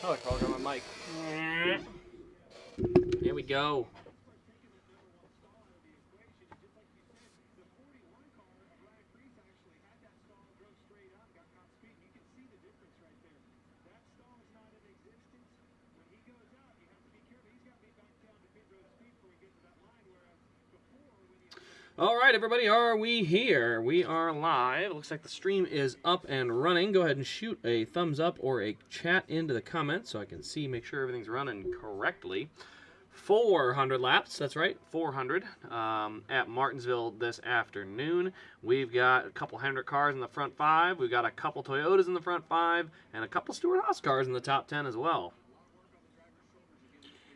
Oh, I crawled on my mic. Here we go. All right, everybody, are we here? We are live. Looks like the stream is up and running. Go ahead and shoot a thumbs up or a chat into the comments so I can see, make sure everything's running correctly. 400 laps, that's right, 400 at Martinsville this afternoon. We've got a couple Hendrick cars in the front 5. We've got a couple Toyotas in the front 5 and a couple Stewart-Haas cars in the top 10 as well.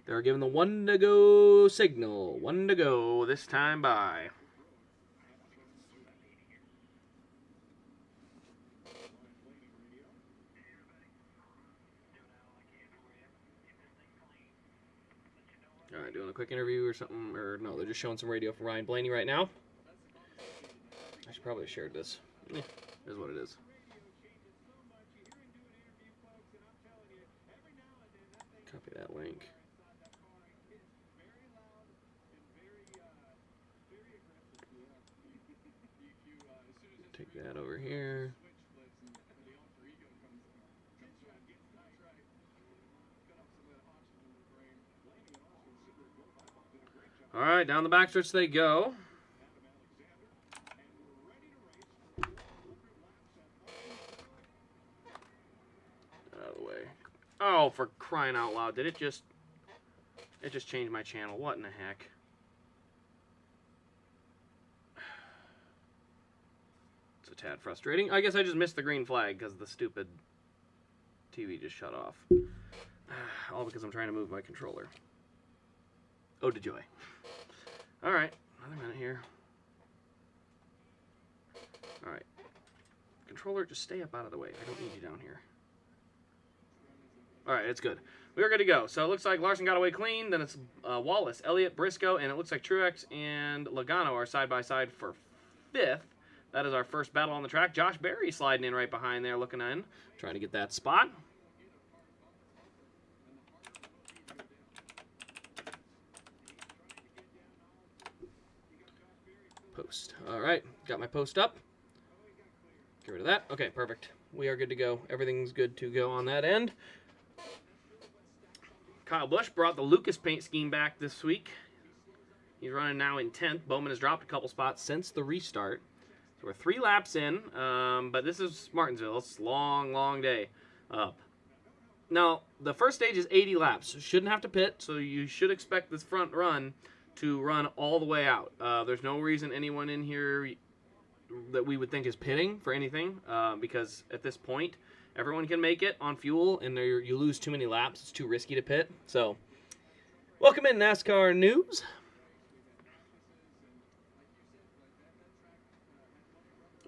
They're giving the 1 to go signal. 1 to go this time by. All right, doing a quick interview or something, or no, they're just showing some radio from Ryan Blaney right now. I should probably have shared this. It is what it is. Copy that link. Take that over here. All right, down the backstretch they go. Out of the way. Oh, for crying out loud. Did it just changed my channel. What in the heck? It's a tad frustrating. I guess I just missed the green flag because the stupid TV just shut off. All because I'm trying to move my controller. Oh, de joy. All right, another minute here. All right. Controller, just stay up out of the way. I don't need you down here. All right, it's good. We're good to go. So it looks like Larson got away clean. Then it's Wallace, Elliott, Briscoe, and it looks like Truex and Logano are side by side for 5th. That is our first battle on the track. Josh Berry sliding in right behind there, looking in, trying to get that spot. Post. All right, got my post up. Get rid of that. Okay, perfect. We are good to go. Everything's good to go on that end. Kyle Busch brought the Lucas paint scheme back this week. He's running now in 10th. Bowman has dropped a couple spots since the restart. So we're 3 laps in, but this is Martinsville. It's a long, long day up. Now, the first stage is 80 laps. Shouldn't have to pit, so you should expect this front run to run all the way out. There's no reason anyone in here that we would think is pitting for anything, because at this point, everyone can make it on fuel, and you lose too many laps. It's too risky to pit. So, welcome in NASCAR news.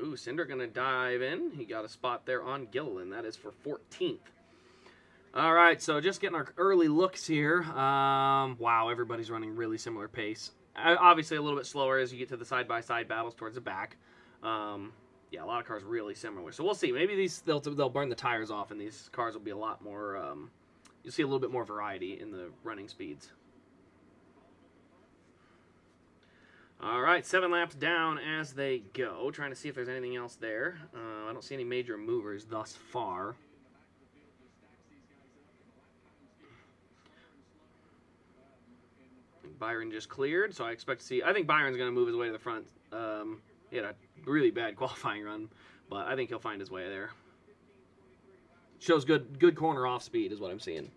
Ooh, Cinder going to dive in. He got a spot there on Gilliland. That is for 14th. All right, so just getting our early looks here. Wow, everybody's running really similar pace. Obviously a little bit slower as you get to the side-by-side battles towards the back. Yeah, a lot of cars really similar. So we'll see. Maybe they'll burn the tires off, and these cars will be a lot more. You'll see a little bit more variety in the running speeds. All right, 7 laps down as they go. Trying to see if there's anything else there. I don't see any major movers thus far. Byron just cleared, so I expect to see. I think Byron's going to move his way to the front. He had a really bad qualifying run, but I think he'll find his way there. Shows good corner off speed is what I'm seeing.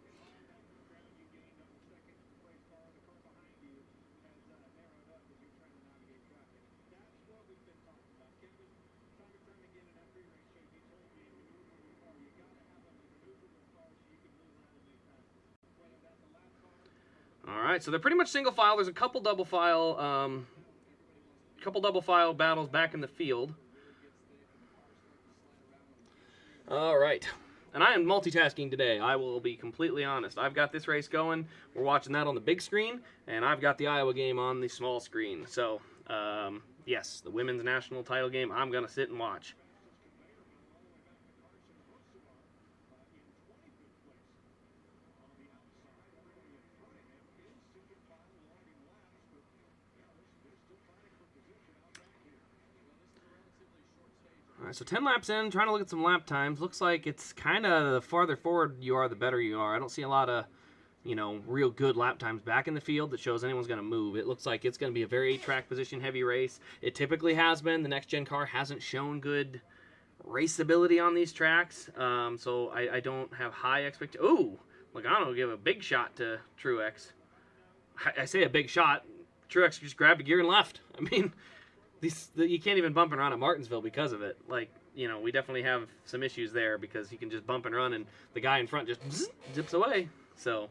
All right, so they're pretty much single file. There's a couple double file battles back in the field. All right. And I am multitasking today. I will be completely honest. I've got this race going. We're watching that on the big screen, and I've got the Iowa game on the small screen. So, yes, the women's national title game, I'm going to sit and watch. All right, so 10 laps in, trying to look at some lap times. Looks like it's kind of the farther forward you are, the better you are. I don't see a lot of, you know, real good lap times back in the field that shows anyone's going to move. It looks like it's going to be a very track position heavy race. It typically has been. The next gen car hasn't shown good race ability on these tracks, so I don't have high expectations. Ooh, Logano give a big shot to Truex. I say a big shot. Truex just grabbed a gear and left. I mean, you can't even bump and run at Martinsville because of it. Like, you know, we definitely have some issues there because you can just bump and run and the guy in front just zips away. So.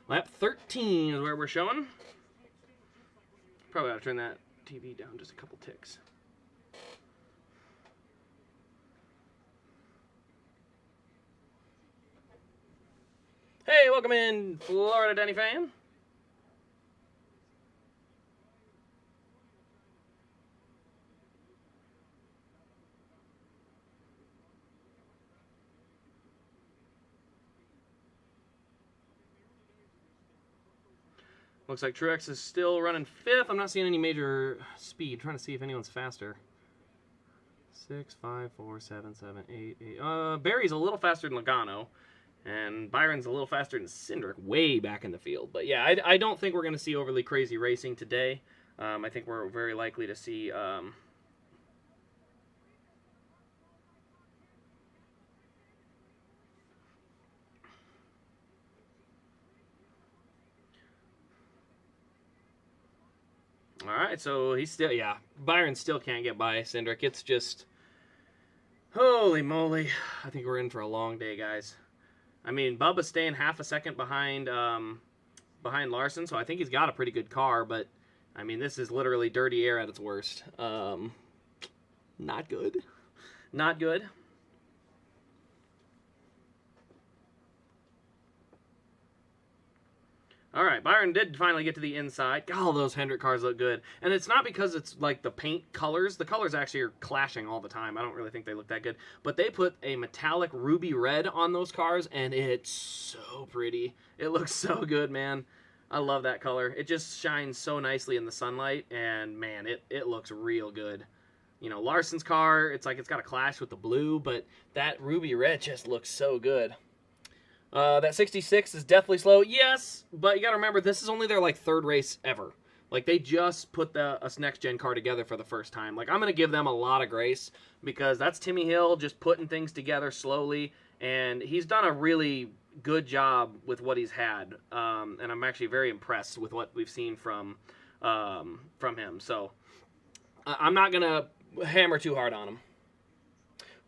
Lap 13 is where we're showing. Probably ought to turn that TV down just a couple ticks. Hey, welcome in, Florida Denny fan. Looks like Truex is still running 5th. I'm not seeing any major speed. Trying to see if anyone's faster. 6, 5, 4, 7, 7, 8, 8. Barry's a little faster than Logano. And Byron's a little faster than Cindric, way back in the field. But yeah, I don't think we're going to see overly crazy racing today. I think we're very likely to see... All right, so he's still, yeah, Byron still can't get by Cindric. It's just, holy moly. I think we're in for a long day, guys. I mean, Bubba's staying half a second behind Larson, so I think he's got a pretty good car, but, I mean, this is literally dirty air at its worst. Not good. Not good. All right, Byron did finally get to the inside. God, all those Hendrick cars look good. And it's not because it's like the paint colors. The colors actually are clashing all the time. I don't really think they look that good. But they put a metallic ruby red on those cars, and it's so pretty. It looks so good, man. I love that color. It just shines so nicely in the sunlight, and, man, it looks real good. You know, Larson's car, it's like it's got a clash with the blue, but that ruby red just looks so good. That 66 is definitely slow. Yes, but you got to remember, this is only their, like, 3rd race ever. Like, they just put a next-gen car together for the first time. Like, I'm going to give them a lot of grace because that's Timmy Hill just putting things together slowly, and he's done a really good job with what he's had. And I'm actually very impressed with what we've seen from him. So, I'm not going to hammer too hard on him.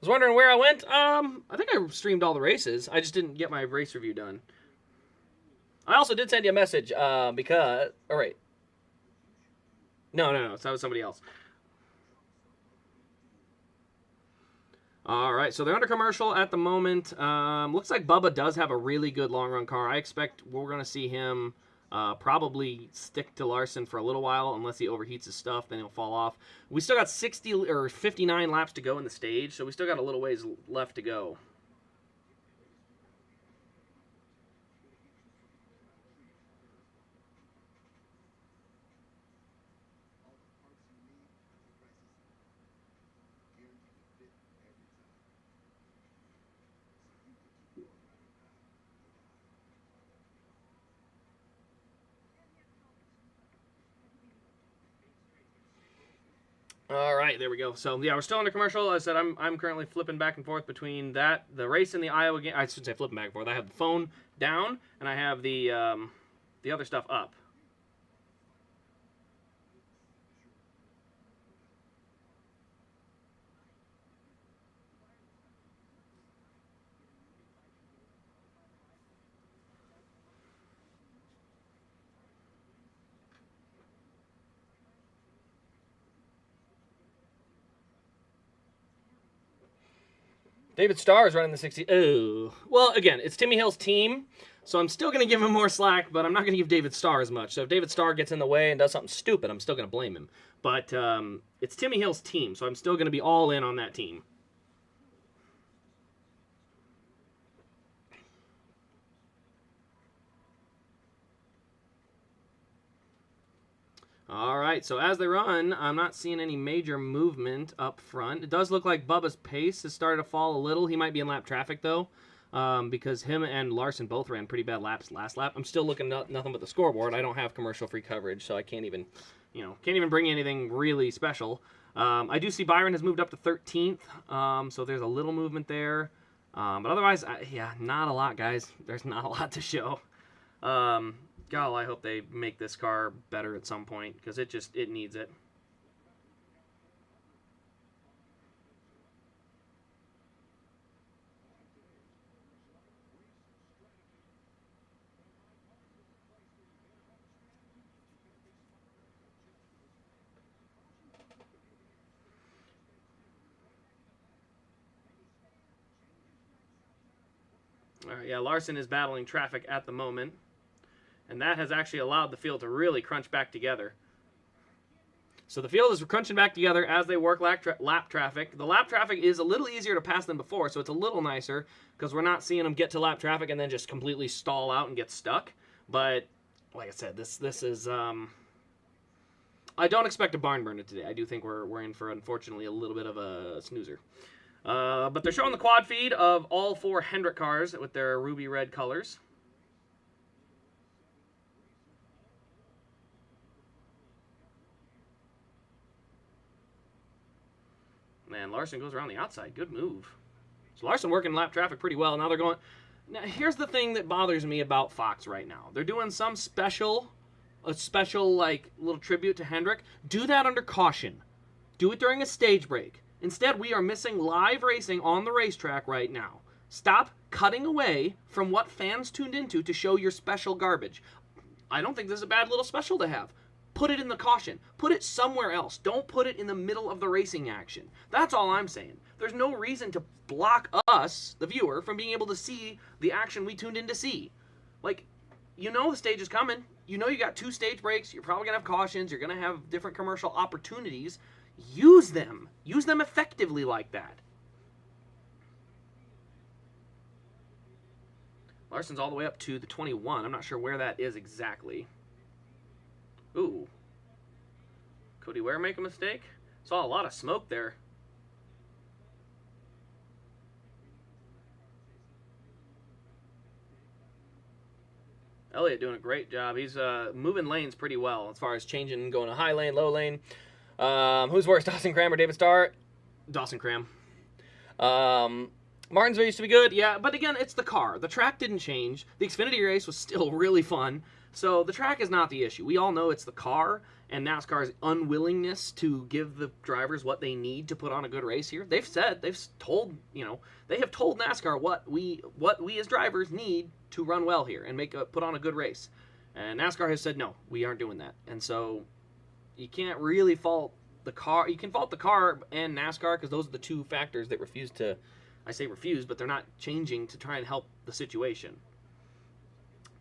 Was wondering where I went. I think I streamed all the races. I just didn't get my race review done. I also did send you a message because... Oh, wait. No. That was somebody else. All right, so they're under commercial at the moment. Looks like Bubba does have a really good long-run car. I expect we're going to see him probably stick to Larson for a little while unless he overheats his stuff, then he'll fall off. We still got 60 or 59 laps to go in the stage, so we still got a little ways left to go. All right, there we go. So yeah, we're still under commercial. As I said, I'm currently flipping back and forth between the race in the Iowa game. I should say flipping back and forth. I have the phone down and I have the other stuff up. David Starr is running the 60. Oh. Well, again, it's Timmy Hill's team, so I'm still going to give him more slack, but I'm not going to give David Starr as much. So if David Starr gets in the way and does something stupid, I'm still going to blame him. But it's Timmy Hill's team, so I'm still going to be all in on that team. All right, so as they run, I'm not seeing any major movement up front. It does look like Bubba's pace has started to fall a little. He might be in lap traffic, though, because him and Larson both ran pretty bad laps last lap. I'm still looking at nothing but the scoreboard. I don't have commercial-free coverage, so I can't even, can't even bring anything really special. I do see Byron has moved up to 13th, so there's a little movement there. But otherwise, yeah, not a lot, guys. There's not a lot to show. God, I hope they make this car better at some point, because it needs it. All right, yeah, Larson is battling traffic at the moment. And that has actually allowed the field to really crunch back together. So the field is crunching back together as they work lap traffic. The lap traffic is a little easier to pass than before, so it's a little nicer because we're not seeing them get to lap traffic and then just completely stall out and get stuck. But like I said, this is I don't expect a barn burner today. I do think we're in for, unfortunately, a little bit of a snoozer. But they're showing the quad feed of all 4 Hendrick cars with their ruby red colors. And Larson goes around the outside. Good move. So Larson working lap traffic pretty well. Now they're going... Now, here's the thing that bothers me about Fox right now. They're doing some a special, like, little tribute to Hendrick. Do that under caution. Do it during a stage break. Instead, we are missing live racing on the racetrack right now. Stop cutting away from what fans tuned into to show your special garbage. I don't think this is a bad little special to have. Put it in the caution. Put it somewhere else. Don't put it in the middle of the racing action. That's all I'm saying. There's no reason to block us, the viewer, from being able to see the action we tuned in to see. Like, you know the stage is coming. You know you got 2 stage breaks. You're probably going to have cautions. You're going to have different commercial opportunities. Use them. Use them effectively like that. Larson's all the way up to the 21. I'm not sure where that is exactly. Ooh. Cody Ware make a mistake? Saw a lot of smoke there. Elliott doing a great job. He's moving lanes pretty well as far as changing, going to high lane, low lane. Who's worse, Dawson Cram or David Starr? Dawson Cram. Martinsville used to be good, yeah, but again, it's the car. The track didn't change. The Xfinity race was still really fun. So the track is not the issue. We all know it's the car and NASCAR's unwillingness to give the drivers what they need to put on a good race here. They've told NASCAR what we as drivers need to run well here and put on a good race. And NASCAR has said, no, we aren't doing that. And so you can't really fault the car. You can fault the car and NASCAR because those are the 2 factors that refuse to, I say refuse, but they're not changing to try and help the situation.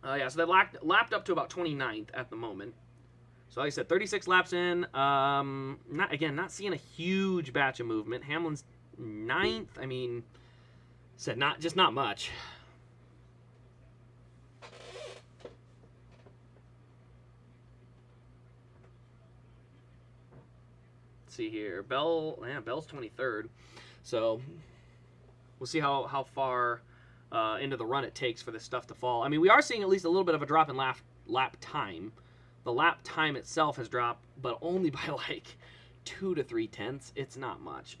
Yeah, so they lapped up to about 29th at the moment. So like I said, 36 laps in. Not seeing a huge batch of movement. Hamlin's 9th. I mean, not much. Let's see here. Bell's 23rd. So we'll see how far into the run it takes for this stuff to fall. I mean, we are seeing at least a little bit of a drop in lap time. The lap time itself has dropped, but only by like 2 to 3/10. It's not much.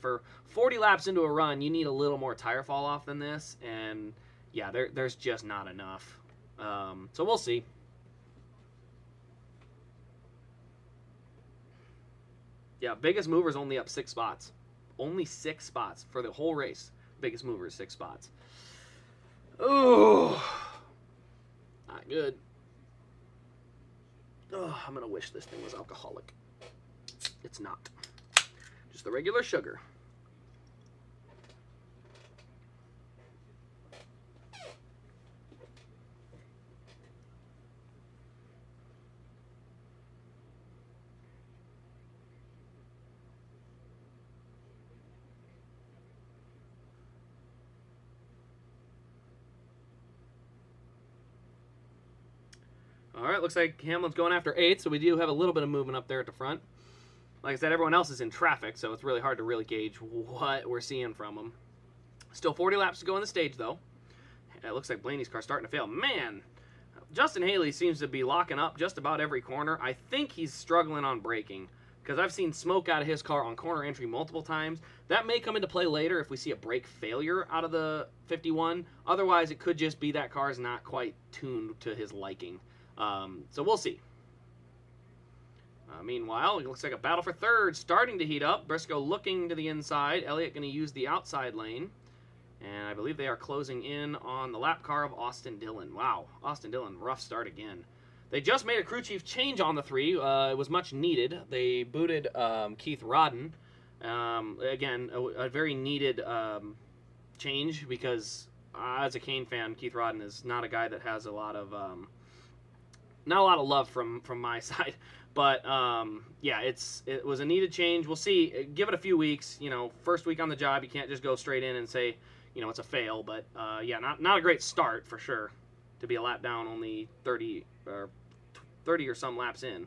For 40 laps into a run, you need a little more tire fall off than this, and yeah, there's just not enough. So we'll see. Yeah, biggest mover's only up 6 spots. Only 6 spots for the whole race. Biggest mover is 6 spots. Oh, not good. Oh, I'm gonna wish this thing was alcoholic. It's not. Just the regular sugar. All right, looks like Hamlin's going after 8th, so we do have a little bit of movement up there at the front. Like I said, everyone else is in traffic, so it's really hard to really gauge what we're seeing from them. Still 40 laps to go in the stage, though. It looks like Blaney's car's starting to fail. Man, Justin Haley seems to be locking up just about every corner. I think he's struggling on braking, because I've seen smoke out of his car on corner entry multiple times. That may come into play later if we see a brake failure out of the 51. Otherwise, it could just be that car is not quite tuned to his liking. So we'll see. Meanwhile, it looks like a battle for 3rd starting to heat up. Briscoe looking to the inside. Elliott going to use the outside lane. And I believe they are closing in on the lap car of Austin Dillon. Wow, Austin Dillon, rough start again. They just made a crew chief change on the 3. It was much needed. They booted Keith Rodden. Again, a very needed change because as a Kane fan, Keith Rodden is not a guy that has a lot of love from my side. But yeah, it was a needed change. We'll see. Give it a few weeks. You know, first week on the job, you can't just go straight in and say, you know, it's a fail. But yeah, not a great start for sure to be a lap down, only 30 or some laps in.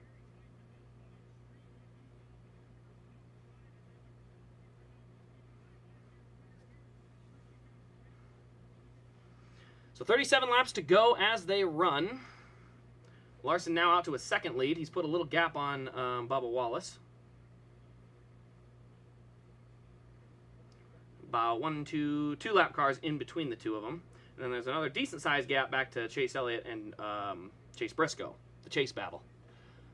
So 37 laps to go as they run. Larson now out to a 2nd lead. He's put a little gap on Bubba Wallace. About 2 lap cars in between the two of them. And then there's another decent-sized gap back to Chase Elliott and Chase Briscoe, the chase battle.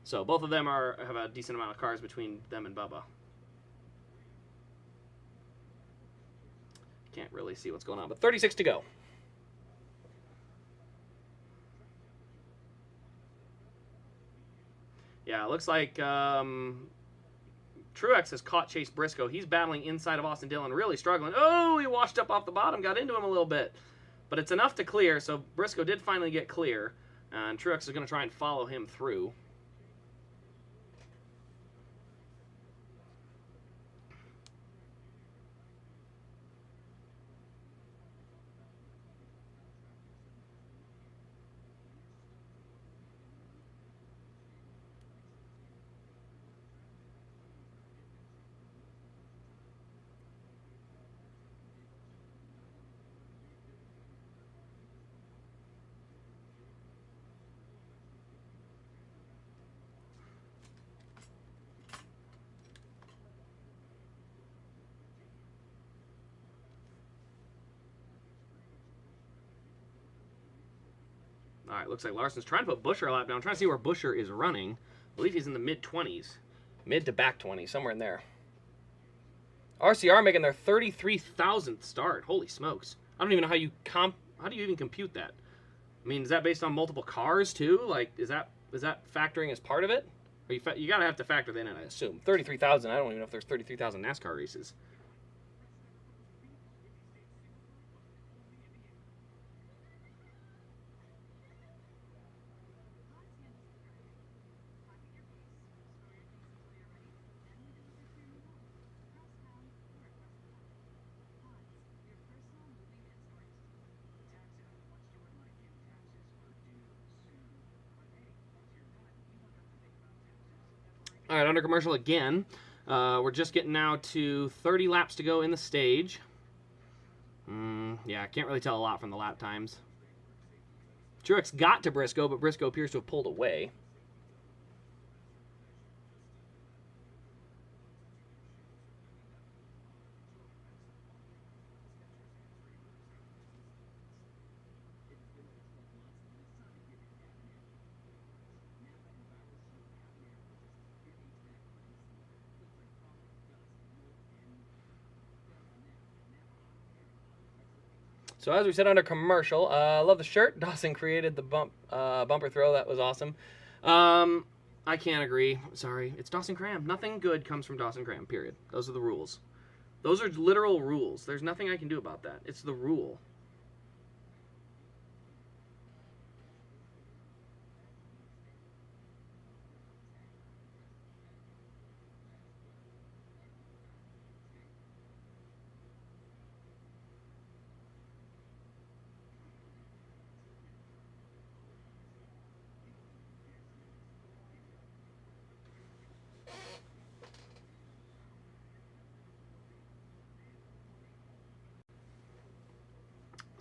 So both of them have a decent amount of cars between them and Bubba. Can't really see what's going on, but 36 to go. Yeah, it looks like Truex has caught Chase Briscoe. He's battling inside of Austin Dillon, really struggling. Oh, he washed up off the bottom, got into him a little bit. But it's enough to clear, so Briscoe did finally get clear. And Truex is going to try and follow him through. All right, looks like Larson's trying to put Buescher a lap down. Trying to see where Buescher is running. I believe he's in the mid-20s. Mid to back 20s, somewhere in there. RCR making their 33,000th start. Holy smokes. I don't even know how do you even compute that? I mean, is that based on multiple cars too? Like, is that factoring as part of it? Or you gotta have to factor that in, I assume. 33,000, I don't even know if there's 33,000 NASCAR races. All right, under commercial again. We're just getting now to 30 laps to go in the stage. Yeah, I can't really tell a lot from the lap times. Truex got to Briscoe, but Briscoe appears to have pulled away. So as we said under commercial, love the shirt. Dawson created the bumper throw. That was awesome. I can't agree. Sorry. It's Dawson Cram. Nothing good comes from Dawson Cram, period. Those are the rules. Those are literal rules. There's nothing I can do about that. It's the rule.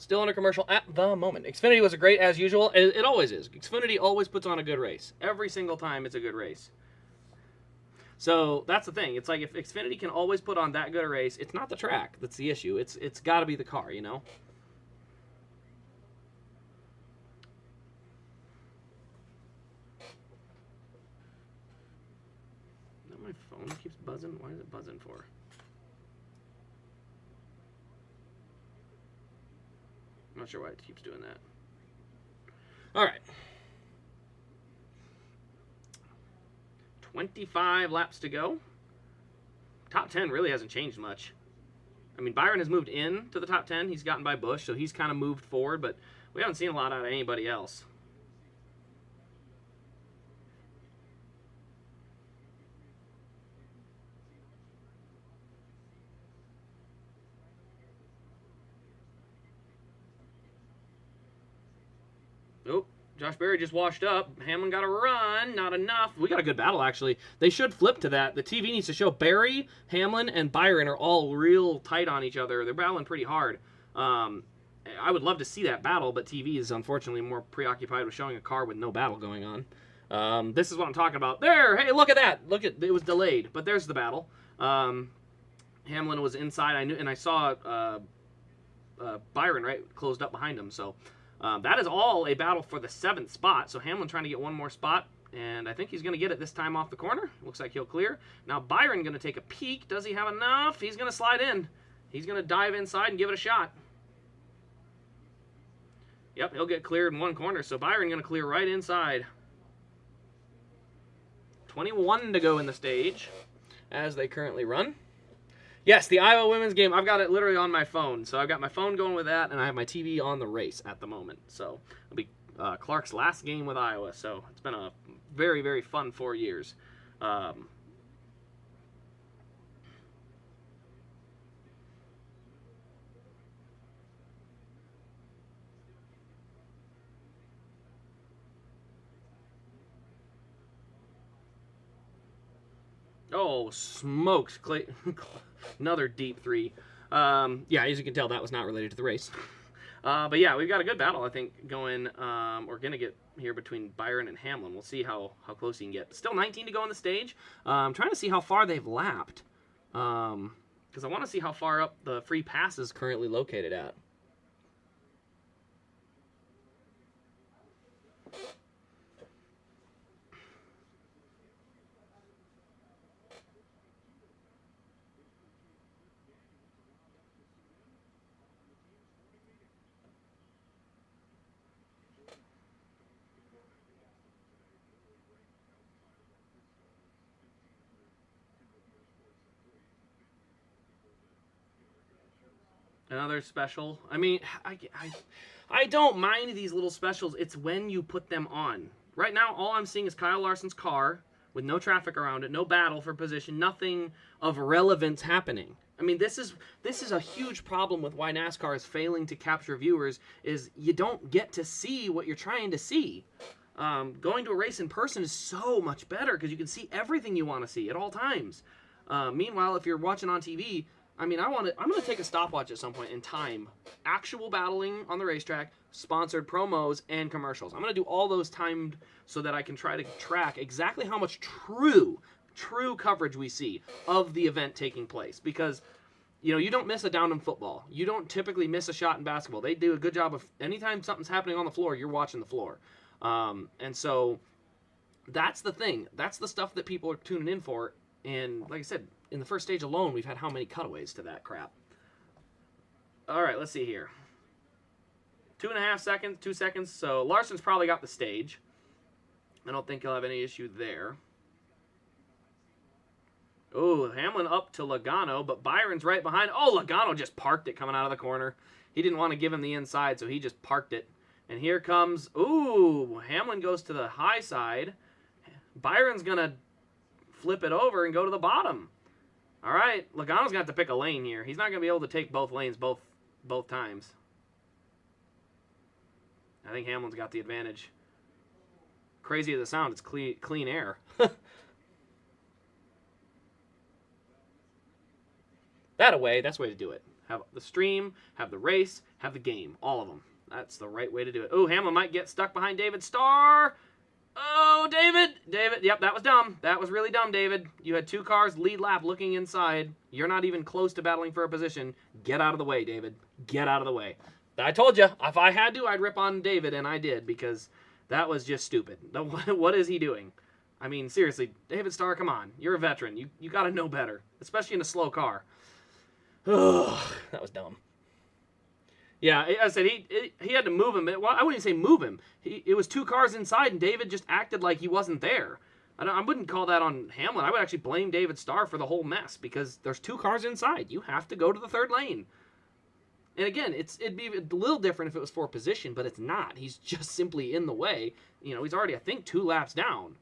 Still under commercial at the moment. Xfinity was a great, as usual. It always is. Xfinity always puts on a good race. Every single time it's a good race. So that's the thing. It's like if Xfinity can always put on that good a race, it's not the track that's the issue. It's got to be the car, you know? My phone keeps buzzing. Why is it buzzing for? I'm not sure why it keeps doing that. All right. 25 laps to go. Top 10 really hasn't changed much. I mean, Byron has moved in to the top 10. He's gotten by Busch, so he's kind of moved forward, but we haven't seen a lot out of anybody else. Nope. Josh Berry just washed up. Hamlin got a run. Not enough. We got a good battle, actually. They should flip to that. The TV needs to show Berry, Hamlin, and Byron are all real tight on each other. They're battling pretty hard. I would love to see that battle, but TV is unfortunately more preoccupied with showing a car with no battle going on. This is what I'm talking about. There! Hey, look at that! Look at it was delayed, but there's the battle. Hamlin was inside. I saw Byron right closed up behind him, so... that is all a battle for the 7th spot. So Hamlin trying to get one more spot, and I think he's going to get it this time off the corner. Looks like he'll clear. Now Byron going to take a peek. Does he have enough? He's going to slide in. He's going to dive inside and give it a shot. Yep, he'll get cleared in one corner. So Byron going to clear right inside. 21 to go in the stage as they currently run. Yes, the Iowa women's game, I've got it literally on my phone. So I've got my phone going with that, and I have my TV on the race at the moment. So it'll be Clark's last game with Iowa. So it's been a very, very fun 4 years. Oh, smokes. Another deep 3. Yeah, as you can tell, that was not related to the race. But yeah, we've got a good battle, I think, going, or going to get here between Byron and Hamlin. We'll see how close he can get. Still 19 to go on the stage. I'm trying to see how far they've lapped, because I want to see how far up the free pass is currently located at. Another special. I mean, I don't mind these little specials. It's when you put them on. Right now, all I'm seeing is Kyle Larson's car with no traffic around it, no battle for position, nothing of relevance happening. I mean, this is a huge problem with why NASCAR is failing to capture viewers, is you don't get to see what you're trying to see. Going to a race in person is so much better because you can see everything you want to see at all times. Meanwhile, if you're watching on TV, I mean, I'm going to take a stopwatch at some point in time. Actual battling on the racetrack, sponsored promos, and commercials. I'm going to do all those timed so that I can try to track exactly how much true coverage we see of the event taking place. Because, you know, you don't miss a down in football. You don't typically miss a shot in basketball. They do a good job of, anytime something's happening on the floor, you're watching the floor. And so that's the thing. That's the stuff that people are tuning in for. And like I said, in the first stage alone, we've had how many cutaways to that crap? All right, let's see here. 2.5 seconds, 2 seconds. So Larson's probably got the stage. I don't think he'll have any issue there. Oh, Hamlin up to Logano, but Byron's right behind. Oh, Logano just parked it coming out of the corner. He didn't want to give him the inside, so he just parked it. And here comes, ooh, Hamlin goes to the high side. Byron's going to flip it over and go to the bottom. All right, Logano's going to have to pick a lane here. He's not going to be able to take both lanes both times. I think Hamlin's got the advantage. Crazy as it sounds, it's clean air. That away, that's the way to do it. Have the stream, have the race, have the game. All of them. That's the right way to do it. Oh, Hamlin might get stuck behind David Starr. Oh, David. Yep, that was dumb. That was really dumb, David. You had 2 cars lead lap looking inside. You're not even close to battling for a position. Get out of the way, David. Get out of the way. I told you, if I had to, I'd rip on David, and I did, because that was just stupid. What is he doing? I mean, seriously, David Starr, come on. You're a veteran. You got to know better, especially in a slow car. Ugh, that was dumb. Yeah, I said he had to move him. Well, I wouldn't say move him. It was 2 cars inside, and David just acted like he wasn't there. I wouldn't call that on Hamlin. I would actually blame David Starr for the whole mess, because there's 2 cars inside. You have to go to the 3rd lane. And again, it'd be a little different if it was for position, but it's not. He's just simply in the way. You know, he's already, I think, 2 laps down.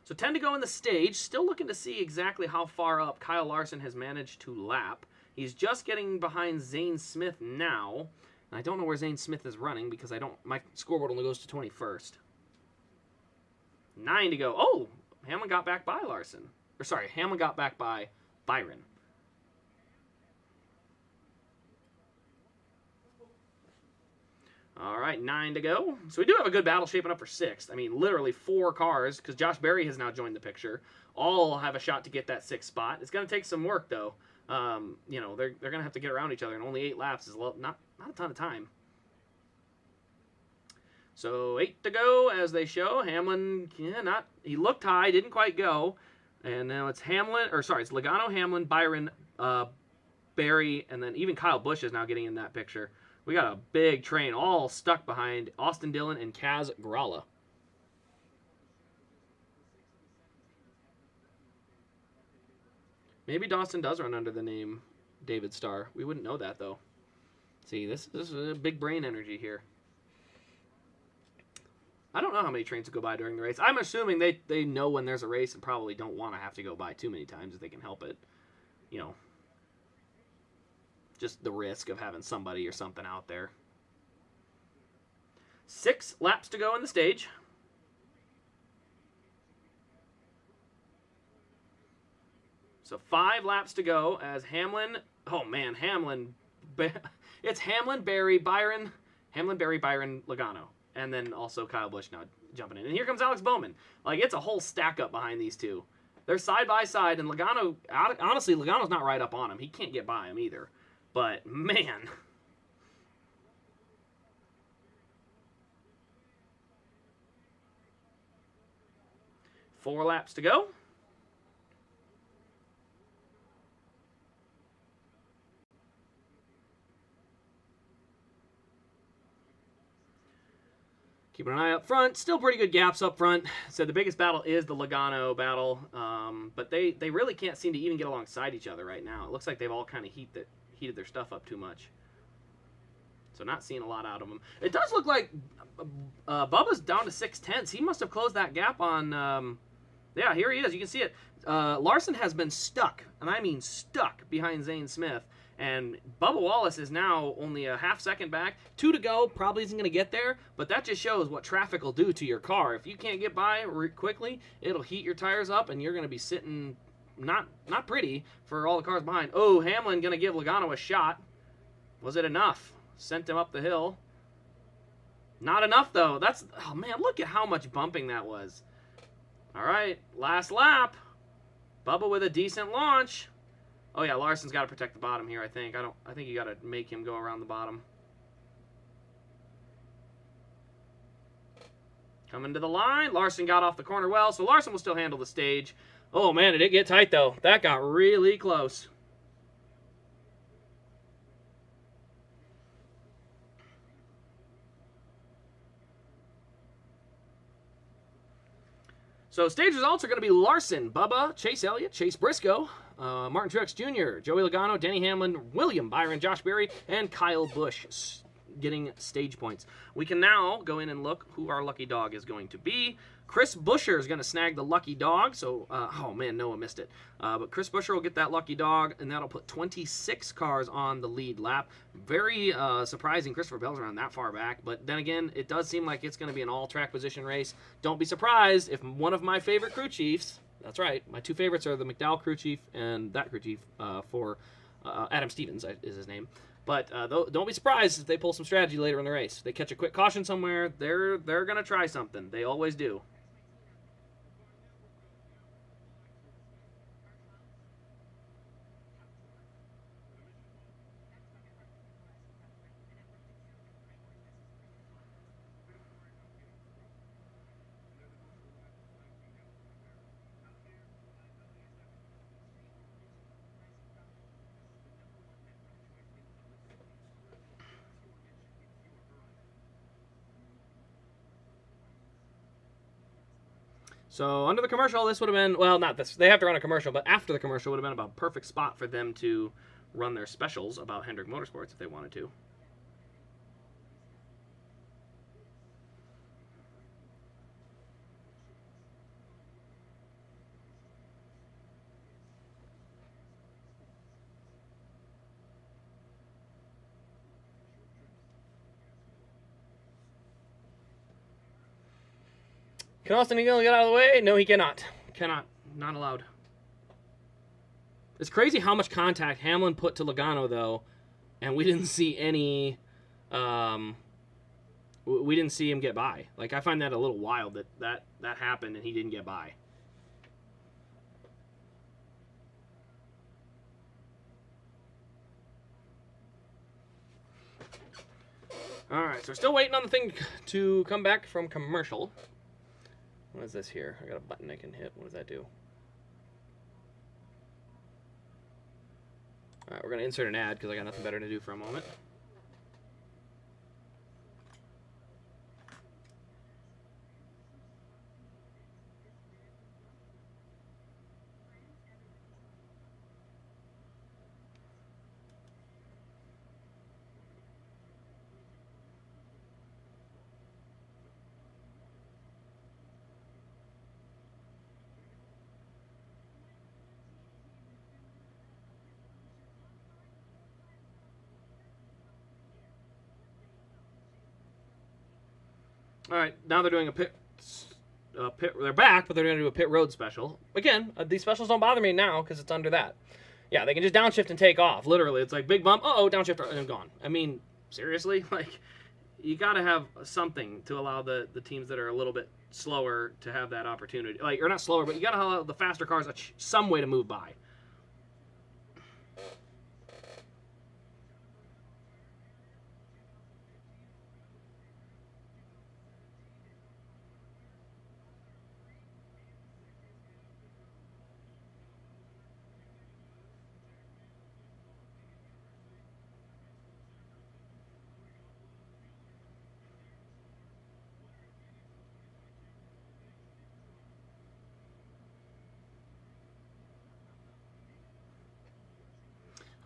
So 10 to go in the stage. Still looking to see exactly how far up Kyle Larson has managed to lap. He's just getting behind Zane Smith now. And I don't know where Zane Smith is running because my scoreboard only goes to 21st. 9 to go. Oh, Hamlin got back by Larson. Or sorry, Hamlin got back by Byron. All right, 9 to go. So we do have a good battle shaping up for 6th. I mean, literally 4 cars, because Josh Berry has now joined the picture. All have a shot to get that 6th spot. It's going to take some work, though. You know, they're going to have to get around each other, and only 8 laps is not a ton of time. So 8 to go, as they show. Hamlin, he looked high, didn't quite go. And now it's it's Logano, Hamlin, Byron, Berry, and then even Kyle Busch is now getting in that picture. We got a big train all stuck behind Austin Dillon and Kaz Gralla. Maybe Dawson does run under the name David Starr. We wouldn't know that, though. See, this is a big brain energy here. I don't know how many trains will go by during the race. I'm assuming they know when there's a race and probably don't want to have to go by too many times if they can help it. You know, just the risk of having somebody or something out there. 6 laps to go in the stage. So 5 laps to go as Hamlin. Oh man, Hamlin. It's Hamlin, Berry, Byron. Hamlin, Berry, Byron, Logano. And then also Kyle Busch now jumping in. And here comes Alex Bowman. Like, it's a whole stack up behind these two. They're side by side, and Logano, honestly, Logano's not right up on him. He can't get by him either. But, man. Four laps to go. Keeping an eye up front. Still pretty good gaps up front. So the biggest battle is the Logano battle. But they really can't seem to even get alongside each other right now. It looks like they've all kind of heated their stuff up too much. So not seeing a lot out of them. It does look like Bubba's down to 6/10. He must have closed that gap on... yeah, here he is. You can see it. Larson has been stuck, and I mean stuck, behind Zane Smith. And Bubba Wallace is now only a half second back. 2 to go. Probably isn't going to get there, but that just shows what traffic will do to your car. If you can't get by quickly, it'll heat your tires up, and you're going to be sitting not pretty for all the cars behind. Oh, Hamlin going to give Logano a shot. Was it enough? Sent him up the hill. Not enough, though. Oh, man, look at how much bumping that was. All right, last lap. Bubba with a decent launch. Oh yeah, Larson's got to protect the bottom here, I think. I think you got to make him go around the bottom. Coming to the line. Larson got off the corner well, so Larson will still handle the stage. Oh man, it did get tight though. That got really close. So stage results are going to be Larson, Bubba, Chase Elliott, Chase Briscoe, Martin Truex Jr., Joey Logano, Denny Hamlin, William Byron, Josh Berry, and Kyle Busch getting stage points. We can now go in and look who our lucky dog is going to be. Chris Buescher is going to snag the lucky dog. So, oh man, Noah missed it. But Chris Buescher will get that lucky dog, and that'll put 26 cars on the lead lap. Very surprising Christopher Bell's around that far back. But then again, it does seem like it's going to be an all-track position race. Don't be surprised if one of my favorite crew chiefs, That's right. My two favorites are the McDowell crew chief and that crew chief for Adam Stevens is his name. But don't be surprised if they pull some strategy later in the race. They catch a quick caution somewhere, they're going to try something. They always do. So under the commercial, this would have been, well, not this. They have to run a commercial, but after the commercial would have been about a perfect spot for them to run their specials about Hendrick Motorsports if they wanted to. Can Austin Eagle get out of the way? No, he cannot. Cannot. Not allowed. It's crazy how much contact Hamlin put to Logano, though, and we didn't see any... we didn't see him get by. Like, I find that a little wild that happened and he didn't get by. All right, so we're still waiting on the thing to come back from commercial. What is this here? I got a button I can hit. What does that do? All right, we're going to insert an ad because I got nothing better to do for a moment. All right, now they're doing a pit. They're back, but they're going to do a pit road special. Again, these specials don't bother me now because it's under that. Yeah, they can just downshift and take off. Literally, it's like big bump. Oh, downshift and gone. I mean, seriously, like you got to have something to allow the teams that are a little bit slower to have that opportunity. Like, or not slower, but you got to allow the faster cars some way to move by.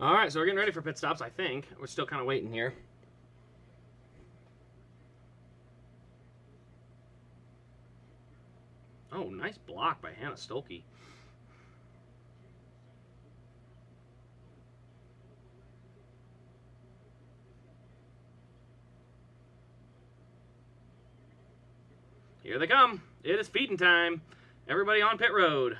All right, so we're getting ready for pit stops, I think. We're still kind of waiting here. Oh, nice block by Hannah Stolke. Here they come. It is feeding time. Everybody on pit road.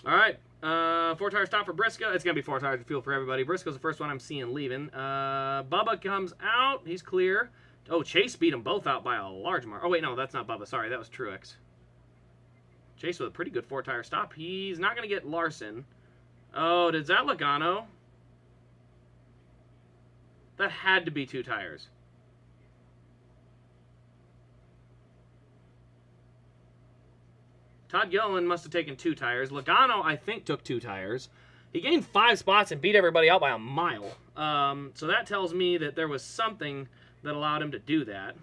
All right, 4-tire stop for Briscoe. It's going to be 4 tires of fuel for everybody. Briscoe's the first one I'm seeing leaving. Bubba comes out. He's clear. Oh, Chase beat them both out by a large mark. Oh, wait, no, that's not Bubba. Sorry, that was Truex. Chase with a pretty good 4-tire stop. He's not going to get Larson. Oh, is that Logano? That had to be 2 tires. Todd Gilliland must have taken 2 tires. Logano, I think, took 2 tires. He gained 5 spots and beat everybody out by a mile. So that tells me that there was something that allowed him to do that.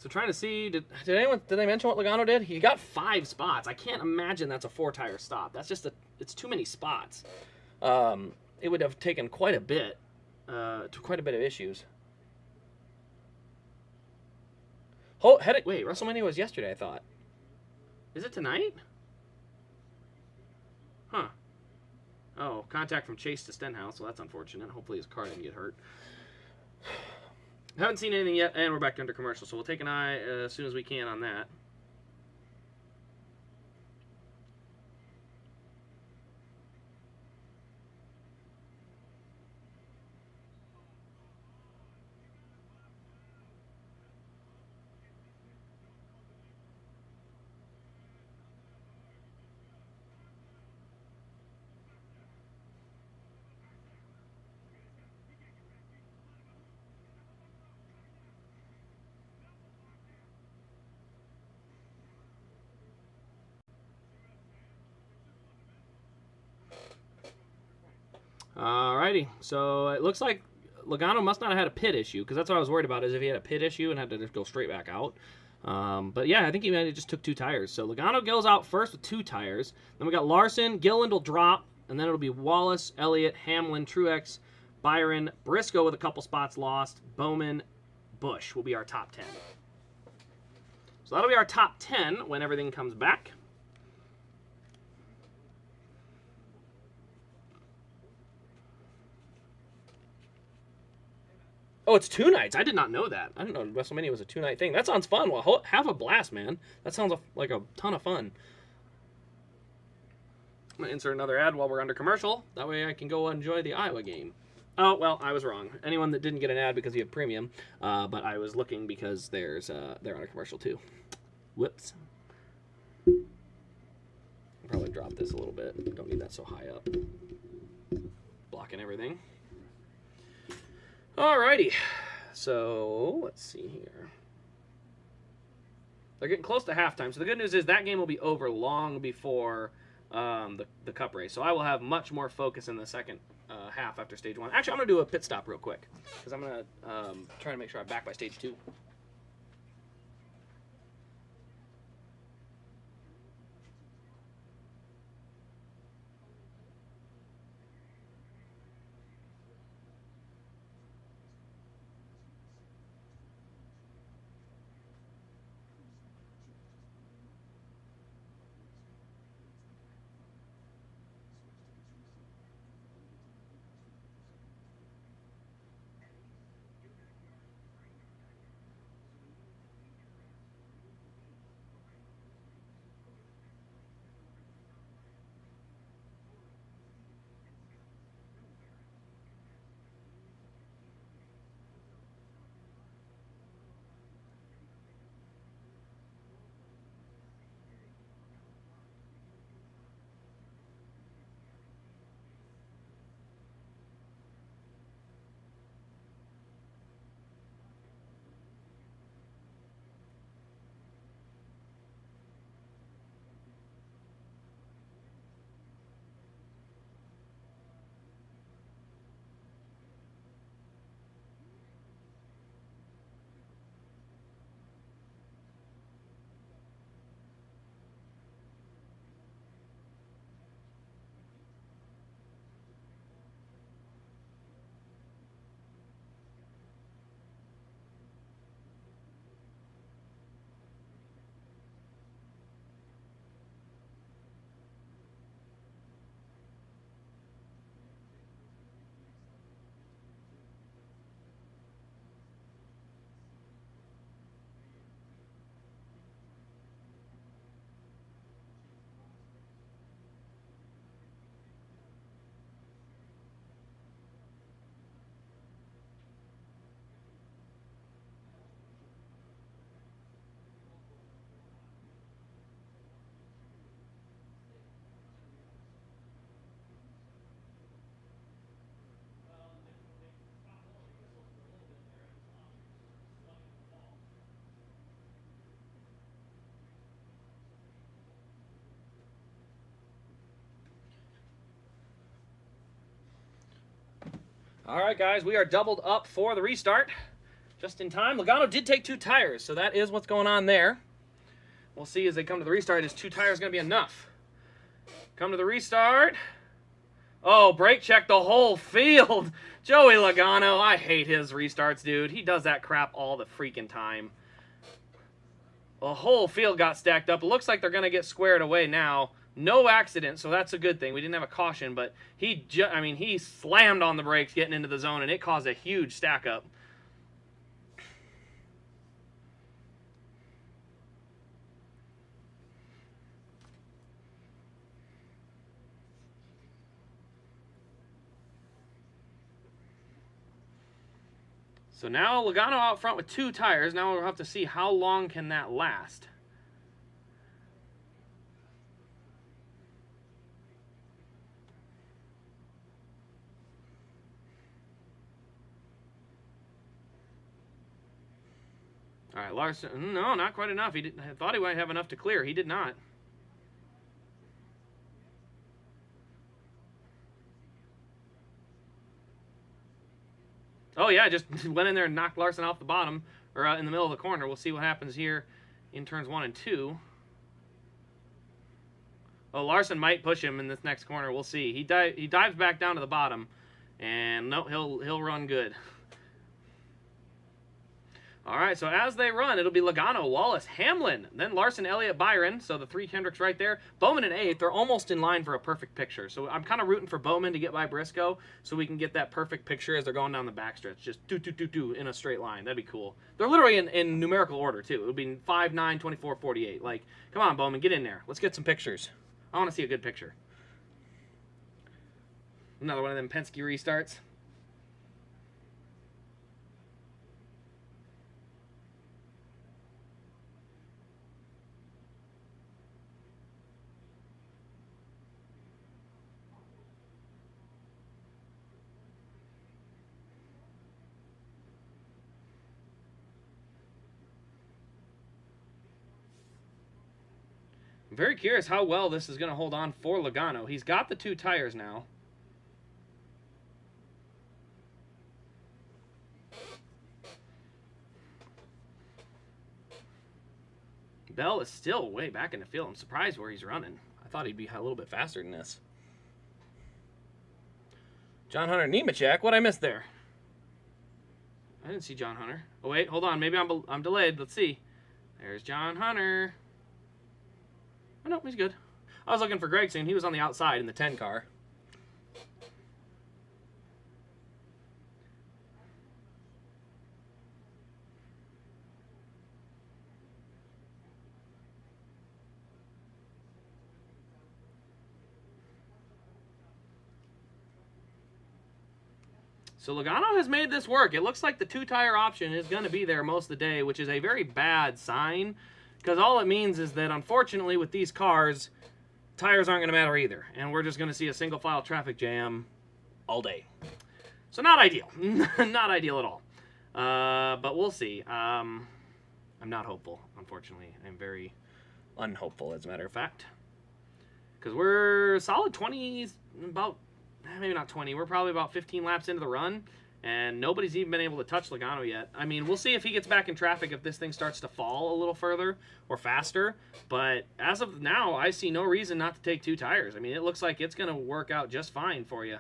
So trying to see, did they mention what Logano did? He got 5 spots. I can't imagine that's a 4-tire stop. That's just it's too many spots. It would have taken quite a bit of issues. Wait, WrestleMania was yesterday, I thought. Is it tonight? Huh. Oh, contact from Chase to Stenhouse, so that's unfortunate. Hopefully his car didn't get hurt. Haven't seen anything yet, and we're back under commercial, so we'll take an eye as soon as we can on that. Alrighty, so it looks like Logano must not have had a pit issue, because that's what I was worried about, is if he had a pit issue and had to just go straight back out. But yeah, I think he maybe just took 2 tires. So Logano goes out first with 2 tires. Then we got Larson, Gilliland will drop, and then it'll be Wallace, Elliott, Hamlin, Truex, Byron, Briscoe with a couple spots lost, Bowman, Busch will be our top 10. So that'll be our top 10 when everything comes back. Oh, it's 2 nights. I did not know that. I didn't know WrestleMania was a 2-night thing. That sounds fun. Well, have a blast, man. That sounds like a ton of fun. I'm going to insert another ad while we're under commercial. That way I can go enjoy the Iowa game. Oh, well, I was wrong. Anyone that didn't get an ad because you have premium, but I was looking because they're under commercial too. Whoops. I'll probably drop this a little bit. Don't need that so high up. Blocking everything. Alrighty, so let's see here. They're getting close to halftime. So the good news is that game will be over long before the Cup race. So I will have much more focus in the second half after stage 1. Actually, I'm going to do a pit stop real quick, because I'm going to try to make sure I'm back by stage 2. All right, guys, we are doubled up for the restart. Just in time. Logano did take 2 tires, so that is what's going on there. We'll see as they come to the restart. Is 2 tires going to be enough? Come to the restart. Oh, brake check the whole field. Joey Logano. I hate his restarts, dude. He does that crap all the freaking time. The whole field got stacked up. It looks like they're going to get squared away now. No accident, so that's a good thing. We didn't have a caution, but he slammed on the brakes getting into the zone, and it caused a huge stack up. So now Logano out front with 2 tires. Now we'll have to see how long can that last. All right, Larson. No, not quite enough. I thought he might have enough to clear. He did not. Oh, yeah, just went in there and knocked Larson off the bottom, or in the middle of the corner. We'll see what happens here in turns 1 and 2. Oh, Larson might push him in this next corner. We'll see. He dives back down to the bottom, and no, he'll run good. All right, so as they run, it'll be Logano, Wallace, Hamlin, then Larson, Elliott, Byron. So the 3 Kendricks right there. Bowman in 8th. They're almost in line for a perfect picture. So I'm kind of rooting for Bowman to get by Briscoe so we can get that perfect picture as they're going down the backstretch. Just do in a straight line. That'd be cool. They're literally in numerical order, too. It would be 5, 9, 24, 48. Like, come on, Bowman, get in there. Let's get some pictures. I want to see a good picture. Another one of them Penske restarts. Very curious how well this is going to hold on for Logano. He's got the 2 tires now. Bell is still way back in the field. I'm surprised where he's running. I thought he'd be a little bit faster than this. John Hunter Nemechek. What'd I miss there? I didn't see John Hunter. Oh, wait. Hold on. Maybe I'm delayed. Let's see. There's John Hunter. Oh, no, he's good. I was looking for Gregson. He was on the outside in the 10 car. So Logano has made this work. It looks like the 2-tire option is going to be there most of the day, which is a very bad sign. Because all it means is that, unfortunately, with these cars, tires aren't going to matter either. And we're just going to see a single-file traffic jam all day. So not ideal. Not ideal at all. But we'll see. I'm not hopeful, unfortunately. I'm very unhopeful, as a matter of fact. Because we're solid 20, about, maybe not 20. We're probably about 15 laps into the run. And nobody's even been able to touch Logano yet. I mean, we'll see if he gets back in traffic, if this thing starts to fall a little further or faster. But as of now, I see no reason not to take 2 tires. I mean, it looks like it's going to work out just fine for you.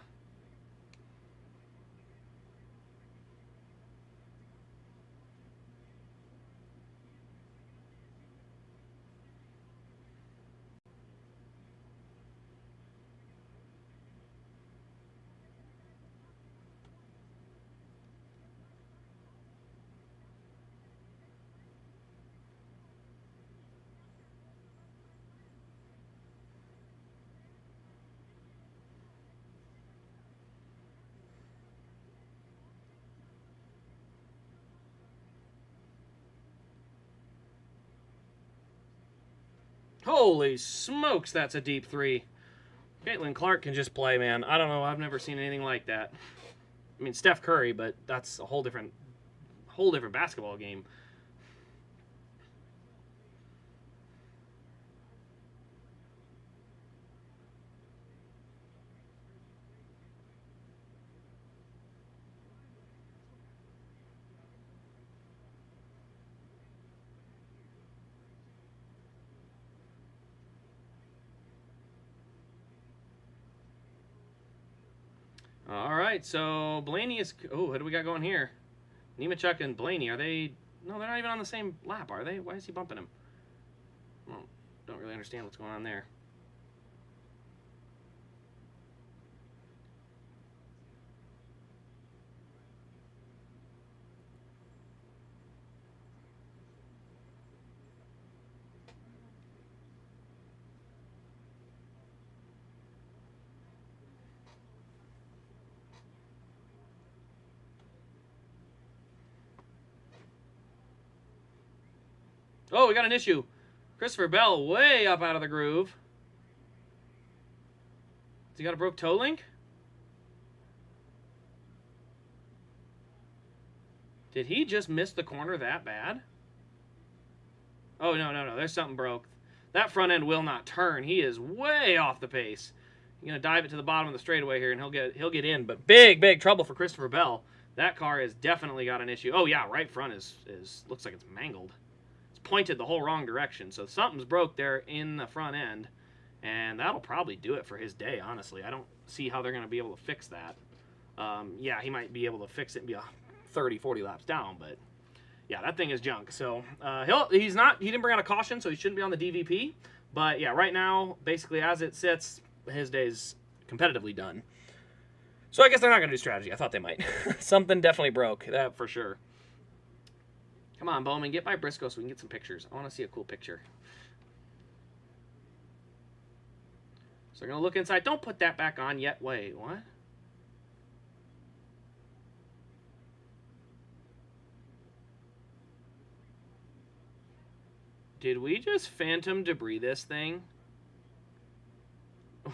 Holy smokes, that's a deep 3. Caitlin Clark can just play, man. I don't know. I've never seen anything like that. I mean, Steph Curry, but that's a whole different basketball game. All right, so Blaney is... Oh, what do we got going here? Nemechek and Blaney, are they... No, they're not even on the same lap, are they? Why is he bumping him? Well, don't really understand what's going on there. Oh, we got an issue. Christopher Bell way up out of the groove. Has he got a broke toe link? Did he just miss the corner that bad? Oh, no. There's something broke. That front end will not turn. He is way off the pace. He's going to dive it to the bottom of the straightaway here, and he'll get in. But big trouble for Christopher Bell. That car has definitely got an issue. Oh, yeah, right front is looks like it's mangled. It's pointed the whole wrong direction. So something's broke there in the front end, and that'll probably do it for his day, honestly. I don't see how they're going to be able to fix that. Yeah, he might be able to fix it and be 30, 40 laps down, but yeah, that thing is junk. So he didn't bring out a caution, so he shouldn't be on the DVP. But yeah, right now, basically as it sits, his day's competitively done. So I guess they're not going to do strategy. I thought they might. Something definitely broke, that for sure. Come on, Bowman, get by Briscoe so we can get some pictures. I want to see a cool picture. So they're going to look inside. Don't put that back on yet. Wait, what? Did we just phantom debris this thing?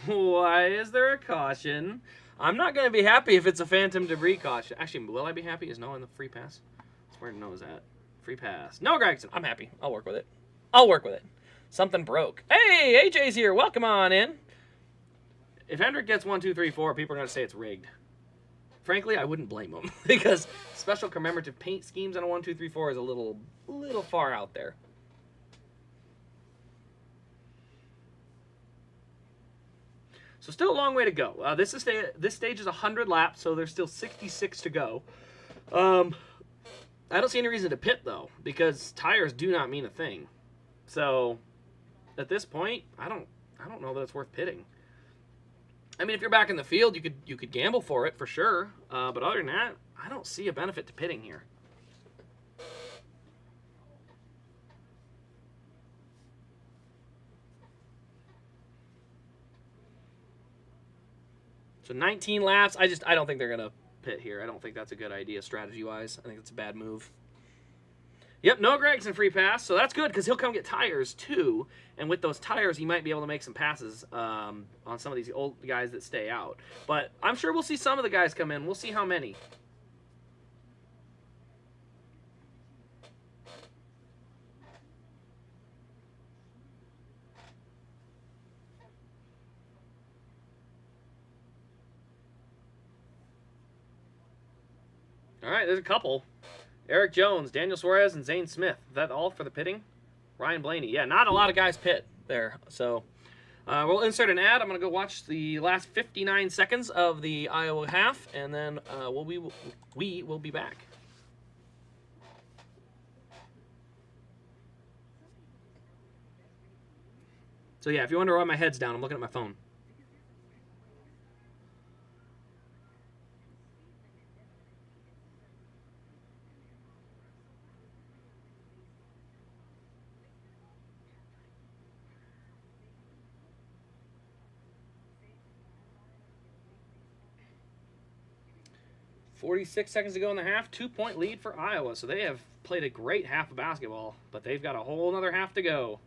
Why is there a caution? I'm not going to be happy if it's a phantom debris caution. Actually, will I be happy? Is no in the free pass? That's where no is at. Free pass. No, Gregson. I'm happy. I'll work with it. Something broke. Hey, AJ's here. Welcome on in. If Hendrick gets 1, 2, 3, 4, people are going to say it's rigged. Frankly, I wouldn't blame him because special commemorative paint schemes on a 1, 2, 3, 4 is a little far out there. So still a long way to go. This stage is 100 laps, so there's still 66 to go. I don't see any reason to pit though, because tires do not mean a thing. So at this point, I don't know that it's worth pitting. I mean, if you're back in the field, you could gamble for it for sure. But other than that, I don't see a benefit to pitting here. So 19 laps. I don't think they're going to pit here. I don't think that's a good idea strategy-wise. I think it's a bad move. Yep, no Gregson free pass. So that's good because he'll come get tires too. And with those tires, he might be able to make some passes on some of these old guys that stay out. But I'm sure we'll see some of the guys come in. We'll see how many. All right, there's a couple. Eric Jones, Daniel Suarez, and Zane Smith. Is that all for the pitting? Ryan Blaney. Yeah, not a lot of guys pit there. So we'll insert an ad. I'm going to go watch the last 59 seconds of the Iowa half, and then we will be back. So yeah, if you wonder why my head's down, I'm looking at my phone. .46 seconds to go in the half, 2-point lead for Iowa. So they have played a great half of basketball, but they've got a whole other half to go.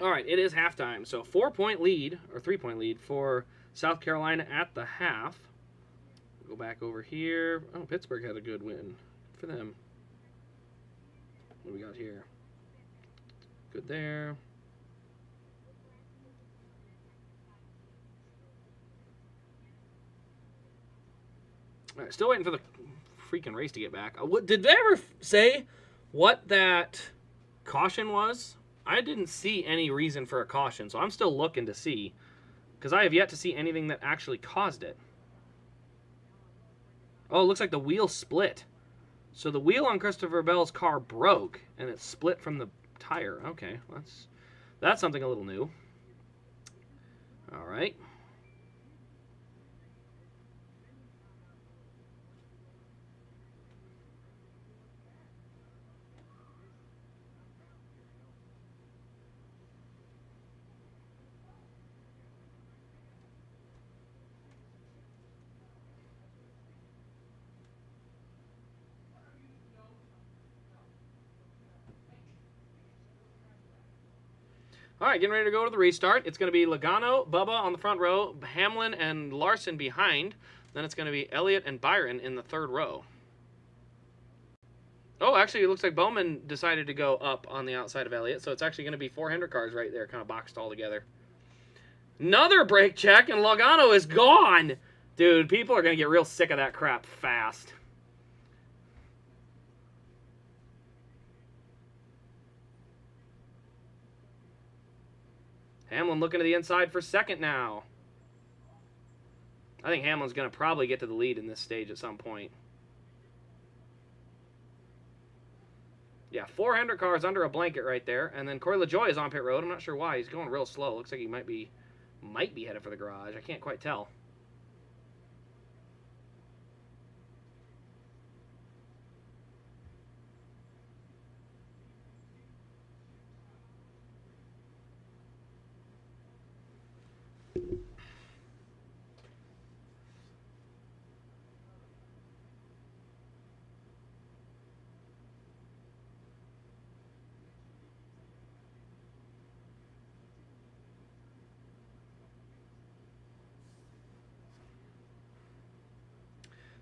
All right, it is halftime. So 4-point lead, or 3-point lead for South Carolina at the half. Go back over here. Oh, Pittsburgh had a good win. Good for them. What do we got here? Good there. All right, still waiting for the freaking race to get back. Did they ever say what that caution was? I didn't see any reason for a caution, so I'm still looking to see, because I have yet to see anything that actually caused it. Oh, it looks like the wheel split. So the wheel on Christopher Bell's car broke, and it split from the tire. Okay, that's something a little new. All right. All right, getting ready to go to the restart. It's going to be Logano, Bubba on the front row, Hamlin and Larson behind. Then it's going to be Elliott and Byron in the third row. Oh, actually, it looks like Bowman decided to go up on the outside of Elliott, so it's actually going to be 400 cars right there, kind of boxed all together. Another brake check, and Logano is gone! Dude, people are going to get real sick of that crap fast. Hamlin looking to the inside for second now. I think Hamlin's going to probably get to the lead in this stage at some point. Yeah, 400 cars under a blanket right there. And then Corey LaJoie is on pit road. I'm not sure why. He's going real slow. Looks like he might be headed for the garage. I can't quite tell.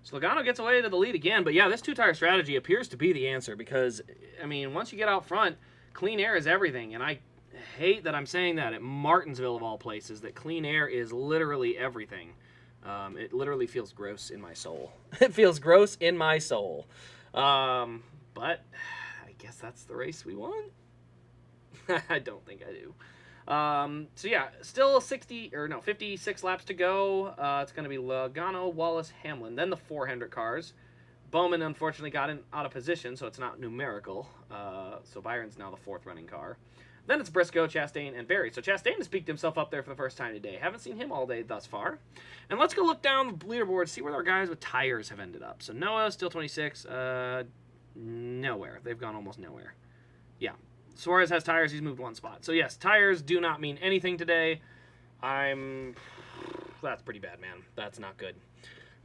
So Logano gets away to the lead again, but yeah, this two-tire strategy appears to be the answer because, I mean, once you get out front, clean air is everything, and I hate that I'm saying that at Martinsville of all places, that clean air is literally everything. It literally feels gross in my soul. It feels gross in my soul. But I guess that's the race we want. I don't think I do. So yeah, still 56 laps to go. It's going to be Logano, Wallace, Hamlin, then the 400 cars. Bowman unfortunately got out of position, so it's not numerical. So Byron's now the fourth running car. Then it's Briscoe, Chastain, and Berry. So Chastain has peaked himself up there for the first time today. Haven't seen him all day thus far. And let's go look down the leaderboard, see where our guys with tires have ended up. So Noah, still 26. Nowhere. They've gone almost nowhere. Yeah. Suarez has tires. He's moved one spot. So, yes, tires do not mean anything today. That's pretty bad, man. That's not good.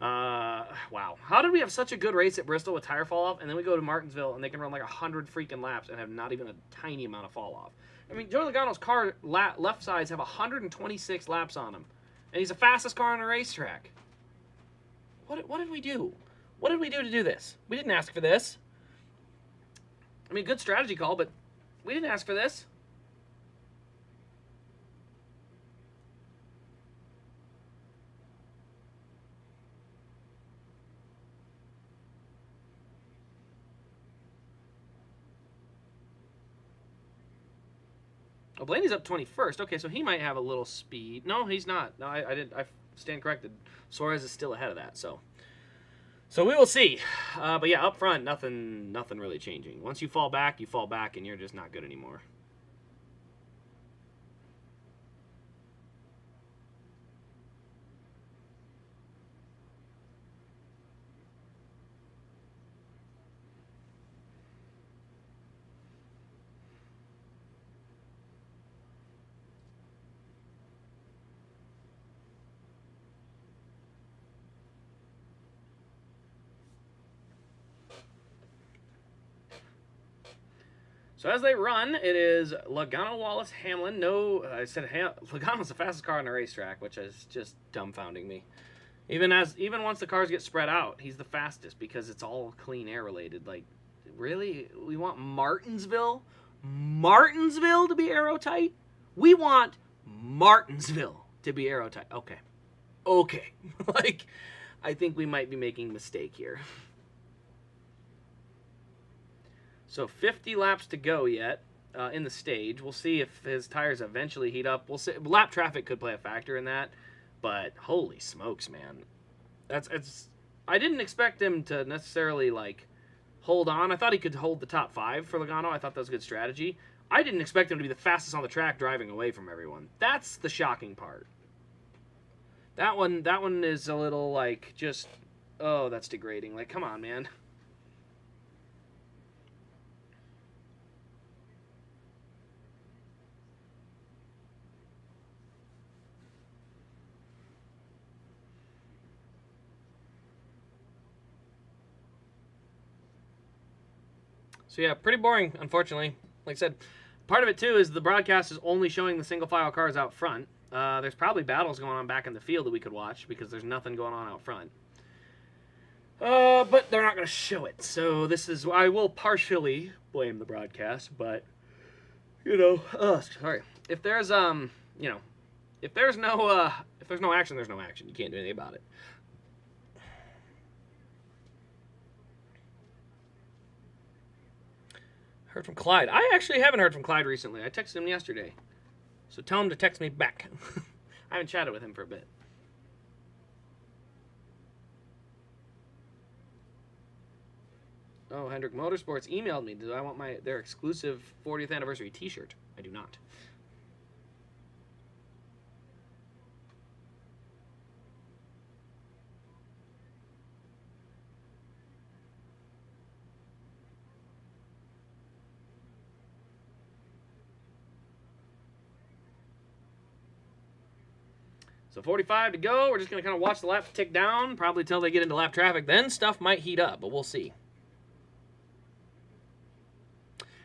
Wow. How did we have such a good race at Bristol with tire fall off, and then we go to Martinsville, and they can run like 100 freaking laps and have not even a tiny amount of fall off? I mean, Joey Logano's car left sides have 126 laps on him, and he's the fastest car on a racetrack. What did we do? What did we do to do this? We didn't ask for this. I mean, good strategy call, but we didn't ask for this. Oh, Blaney's up 21st. Okay, so he might have a little speed. No, he's not. No, I stand corrected. Suarez is still ahead of that, so we will see. But yeah, up front, nothing really changing. Once you fall back, and you're just not good anymore. So as they run, it is Logano, Wallace, Hamlin. No, I said Logano's the fastest car on the racetrack, which is just dumbfounding me. Even once the cars get spread out, he's the fastest because it's all clean air related. Like, really? We want Martinsville to be aerotight? We want Martinsville to be aerotight. Okay. Like, I think we might be making a mistake here. So 50 laps to go yet in the stage. We'll see if his tires eventually heat up. We'll see. Lap traffic could play a factor in that, but holy smokes, man! I didn't expect him to necessarily like hold on. I thought he could hold the top 5 for Logano. I thought that was a good strategy. I didn't expect him to be the fastest on the track driving away from everyone. That's the shocking part. That one is a little like just, oh, that's degrading. Like, come on, man. So yeah, pretty boring, unfortunately. Like I said, part of it too is the broadcast is only showing the single file cars out front. There's probably battles going on back in the field that we could watch because there's nothing going on out front. But they're not going to show it. So this is, I will partially blame the broadcast, but, you know, sorry. If there's, you know, if there's no action, there's no action. You can't do anything about it. Heard from Clyde. I actually haven't heard from Clyde recently. I texted him yesterday. So tell him to text me back. I haven't chatted with him for a bit. Oh, Hendrick Motorsports emailed me. Do I want their exclusive 40th anniversary t-shirt? I do not. So 45 to go. We're just going to kind of watch the laps tick down, probably till they get into lap traffic. Then stuff might heat up, but we'll see.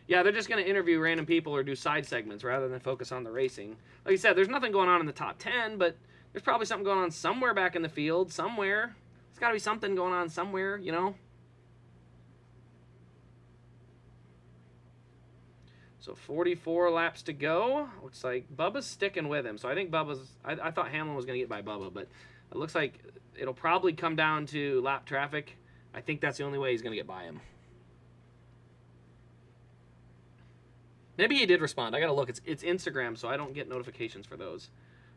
Yeah, they're just going to interview random people or do side segments rather than focus on the racing. Like I said, there's nothing going on in the top 10, but there's probably something going on somewhere back in the field, somewhere. There's got to be something going on somewhere, you know? So 44 laps to go. Looks like Bubba's sticking with him. So I think I thought Hamlin was going to get by Bubba, but it looks like it'll probably come down to lap traffic. I think that's the only way he's going to get by him. Maybe he did respond. I got to look. It's Instagram, so I don't get notifications for those.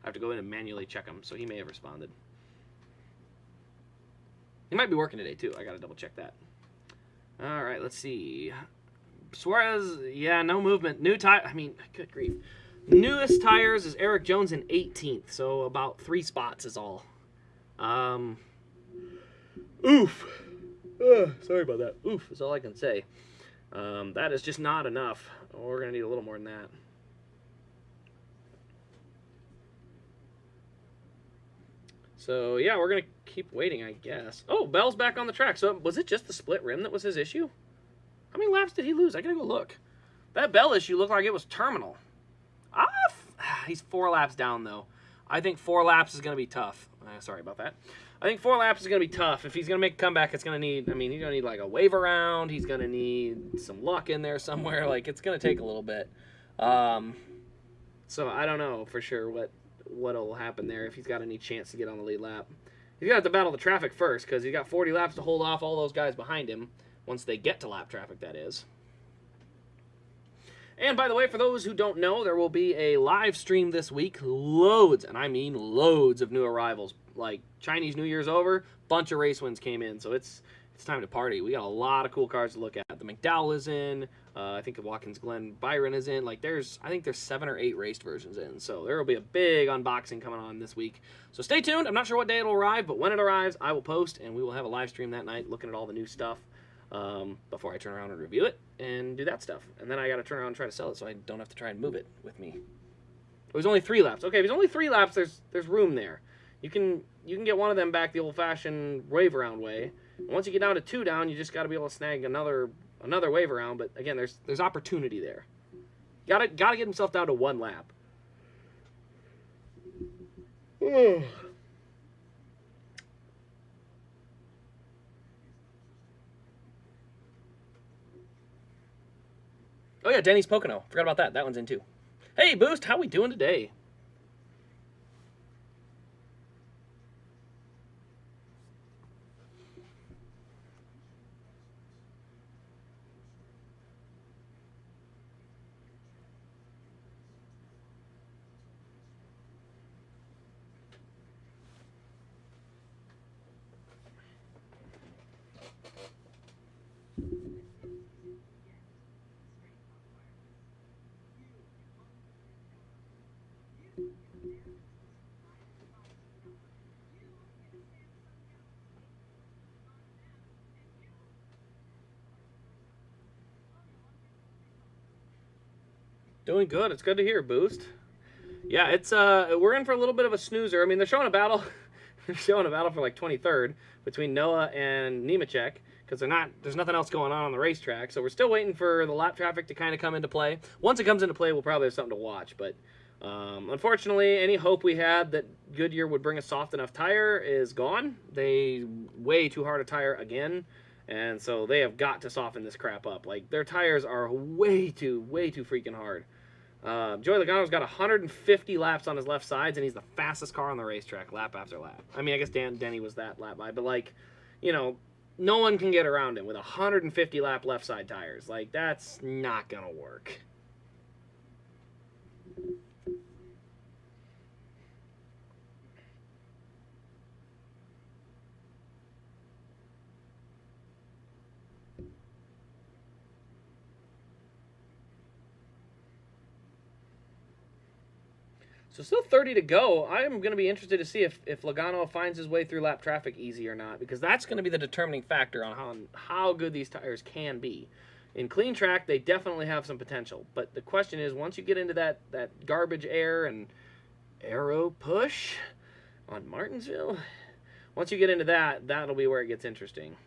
I have to go in and manually check them, so he may have responded. He might be working today, too. I got to double check that. All right, let's see. Suarez, yeah, no movement. New tire. I mean, good grief. Newest tires is Eric Jones in 18th, so about 3 spots is all. Oof. Sorry about that. Oof is all I can say. That is just not enough. We're going to need a little more than that. So, yeah, we're going to keep waiting, I guess. Oh, Bell's back on the track. So, was it just the split rim that was his issue? How many laps did he lose? I got to go look. That Bell issue looked like it was terminal. He's 4 laps down, though. I think 4 laps is going to be tough. Sorry about that. I think 4 laps is going to be tough. If he's going to make a comeback, it's going to need, I mean, he's going to need like a wave around. He's going to need some luck in there somewhere. Like, it's going to take a little bit. So I don't know for sure what'll happen there if he's got any chance to get on the lead lap. He's going to have to battle the traffic first because he's got 40 laps to hold off all those guys behind him once they get to lap traffic, that is. And by the way, for those who don't know, there will be a live stream this week. Loads, and I mean loads of new arrivals. Like, Chinese New Year's over, bunch of race wins came in, so it's time to party. We got a lot of cool cars to look at. The McDowell is in. I think the Watkins Glen Byron is in. Like, I think there's 7 or 8 raced versions in. So there will be a big unboxing coming on this week. So stay tuned. I'm not sure what day it'll arrive, but when it arrives, I will post, and we will have a live stream that night looking at all the new stuff before I turn around and review it and do that stuff. And then I got to turn around and try to sell it so I don't have to try and move it with me. It was only 3 laps. Okay, if it's only 3 laps, there's room there. You can get one of them back the old-fashioned wave around way. And once you get down to 2 down, you just got to be able to snag another another wave around, but again, there's opportunity there. Gotta get himself down to 1 lap. Oh yeah, Denny's Pocono. Forgot about that. That one's in too. Hey, Boost, how we doing today? Doing good. It's good to hear, Boost. Yeah, it's we're in for a little bit of a snoozer. I mean, they're showing a battle. They're showing a battle for like 23rd between Noah and Nemechek because there's nothing else going on the racetrack. So we're still waiting for the lap traffic to kind of come into play. Once it comes into play, we'll probably have something to watch. But unfortunately, any hope we had that Goodyear would bring a soft enough tire is gone. They way too hard a tire again. And so they have got to soften this crap up. Like, their tires are way too freaking hard. Joey Logano's got 150 laps on his left sides, and he's the fastest car on the racetrack, lap after lap. I mean, I guess Denny was that lap by, but, like, you know, no one can get around him with 150 lap left side tires. Like, that's not going to work. So still 30 to go. I'm going to be interested to see if Logano finds his way through lap traffic easy or not, because that's going to be the determining factor on how good these tires can be. In clean track, they definitely have some potential. But the question is, once you get into that garbage air and aero push on Martinsville, once you get into that, that'll be where it gets interesting.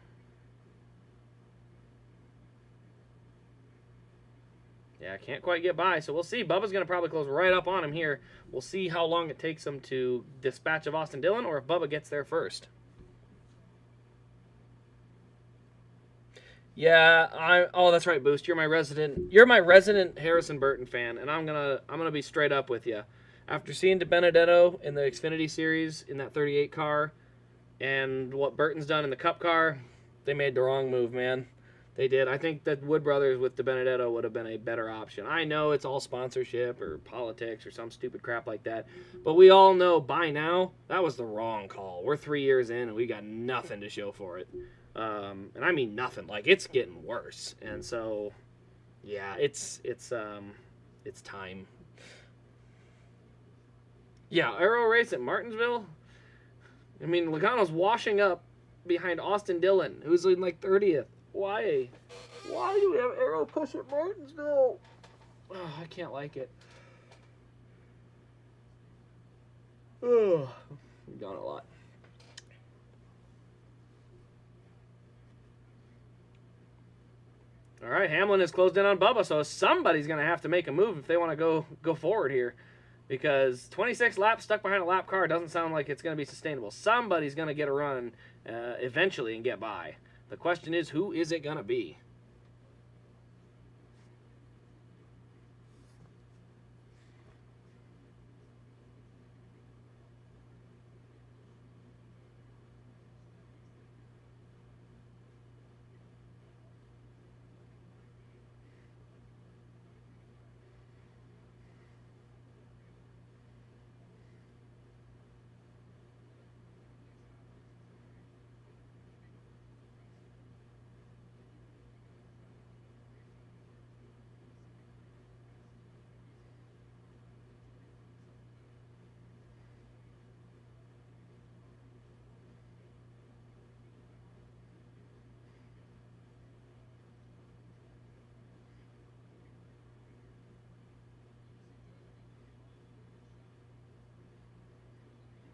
Yeah, can't quite get by, so we'll see. Bubba's going to probably close right up on him here. We'll see how long it takes him to dispatch of Austin Dillon, or if Bubba gets there first. Yeah, oh, that's right, Boost. You're my resident Harrison Burton fan, and I'm gonna be straight up with you. After seeing DiBenedetto in the Xfinity Series in that 38 car, and what Burton's done in the Cup car, they made the wrong move, man. They did. I think that Wood Brothers with DiBenedetto would have been a better option. I know it's all sponsorship or politics or some stupid crap like that, but we all know by now that was the wrong call. We're 3 years in and we got nothing to show for it. And I mean nothing. Like, it's getting worse. And so, yeah, it's time. Yeah, aero race at Martinsville. I mean, Logano's washing up behind Austin Dillon, who's in like 30th. Why? Why do we have aero push at Martinsville? Oh, I can't like it. Oh, we've gone a lot. All right, Hamlin has closed in on Bubba, so somebody's going to have to make a move if they want to go forward here, because 26 laps stuck behind a lap car doesn't sound like it's going to be sustainable. Somebody's going to get a run eventually and get by. The question is, who is it going to be?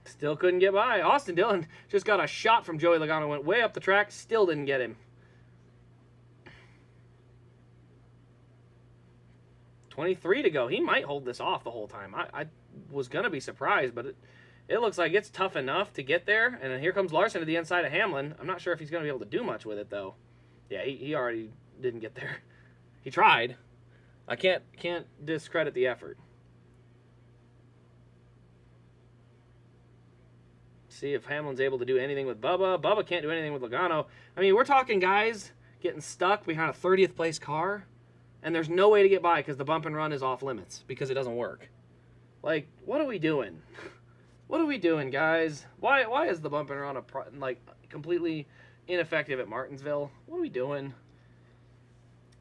Still couldn't get by. Austin Dillon just got a shot from Joey Logano, went way up the track, still didn't get him. 23 to go. He might hold this off the whole time. I was going to be surprised, but it looks like it's tough enough to get there. And then here comes Larson to the inside of Hamlin. I'm not sure if he's going to be able to do much with it, though. Yeah, he already didn't get there. He tried. I can't discredit the effort. See if Hamlin's able to do anything with Bubba. Bubba can't do anything with Logano. I mean, we're talking guys getting stuck behind a 30th place car, and there's no way to get by because the bump and run is off limits because it doesn't work. Like, what are we doing? What are we doing, guys? Why is the bump and run completely ineffective at Martinsville? What are we doing?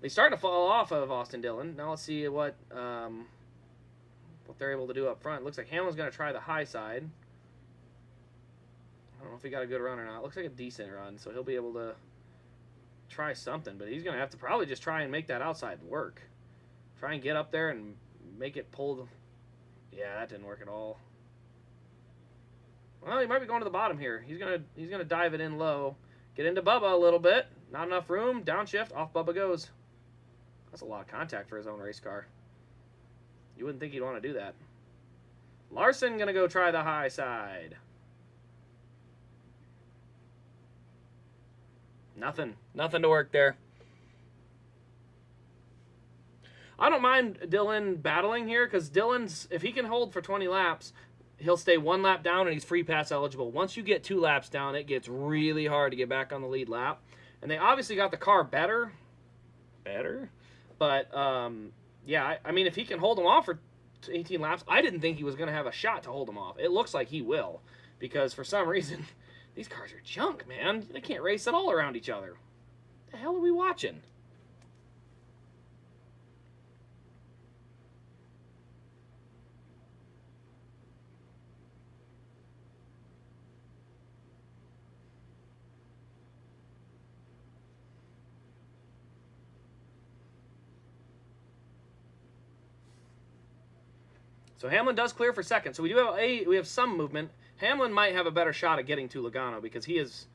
They starting to fall off of Austin Dillon. Now let's see what they're able to do up front. Looks like Hamlin's going to try the high side. I don't know if he got a good run or not. Looks like a decent run, so he'll be able to try something. But he's going to have to probably just try and make that outside work. Try and get up there and make it pull. Yeah, that didn't work at all. Well, he might be going to the bottom here. He's gonna dive it in low. Get into Bubba a little bit. Not enough room. Downshift. Off Bubba goes. That's a lot of contact for his own race car. You wouldn't think he'd want to do that. Larson going to go try the high side. Nothing to work there. I don't mind Dillon battling here because Dillon's, if he can hold for 20 laps, he'll stay 1 lap down and he's free pass eligible. Once you get 2 laps down, it gets really hard to get back on the lead lap. And they obviously got the car better. But, yeah, I mean, if he can hold him off for 18 laps, I didn't think he was going to have a shot to hold him off. It looks like he will because for some reason, these cars are junk, man. They can't race at all around each other. What the hell are we watching? So Hamlin does clear for second. So we have some movement. Hamlin might have a better shot at getting to Logano because he has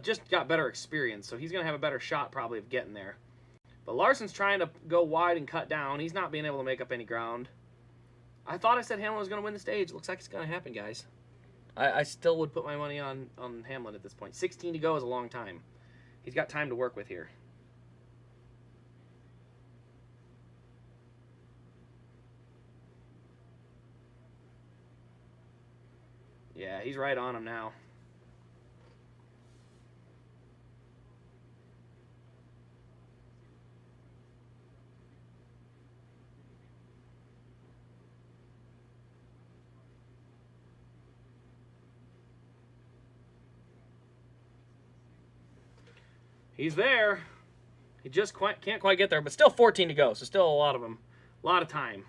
just got better experience. So he's going to have a better shot probably of getting there. But Larson's trying to go wide and cut down. He's not being able to make up any ground. I thought I said Hamlin was going to win the stage. Looks like it's going to happen, guys. I still would put my money on Hamlin at this point. 16 to go is a long time. He's got time to work with here. Yeah, he's right on him now. He's there. He just can't quite get there, but still 14 to go, so still a lot of them. A lot of time.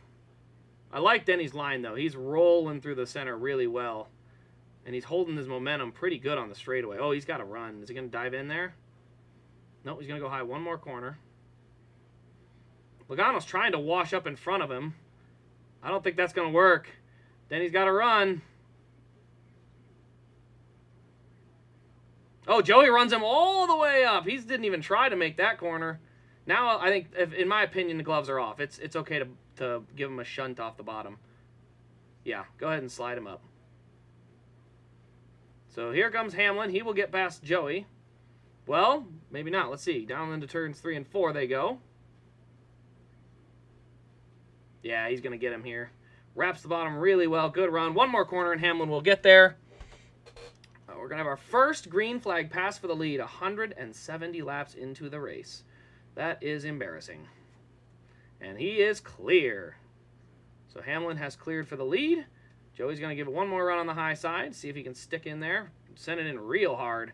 I like Denny's line, though. He's rolling through the center really well. And he's holding his momentum pretty good on the straightaway. Oh, he's got to run. Is he going to dive in there? No, he's going to go high one more corner. Logano's trying to wash up in front of him. I don't think that's going to work. Denny's got to run. Oh, Joey runs him all the way up. He didn't even try to make that corner. Now, I think, in my opinion, the gloves are off. It's okay to give him a shunt off the bottom. Yeah, go ahead and slide him up. So here comes Hamlin. He will get past Joey. Well, maybe not. Let's see. Down into turns 3 and 4 they go. Yeah, he's going to get him here. Wraps the bottom really well. Good run. One more corner and Hamlin will get there. We're going to have our first green flag pass for the lead 170 laps into the race. That is embarrassing. And he is clear. So Hamlin has cleared for the lead. Joey's going to give it one more run on the high side. See if he can stick in there. Send it in real hard.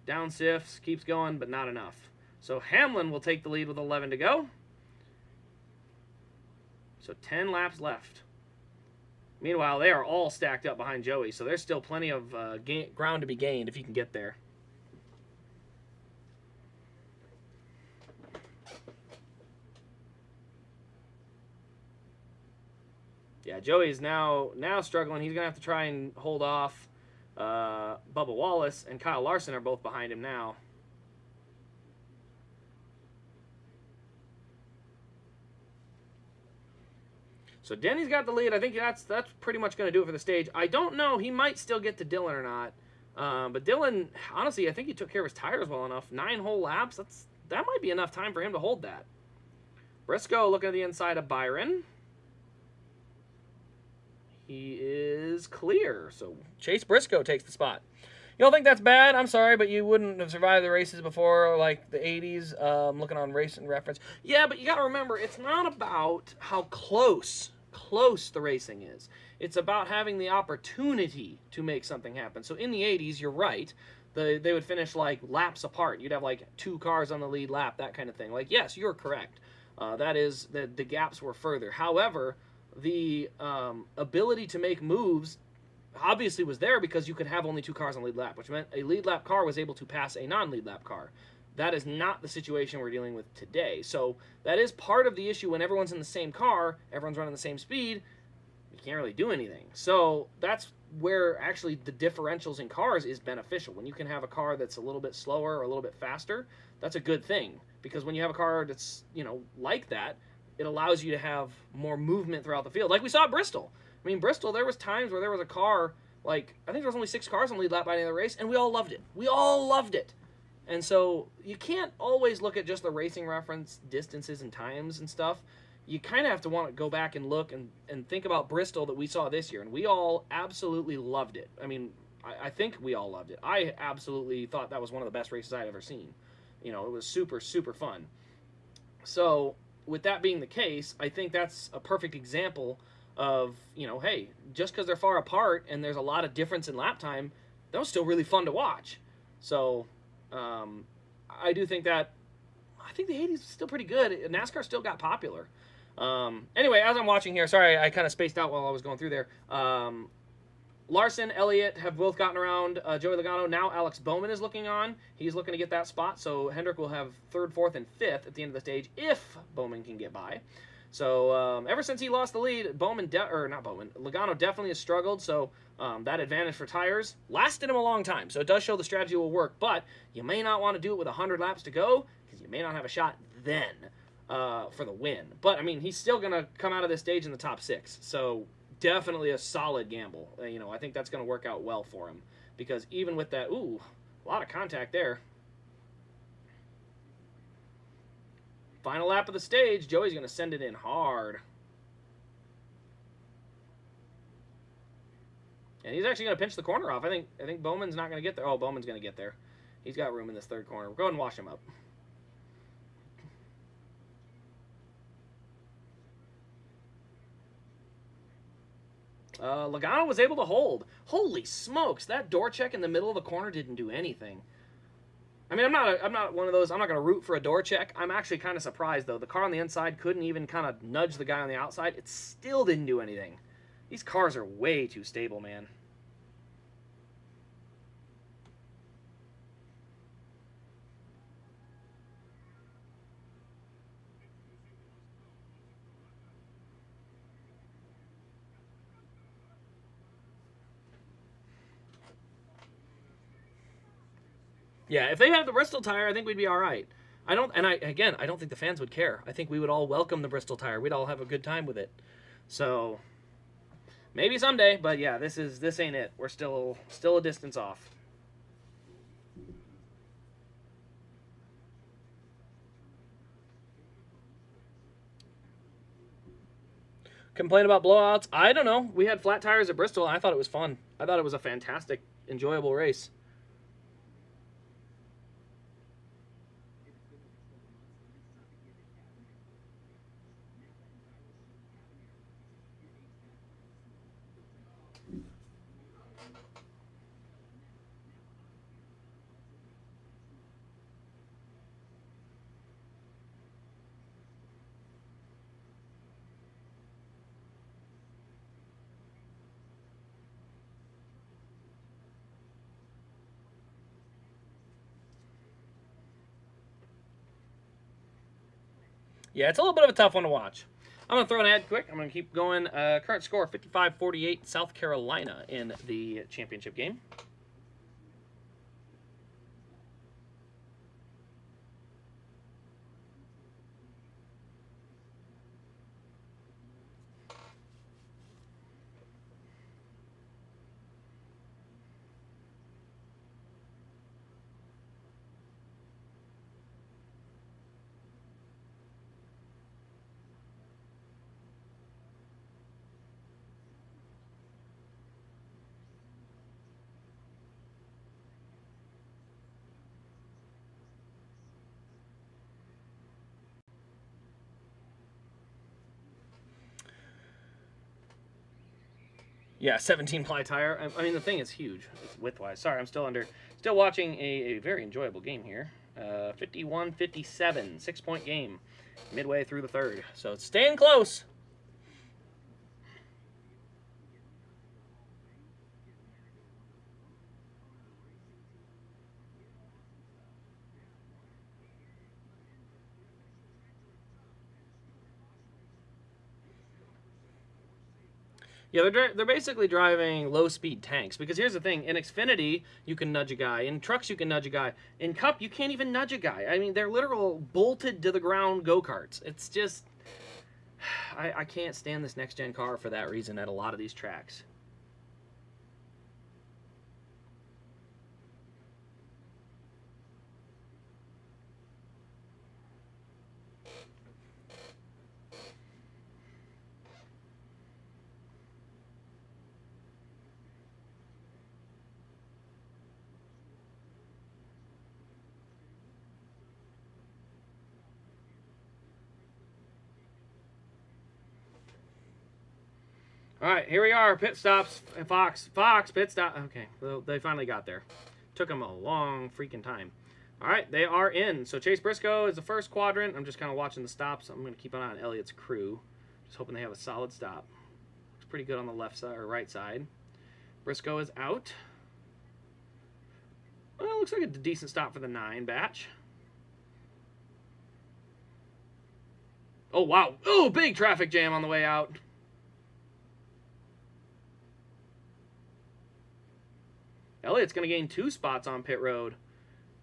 Down sifts. Keeps going, but not enough. So Hamlin will take the lead with 11 to go. So 10 laps left. Meanwhile, they are all stacked up behind Joey, so there's still plenty of ground to be gained if you can get there. Yeah, Joey is now struggling. He's going to have to try and hold off Bubba Wallace, and Kyle Larson are both behind him now. So Denny's got the lead. I think that's pretty much going to do it for the stage. I don't know. He might still get to Dylan or not. But Dylan, honestly, I think he took care of his tires well enough. 9 whole laps. That might be enough time for him to hold that. Briscoe looking at the inside of Byron. He is clear. So Chase Briscoe takes the spot. You don't think that's bad? I'm sorry, but you wouldn't have survived the races before, like the 80s, looking on Racing Reference. Yeah, but you got to remember, it's not about how close the racing is. It's about having the opportunity to make something happen. So in the 80s, you're right. They would finish like laps apart. You'd have like 2 cars on the lead lap, that kind of thing. Like, yes, you're correct. That is, the gaps were further. However, the ability to make moves obviously was there because you could have only 2 cars on lead lap, which meant a lead lap car was able to pass a non-lead lap car. That is not the situation we're dealing with today. So that is part of the issue. When everyone's in the same car, everyone's running the same speed, you can't really do anything. So that's where actually the differentials in cars is beneficial. When you can have a car that's a little bit slower or a little bit faster, that's a good thing. Because when you have a car that's, like that, it allows you to have more movement throughout the field. Like we saw at Bristol. I mean, Bristol, there was times where there was a car, like, I think there was only 6 cars on lead lap by the end of the race, and we all loved it. We all loved it. And so you can't always look at just the Racing Reference distances and times and stuff. You kind of have to want to go back and look and think about Bristol that we saw this year, and we all absolutely loved it. I mean, I think we all loved it. I absolutely thought that was one of the best races I'd ever seen. It was super, super fun. So with that being the case, I think that's a perfect example of, hey, just because they're far apart and there's a lot of difference in lap time, that was still really fun to watch. So I do think I think the 80s was still pretty good. NASCAR still got popular. Anyway, as I'm watching here, sorry, I kind of spaced out while I was going through there. Larson, Elliott have both gotten around Joey Logano. Now Alex Bowman is looking on. He's looking to get that spot, so Hendrick will have 3rd, 4th, and 5th at the end of the stage if Bowman can get by. So ever since he lost the lead, Logano definitely has struggled. So that advantage for tires lasted him a long time. So it does show the strategy will work, but you may not want to do it with 100 laps to go because you may not have a shot then for the win. But I mean, he's still gonna come out of this stage in the top 6. So definitely a solid gamble. I think that's gonna work out well for him because even with that, a lot of contact there. Final lap of the stage, Joey's going to send it in hard. And he's actually going to pinch the corner off. I think Bowman's not going to get there. Oh, Bowman's going to get there. He's got room in this 3rd corner. We'll go ahead and wash him up. Logano was able to hold. Holy smokes, that door check in the middle of the corner didn't do anything. I mean, I'm not one of those, I'm not going to root for a door check. I'm actually kind of surprised, though. The car on the inside couldn't even kind of nudge the guy on the outside. It still didn't do anything. These cars are way too stable, man. Yeah, if they had the Bristol tire, I think we'd be all right. I don't think the fans would care. I think we would all welcome the Bristol tire. We'd all have a good time with it. So maybe someday, but yeah, this ain't it. We're still a distance off. Complain about blowouts? I don't know. We had flat tires at Bristol, and I thought it was fun. I thought it was a fantastic, enjoyable race. Yeah, it's a little bit of a tough one to watch. I'm going to throw an ad quick. I'm going to keep going. Current score, 55-48, South Carolina in the championship game. Yeah, 17-ply tire. I mean, the thing is huge. It's width-wise. Sorry, I'm still watching a very enjoyable game here. 51-57, 6-point game, midway through the third. So it's staying close. Yeah, they're basically driving low-speed tanks, because here's the thing. In Xfinity, you can nudge a guy. In trucks, you can nudge a guy. In Cup, you can't even nudge a guy. I mean, they're literal bolted-to-the-ground go-karts. It's just... I can't stand this next-gen car for that reason at a lot of these tracks. All right, here we are. Pit stops. Fox, pit stop. Okay, well, they finally got there. Took them a long freaking time. All right, they are in. So Chase Briscoe is the first quadrant. I'm just kind of watching the stops. I'm going to keep an eye on Elliott's crew. Just hoping they have a solid stop. Looks pretty good on the left side or right side. Briscoe is out. Well, looks like a decent stop for the 9 batch. Oh, wow. Oh, big traffic jam on the way out. Elliott's going to gain 2 spots on pit road.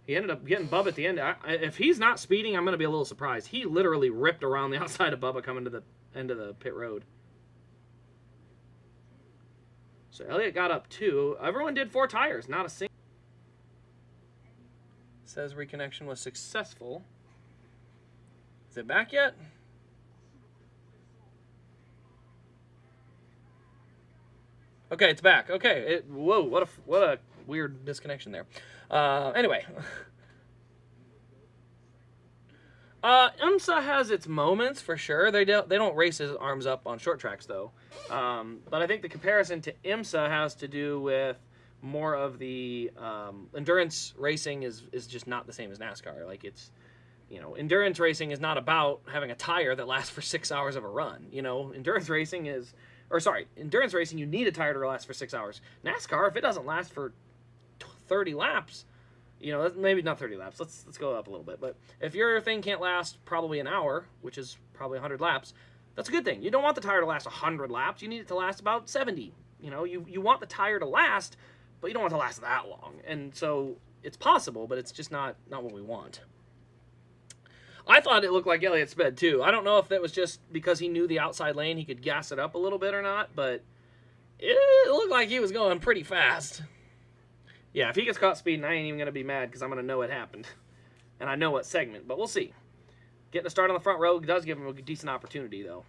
He ended up getting Bubba at the end. If he's not speeding, I'm going to be a little surprised. He literally ripped around the outside of Bubba coming to the end of the pit road. So Elliott got up 2. Everyone did 4 tires, not a single. Says reconnection was successful. Is it back yet? Okay, it's back. Okay, whoa, what a weird disconnection there. Anyway, IMSA has its moments for sure. They don't race his arms up on short tracks though. But I think the comparison to IMSA has to do with more of the endurance racing is just not the same as NASCAR. Like it's, you know, endurance racing is not about having a tire that lasts for 6 hours of a run. You know, endurance racing, you need a tire to last for 6 hours. NASCAR, if it doesn't last for 30 laps, you know, maybe not 30 laps. Let's go up a little bit. But if your thing can't last probably an hour, which is probably 100 laps, that's a good thing. You don't want the tire to last 100 laps. You need it to last about 70. You know, you want the tire to last, but you don't want it to last that long. And so it's possible, but it's just not what we want. I thought it looked like Elliott sped too. I don't know if that was just because he knew the outside lane, he could gas it up a little bit or not, but it looked like he was going pretty fast. Yeah, if he gets caught speeding, I ain't even going to be mad because I'm going to know it happened. And I know what segment, but we'll see. Getting a start on the front row does give him a decent opportunity, though.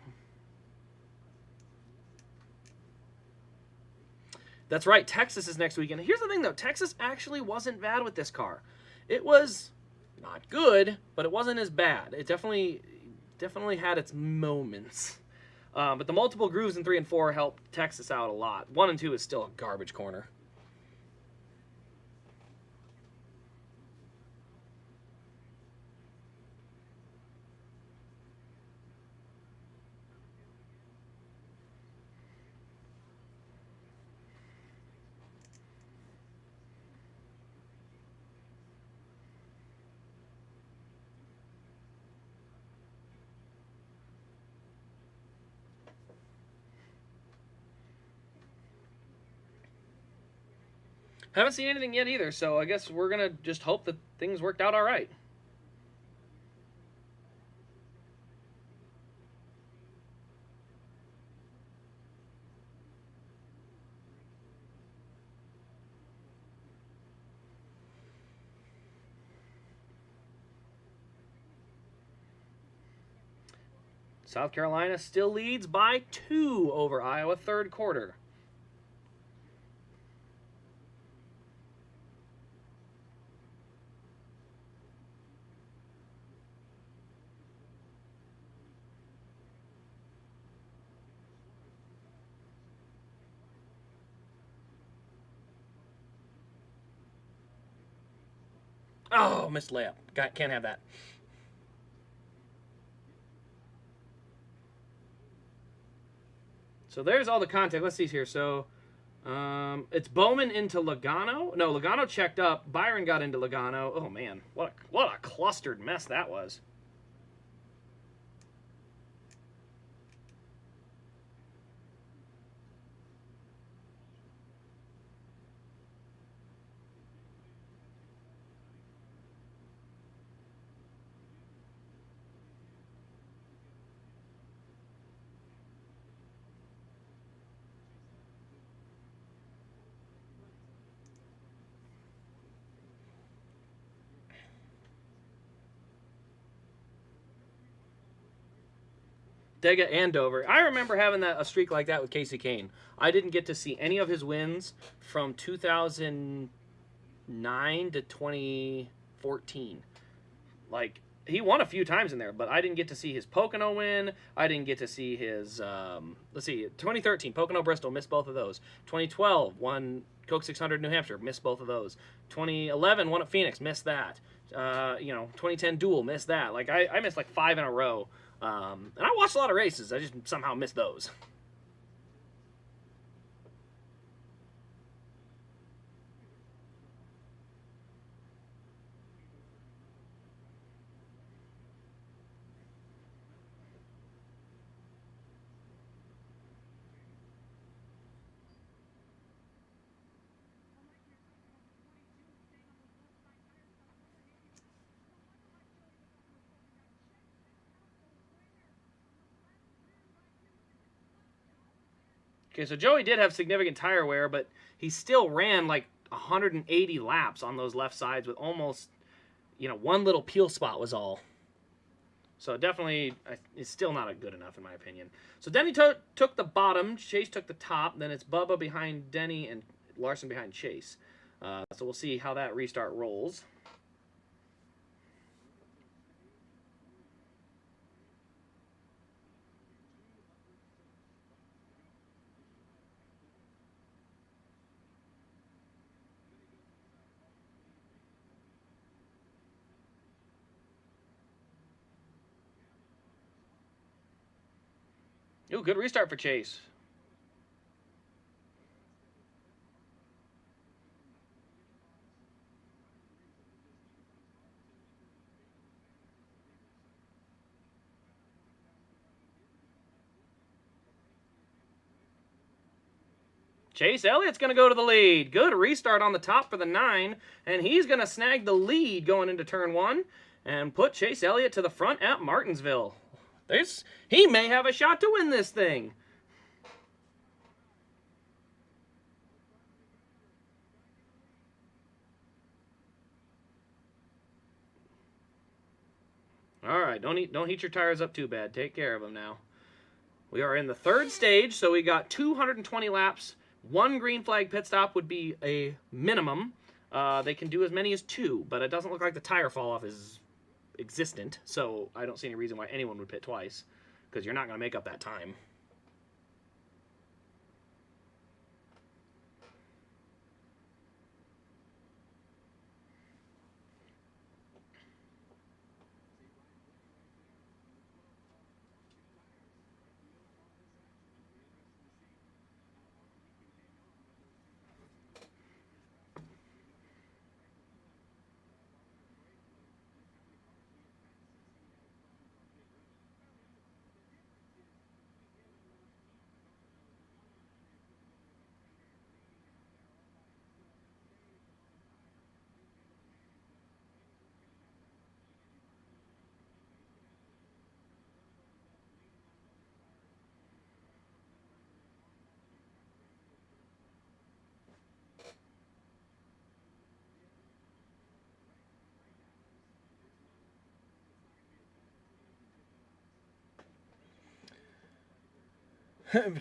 That's right, Texas is next weekend. Here's the thing, though. Texas actually wasn't bad with this car. It was not good, but it wasn't as bad. It definitely had its moments. But the multiple grooves in 3 and 4 helped Texas out a lot. 1 and 2 is still a garbage corner. Haven't seen anything yet either, so I guess we're going to just hope that things worked out all right. South Carolina still leads by 2 over Iowa, third quarter. Oh, missed layup. Can't have that. So there's all the contact. Let's see here. So it's Bowman into Logano. No, Logano checked up. Byron got into Logano. Oh, man. What a clustered mess that was. Dega and Dover. I remember having a streak like that with Casey Kane. I didn't get to see any of his wins from 2009 to 2014. Like, he won a few times in there, but I didn't get to see his Pocono win. I didn't get to see his, let's see, 2013, Pocono Bristol, missed both of those. 2012, won Coke 600 New Hampshire, missed both of those. 2011, won at Phoenix, missed that. 2010 Duel, missed that. Like, I missed like 5 in a row. And I watched a lot of races. I just somehow missed those. Okay, so Joey did have significant tire wear, but he still ran like 180 laps on those left sides with almost, one little peel spot was all. So definitely, it's still not good enough in my opinion. So Denny took the bottom, Chase took the top, then it's Bubba behind Denny and Larson behind Chase. So we'll see how that restart rolls. Ooh, good restart for Chase. Chase Elliott's going to go to the lead. Good restart on the top for the 9, and he's going to snag the lead going into turn 1 and put Chase Elliott to the front at Martinsville. He may have a shot to win this thing. All right, don't heat your tires up too bad. Take care of them now. We are in the 3rd stage, so we got 220 laps. 1 green flag pit stop would be a minimum. They can do as many as 2, but it doesn't look like the tire fall off is existent, so I don't see any reason why anyone would pit twice, because you're not going to make up that time.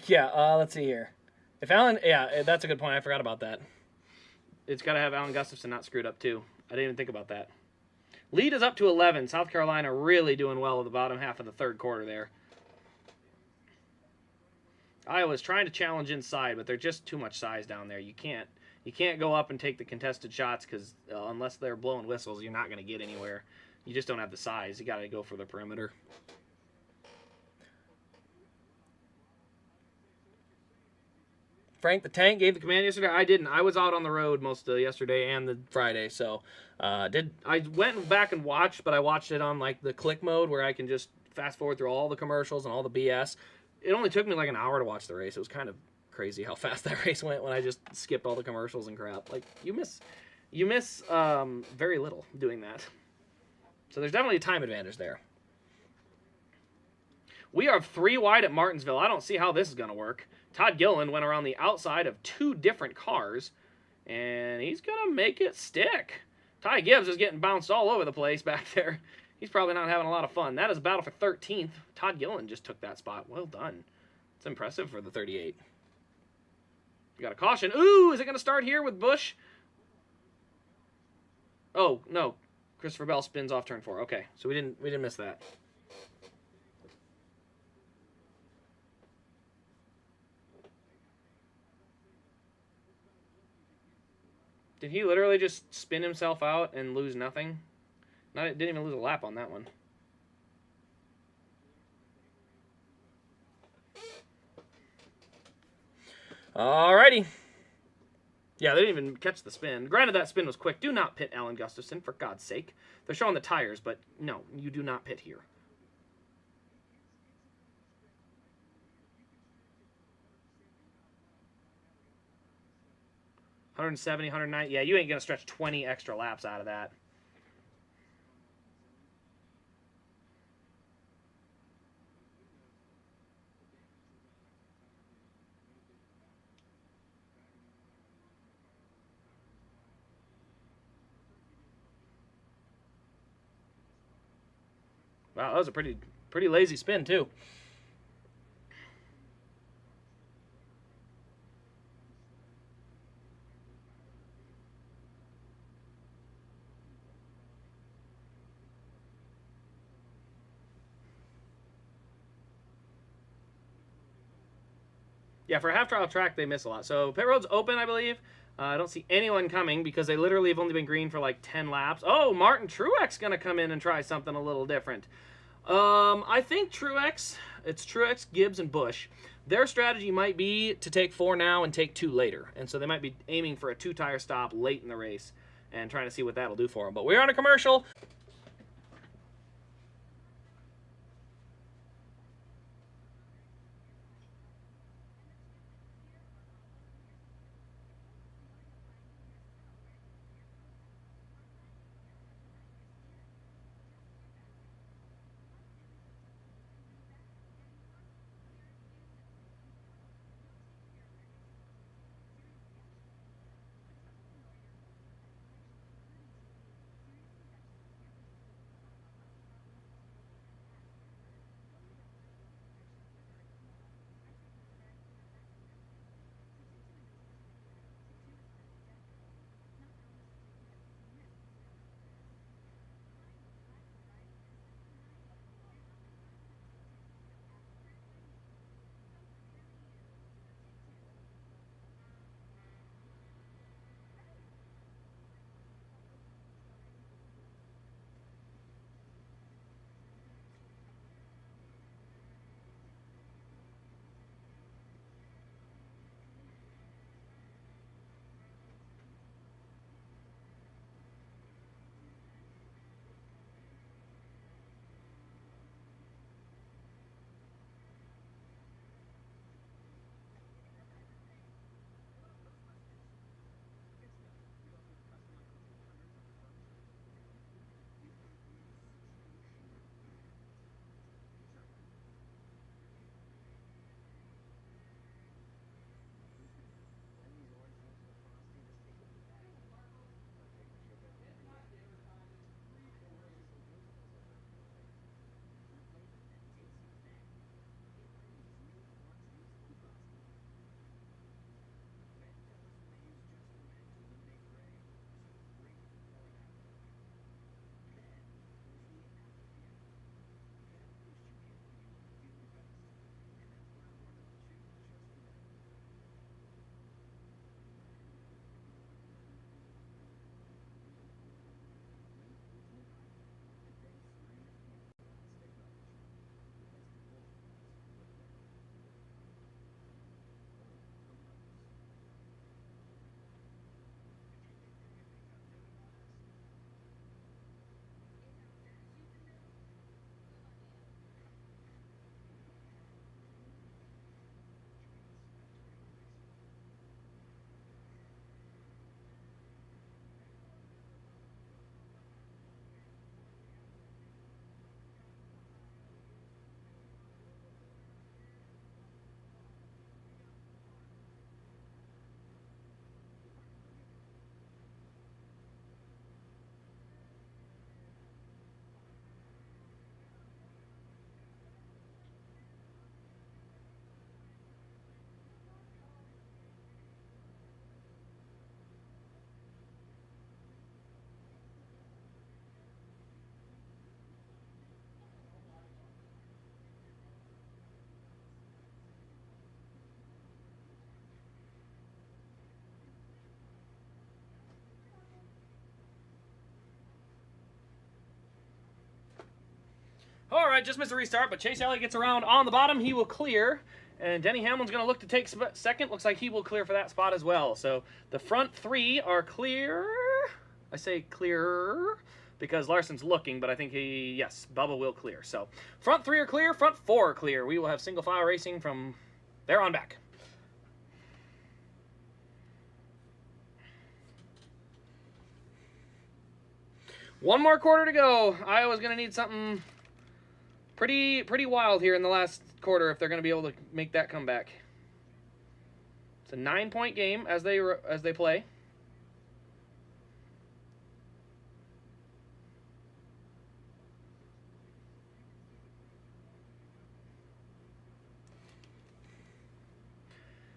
Yeah, let's see here. If Alan, yeah, that's a good point. I forgot about that. It's got to have Alan Gustafson not screwed up, too. I didn't even think about that. Lead is up to 11. South Carolina really doing well at the bottom half of the 3rd quarter there. Iowa's trying to challenge inside, but they're just too much size down there. You can't You can't go up and take the contested shots because unless they're blowing whistles, you're not going to get anywhere. You just don't have the size. You got to go for the perimeter. Frank the Tank gave the command yesterday. I didn't. I was out on the road most of yesterday and the Friday, so I went back and watched, but I watched it on like the click mode where I can just fast forward through all the commercials and all the BS. It only took me like an hour to watch the race. It was kind of crazy how fast that race went when I just skipped all the commercials and crap. Like you miss very little doing that. So there's definitely a time advantage there. We are 3 wide at Martinsville. I don't see how this is going to work. Todd Gilliland went around the outside of 2 different cars, and he's going to make it stick. Ty Gibbs is getting bounced all over the place back there. He's probably not having a lot of fun. That is a battle for 13th. Todd Gilliland just took that spot. Well done. It's impressive for the 38. We got a caution. Ooh, is it going to start here with Busch? Oh, no. Christopher Bell spins off turn 4. Okay, so we didn't miss that. Did he literally just spin himself out and lose nothing? Didn't even lose a lap on that one. Alrighty. Yeah, they didn't even catch the spin. Granted, that spin was quick. Do not pit Alan Gustafson, for God's sake. They're showing the tires, but no, you do not pit here. $170, $190. Yeah, you ain't going to stretch 20 extra laps out of that. Wow, that was a pretty lazy spin, too. Yeah, for a half-trial track, they miss a lot. So pit road's open, I believe. I don't see anyone coming because they literally have only been green for like 10 laps. Oh, Martin Truex going to come in and try something a little different. I think it's Truex, Gibbs, and Busch. Their strategy might be to take 4 now and take 2 later. And so they might be aiming for a 2-tire stop late in the race and trying to see what that'll do for them. But we're on a commercial. right, just missed a restart, but Chase Elliott gets around on the bottom. He will clear, and Denny Hamlin's going to look to take second. Looks like he will clear for that spot as well. So the front three are clear. I say clear because Larson's looking, but I think yes, Bubba will clear. So front three are clear, front four are clear. We will have single file racing from there on back. One more quarter to go. Iowa's going to need something pretty wild here in the last quarter if they're going to be able to make that comeback. It's a 9-point game as they play.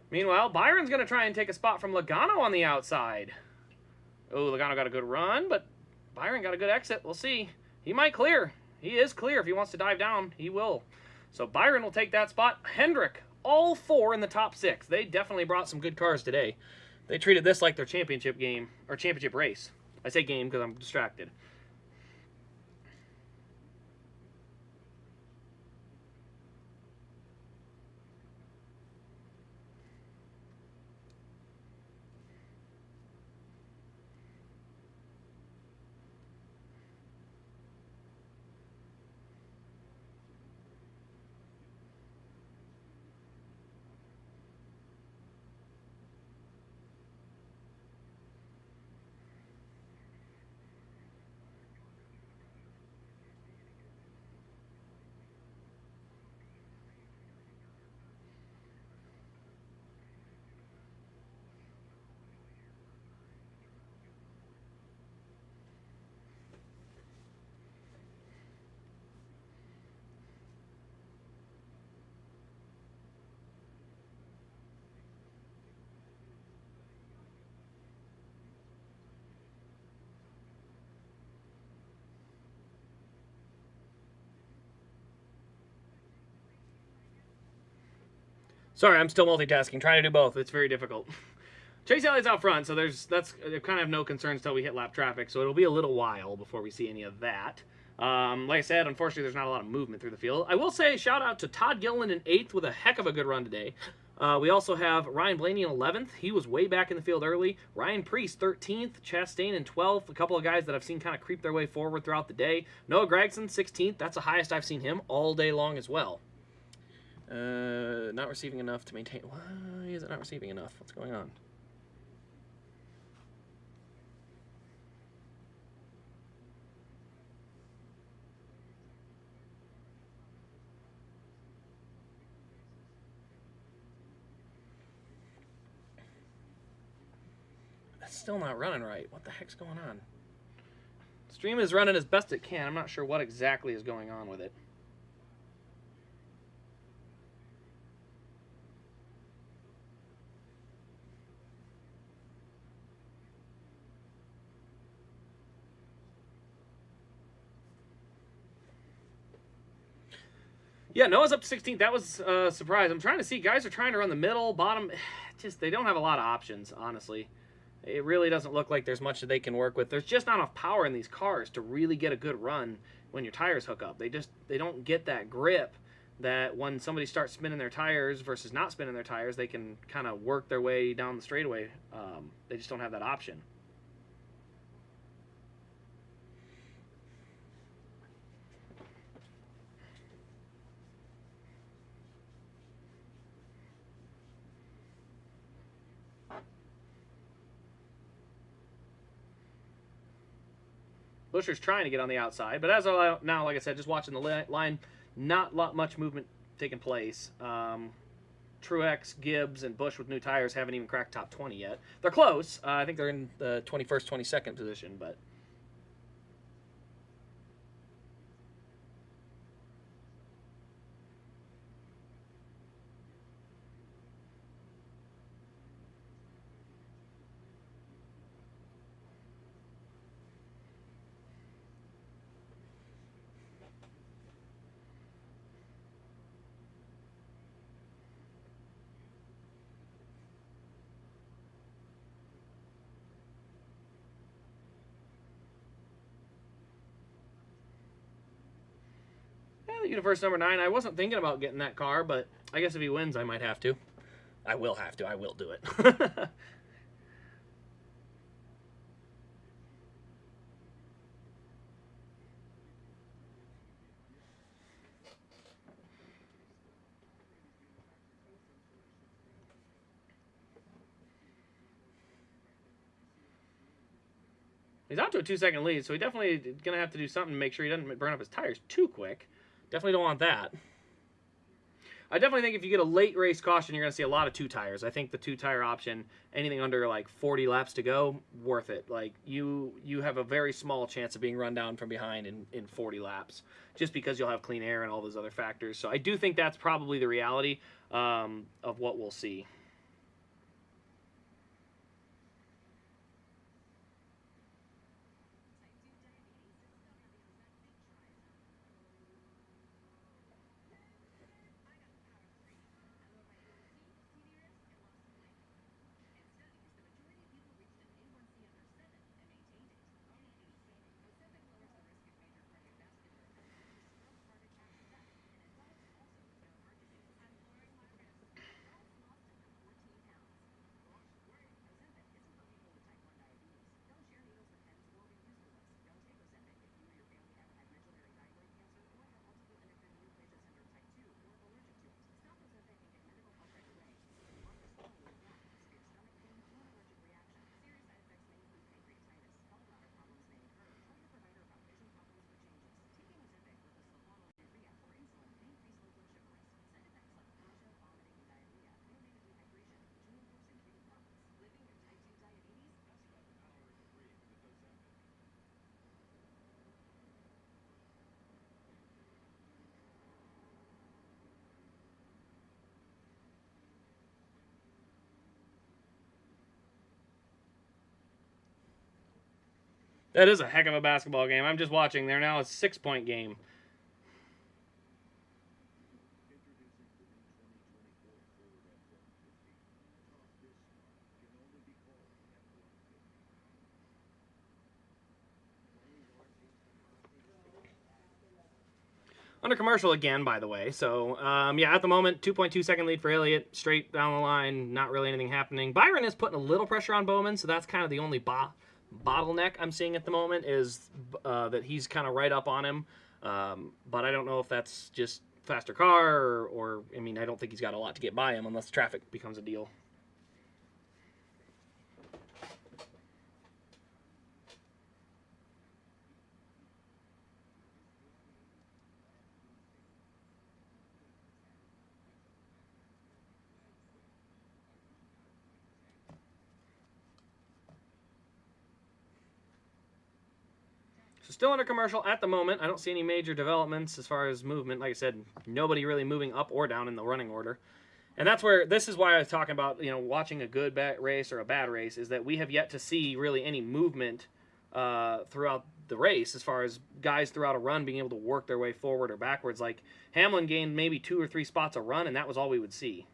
Meanwhile, Byron's going to try and take a spot from Logano on the outside. Oh, Logano got a good run, but Byron got a good exit. We'll see. He might clear. He is clear. If he wants to dive down, he will. So Byron will take that spot. Hendrick, all four in the top 6. They definitely brought some good cars today. They treated this like their championship game, or championship race. I say game because I'm distracted. Sorry, I'm still multitasking, trying to do both. It's very difficult. Chase Elliott's out front, so they kind of have no concerns until we hit lap traffic, so it'll be a little while before we see any of that. Like I said, unfortunately, there's not a lot of movement through the field. I will say shout out to Todd Gilliland in 8th with a heck of a good run today. We also have Ryan Blaney in 11th. He was way back in the field early. Ryan Priest, 13th. Chastain in 12th. A couple of guys that I've seen kind of creep their way forward throughout the day. Noah Gragson, 16th. That's the highest I've seen him all day long as well. Not receiving enough to maintain. Why is it not receiving enough? What's going on? That's still not running right. What the heck's going on? Stream is running as best it can. I'm not sure what exactly is going on with it. Yeah, Noah's up to 16th. That was a surprise. I'm trying to see. Guys are trying to run the middle, bottom. Just, they don't have a lot of options, honestly. It really doesn't look like there's much that they can work with. There's just not enough power in these cars to really get a good run when your tires hook up. They don't get that grip that when somebody starts spinning their tires versus not spinning their tires, they can kind of work their way down the straightaway. They just don't have that option. Buscher's trying to get on the outside, but as of now, like I said, just watching the line, not much movement taking place. Truex, Gibbs, and Busch with new tires haven't even cracked top 20 yet. They're close. I think they're in the 21st, 22nd position, but... Universe number 9. I wasn't thinking about getting that car, but I guess if he wins, I might have to. I will have to. I will do it. He's out to a 2-second lead, so he definitely going to have to do something to make sure he doesn't burn up his tires too quick. Definitely don't want that. I definitely think if you get a late race caution, you're going to see a lot of 2 tires. I think the 2-tire option, anything under like 40 laps to go, worth it. Like you have a very small chance of being run down from behind in 40 laps, just because you'll have clean air and all those other factors. So I do think that's probably the reality of what we'll see. That is a heck of a basketball game. I'm just watching. They're now a 6-point game. Under commercial again, by the way. So, yeah, at the moment, 2.2-second lead for Elliott. Straight down the line, not really anything happening. Byron is putting a little pressure on Bowman, so that's kind of the only bottleneck I'm seeing at the moment is that he's kind of right up on him. But I don't know if that's just faster car or, I mean, I don't think he's got a lot to get by him unless traffic becomes a deal. Still under commercial at the moment. I don't see any major developments as far as movement. Like I said, nobody really moving up or down in the running order. And this is why I was talking about, watching a good race or a bad race, is that we have yet to see really any movement throughout the race as far as guys throughout a run being able to work their way forward or backwards. Like Hamlin gained maybe 2 or 3 spots a run, and that was all we would see.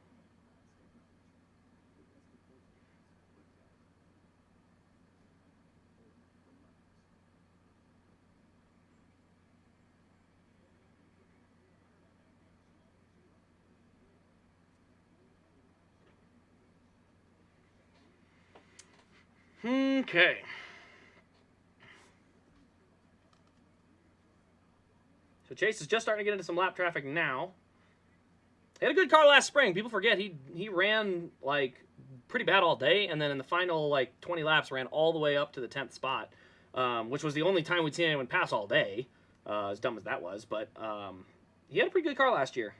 Okay. So Chase is just starting to get into some lap traffic now. He had a good car last spring. People forget he ran like pretty bad all day, and then in the final like 20 laps ran all the way up to the 10th spot, which was the only time we'd seen anyone pass all day. As dumb as that was, but he had a pretty good car last year.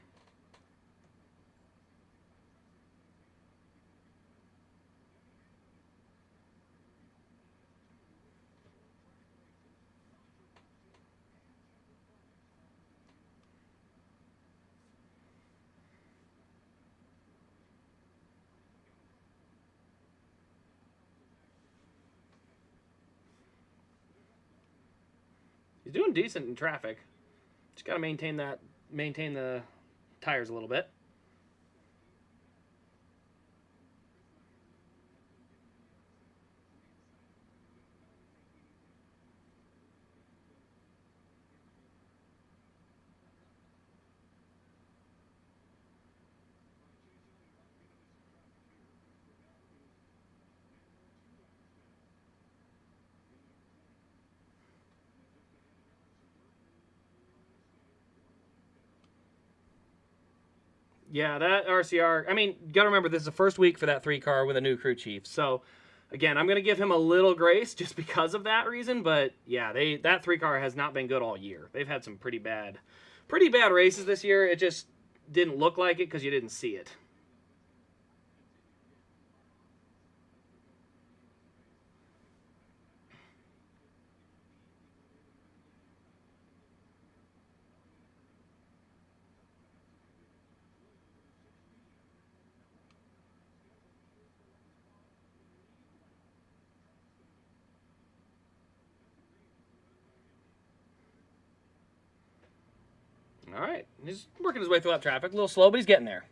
He's doing decent in traffic. Just got to maintain the tires a little bit. Yeah, that RCR. I mean, you got to remember this is the first week for that 3-car with a new crew chief. So, again, I'm going to give him a little grace just because of that reason. But yeah, that 3-car has not been good all year. They've had some pretty bad races this year. It just didn't look like it because you didn't see it. All right, he's working his way through that traffic. A little slow, but he's getting there.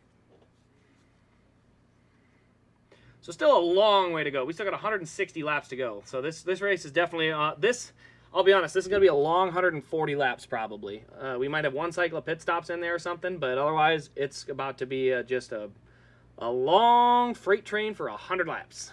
So still a long way to go. We still got 160 laps to go. So this race is definitely I'll be honest, this is going to be a long 140 laps probably. We might have one cycle of pit stops in there or something, but otherwise it's about to be just a long freight train for 100 laps.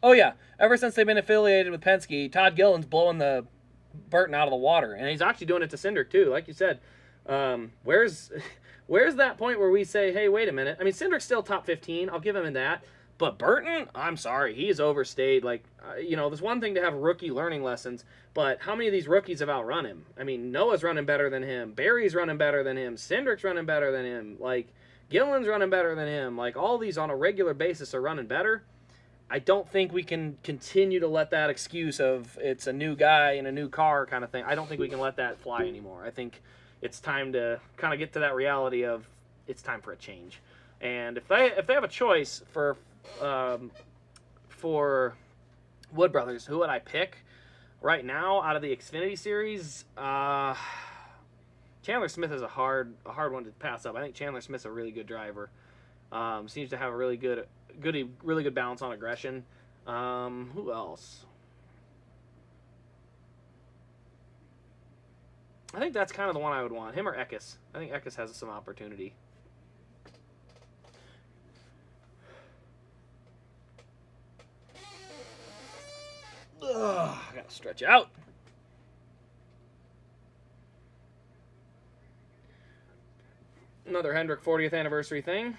Oh yeah, ever since they've been affiliated with Penske, Todd Gilliland's blowing the Burton out of the water, and he's actually doing it to Cindric too. Like you said, where's that point where we say, hey, wait a minute? I mean, Cindric's still top 15. I'll give him that. But Burton, I'm sorry, he's overstayed. Like, there's one thing to have rookie learning lessons, but how many of these rookies have outrun him? I mean, Noah's running better than him. Barry's running better than him. Cindric's running better than him. Like, Gilliland's running better than him. Like, all these on a regular basis are running better. I don't think we can continue to let that excuse of it's a new guy in a new car kind of thing. I don't think we can let that fly anymore. I think it's time to kind of get to that reality of it's time for a change. And if they have a choice for Wood Brothers, who would I pick right now out of the Xfinity series? Chandler Smith is a hard one to pass up. I think Chandler Smith's a really good driver. Seems to have a really good balance on aggression. Who else? I think that's kind of the one I would want. Him or Eckes. I think Eckes has some opportunity. Ugh, I gotta stretch out. Another Hendrick 40th anniversary thing.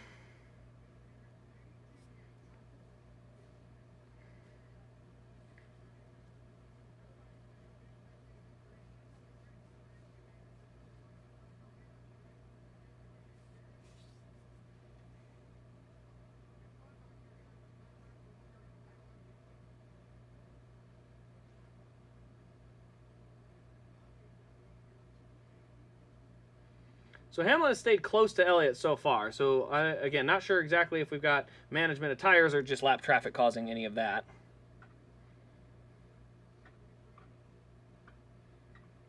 So Hamlin has stayed close to Elliott so far. So, again, not sure exactly if we've got management of tires or just lap traffic causing any of that.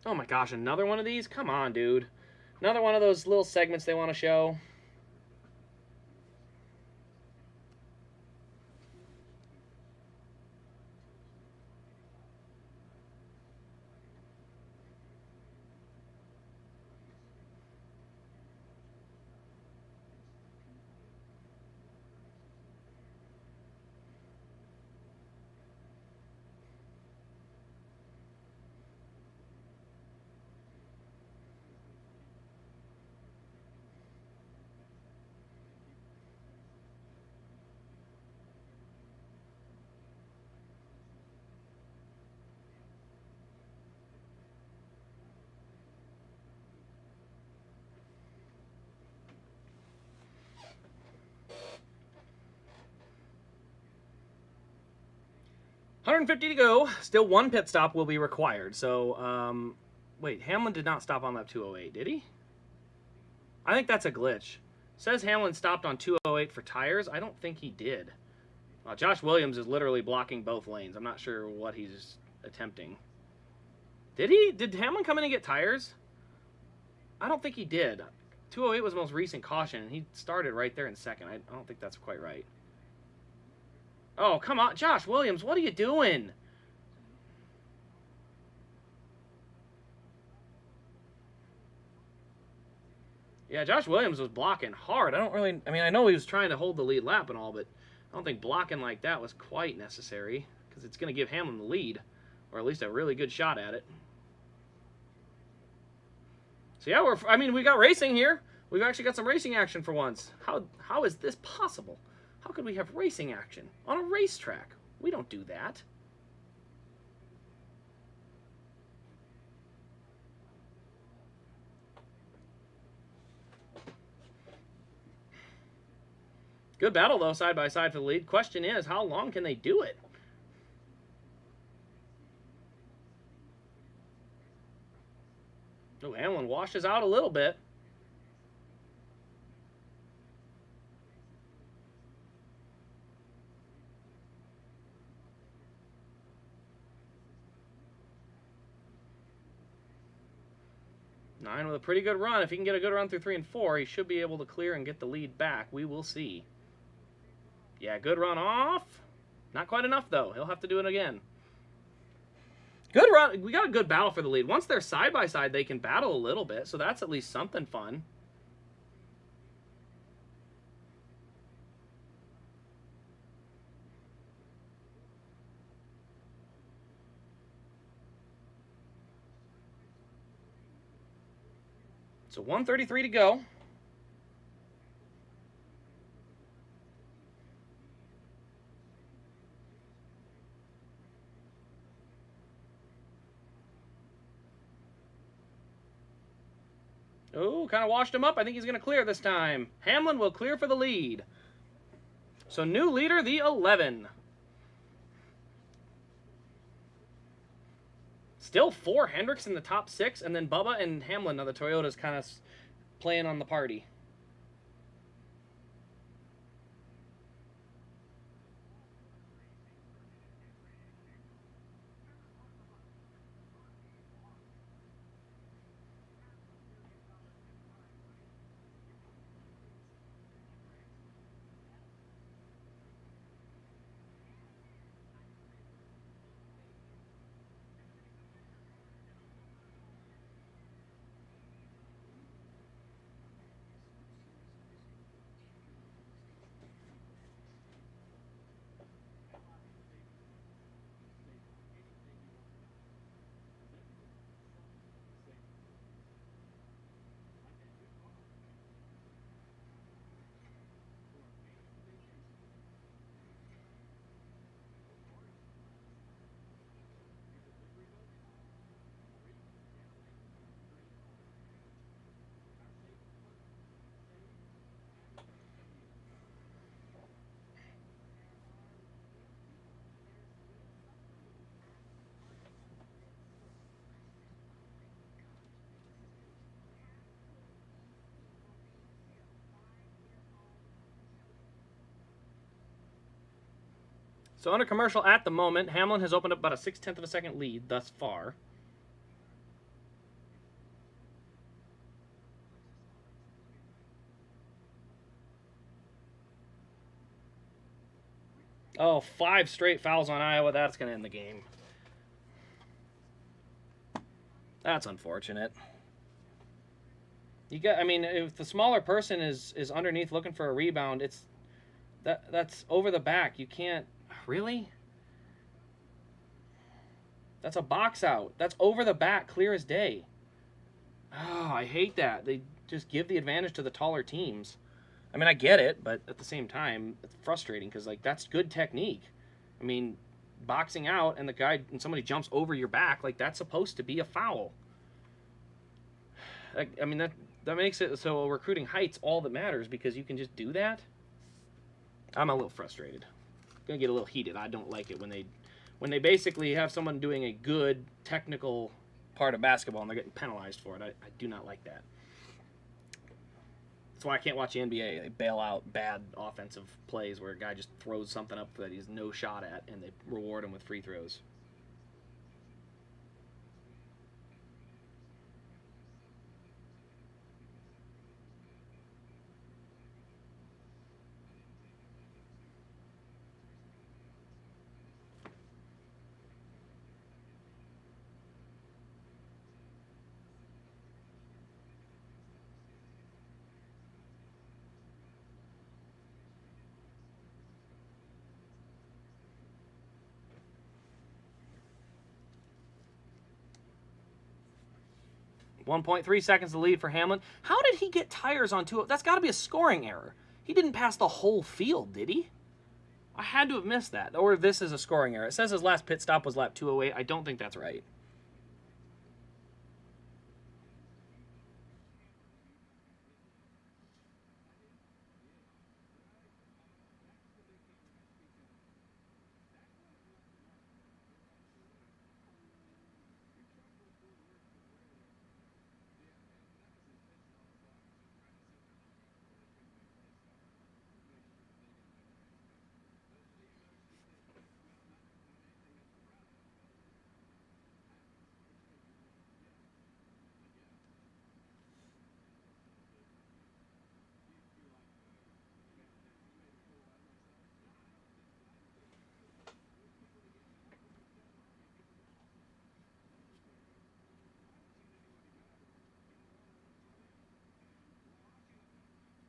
Oh my gosh, another one of these? Come on, dude. Another one of those little segments they want to show. $150 to go. Still one pit stop will be required. So, wait, Hamlin did not stop on lap 208, did he? I think that's a glitch. It says Hamlin stopped on 208 for tires. I don't think he did. Josh Williams is literally blocking both lanes. I'm not sure what he's attempting. Did he? Did Hamlin come in and get tires? I don't think he did. 208 was the most recent caution, and he started right there in second. I don't think that's quite right. Oh, come on. Josh Williams, what are you doing? Yeah, Josh Williams was blocking hard. I mean, I know he was trying to hold the lead lap and all, but don't think blocking like that was quite necessary because it's going to give Hamlin the lead, or at least a really good shot at it. So yeah, we got racing here. We've actually got some racing action for once. How is this possible? How could we have racing action on a racetrack? We don't do that. Good battle, though, side by side for the lead. Question is, how long can they do it? Oh, Hamlin washes out a little bit. Nine with a pretty good run. If he can get a good run through 3 and 4, he should be able to clear and get the lead back. We will see. Yeah, good run off. Not quite enough, though. He'll have to do it again. Good run. We got a good battle for the lead. Once they're side by side, they can battle a little bit, so that's at least something fun. So 1:33 to go. Oh, kind of washed him up. I think he's going to clear this time. Hamlin will clear for the lead. So new leader, the 11. Still 4 Hendricks in the top 6, and then Bubba and Hamlin. Now the Toyota's kind of playing on the party. So under commercial at the moment, Hamlin has opened up about a 0.6 of a second lead thus far. Oh, 5 straight fouls on Iowa. That's going to end the game. That's unfortunate. I mean, if the smaller person is underneath looking for a rebound, that's over the back. You can't. Really? That's a box out. That's over the back, clear as day. Oh, I hate that. They just give the advantage to the taller teams. I mean, I get it, but at the same time, it's frustrating because, like, that's good technique. I mean, boxing out and somebody jumps over your back, like, that's supposed to be a foul. I mean, that makes it so recruiting height's all that matters because you can just do that. I'm a little frustrated. Gonna get a little heated. I don't like it when they basically have someone doing a good technical part of basketball and they're getting penalized for it. I do not like that. That's why I can't watch the NBA. They bail out bad offensive plays where a guy just throws something up that he's no shot at and they reward him with free throws. 1.3 seconds to lead for Hamlin. How did he get tires on 2? That's got to be a scoring error. He didn't pass the whole field, did he? I had to have missed that. Or this is a scoring error. It says his last pit stop was lap 208. I don't think that's right.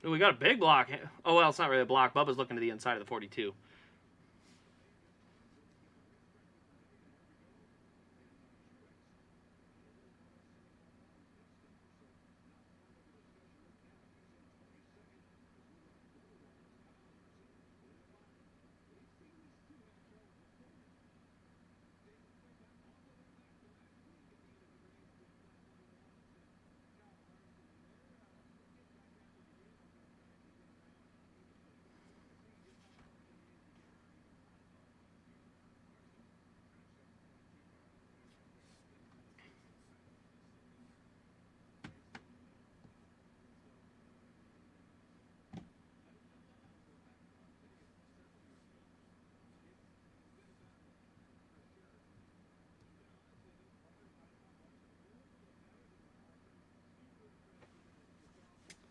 Ooh, we got a big block. Oh, well, it's not really a block. Bubba's looking to the inside of the 42.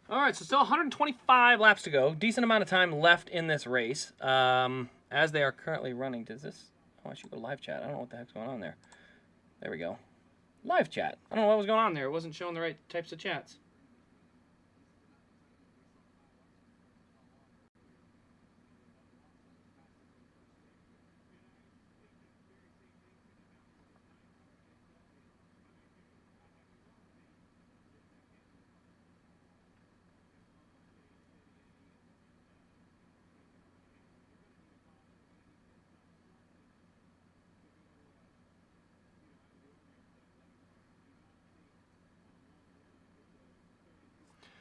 All right, so still 125 laps to go. Decent amount of time left in this race. As they are currently running, does this... Oh, I should go live chat. I don't know what the heck's going on there. There we go. Live chat. I don't know what was going on there. It wasn't showing the right types of chats.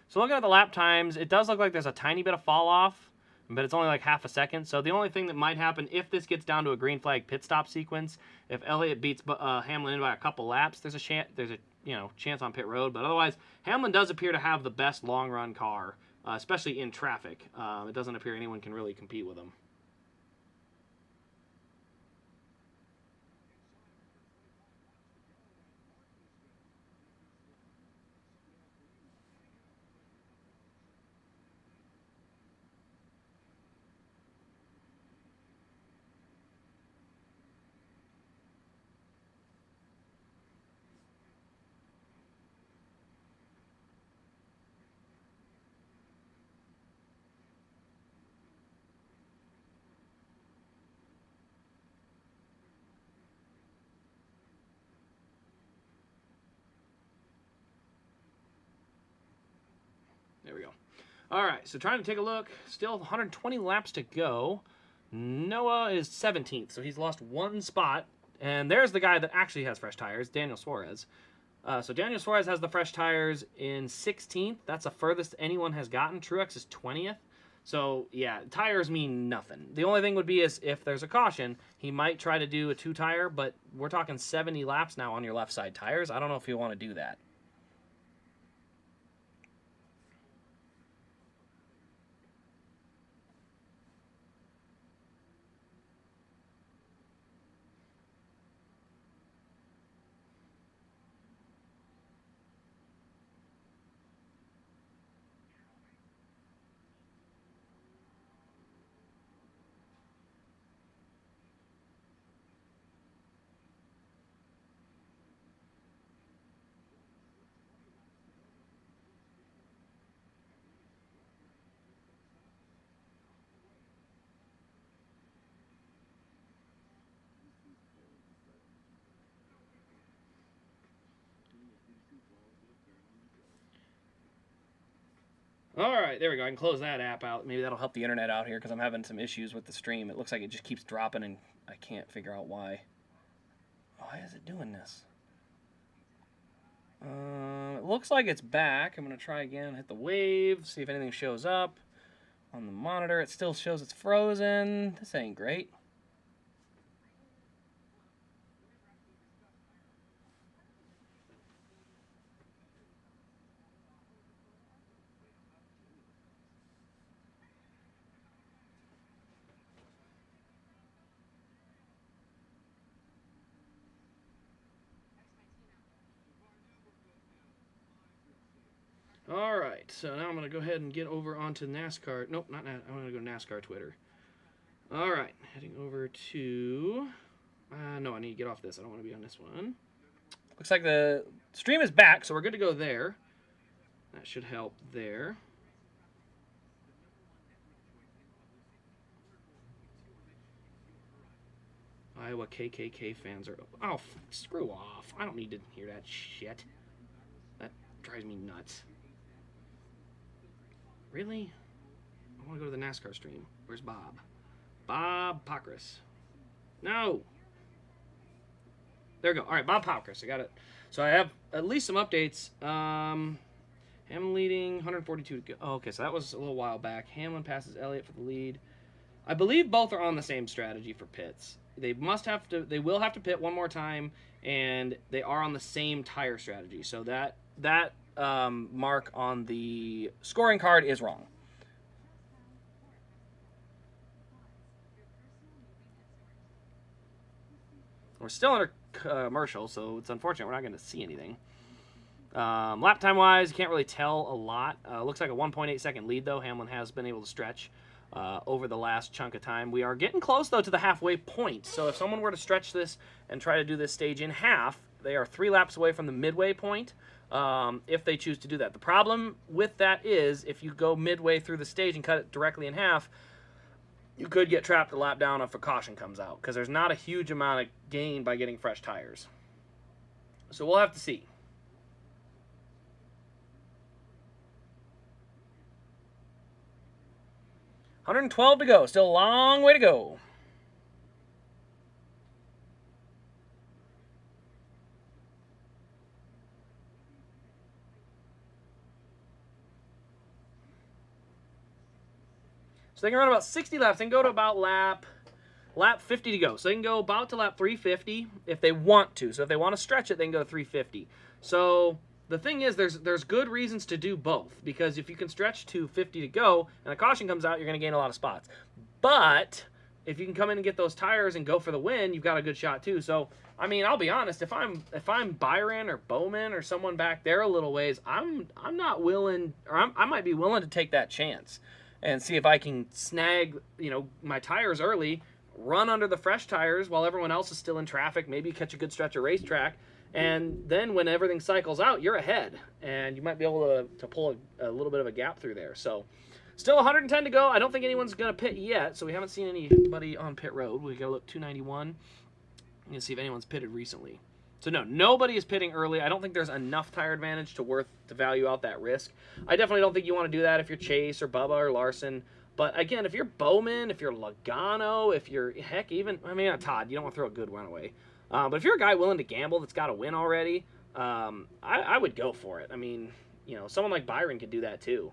So looking at the lap times, it does look like there's a tiny bit of fall off, but it's only like half a second. So the only thing that might happen if this gets down to a green flag pit stop sequence, if Elliott beats Hamlin in by a couple laps, there's a chance on pit road. But otherwise, Hamlin does appear to have the best long run car, especially in traffic. It doesn't appear anyone can really compete with him. There we go. All right, so trying to take a look. Still 120 laps to go. Noah is 17th, so he's lost one spot. And there's the guy that actually has fresh tires, Daniel Suarez. So Daniel Suarez has the fresh tires in 16th. That's the furthest anyone has gotten. Truex is 20th. So, yeah, tires mean nothing. The only thing would be is if there's a caution, he might try to do a 2-tire, but we're talking 70 laps now on your left side tires. I don't know if you want to do that. All right, there we go. I can close that app out. Maybe that'll help the internet out here because I'm having some issues with the stream. It looks like it just keeps dropping, and I can't figure out why. Why is it doing this? It looks like it's back. I'm going to try again. Hit the wave, see if anything shows up. On the monitor, it still shows it's frozen. This ain't great. All right, so now I'm going to go ahead and get over onto NASCAR. Nope, not NASCAR. I'm going to go to NASCAR Twitter. All right, heading over to... no, I need to get off this. I don't want to be on this one. Looks like the stream is back, so we're good to go there. That should help there. Iowa KKK fans are... Oh, screw off. I don't need to hear that shit. That drives me nuts. Really? I want to go to the NASCAR stream. Where's Bob? Bob Pockrass. No! There we go. All right, Bob Pockrass. I got it. So I have at least some updates. Hamlin leading, 142 to go. Oh, okay, so that was a little while back. Hamlin passes Elliott for the lead. I believe both are on the same strategy for pits. They will have to pit one more time, and they are on the same tire strategy. So that mark on the scoring card is wrong. We're still under commercial, so it's unfortunate we're not going to see anything. Lap time wise, you can't really tell a lot. Looks like a 1.8 second lead though. Hamlin has been able to stretch over the last chunk of time. We are getting close though to the halfway point. So if someone were to stretch this and try to do this stage in half, they are 3 laps away from the midway point. If they choose to do that. The problem with that is if you go midway through the stage and cut it directly in half, you could get trapped a lap down if a caution comes out because there's not a huge amount of gain by getting fresh tires. So we'll have to see. $112 to go. Still a long way to go. So they can run about 60 laps. They can go to about lap 50 to go. So they can go about to lap 350 if they want to. So if they want to stretch it, they can go to 350. So the thing is, there's good reasons to do both. Because if you can stretch to 50 to go and a caution comes out, you're going to gain a lot of spots. But if you can come in and get those tires and go for the win, you've got a good shot too. So, I mean, I'll be honest. If I'm Byron or Bowman or someone back there a little ways, I'm not willing, or I might be willing to take that chance and see if I can snag, my tires early, run under the fresh tires while everyone else is still in traffic, maybe catch a good stretch of racetrack, and then when everything cycles out, you're ahead, and you might be able to pull a little bit of a gap through there. So, still 110 to go. I don't think anyone's going to pit yet, so we haven't seen anybody on pit road. We got to look 291 and see if anyone's pitted recently. So no, nobody is pitting early. I don't think there's enough tire advantage to value out that risk. I definitely don't think you want to do that if you're Chase or Bubba or Larson. But again, if you're Bowman, if you're Logano, if you're, heck, even, not Todd, you don't want to throw a good one away. But if you're a guy willing to gamble that's got a win already, I would go for it. I mean, someone like Byron could do that too.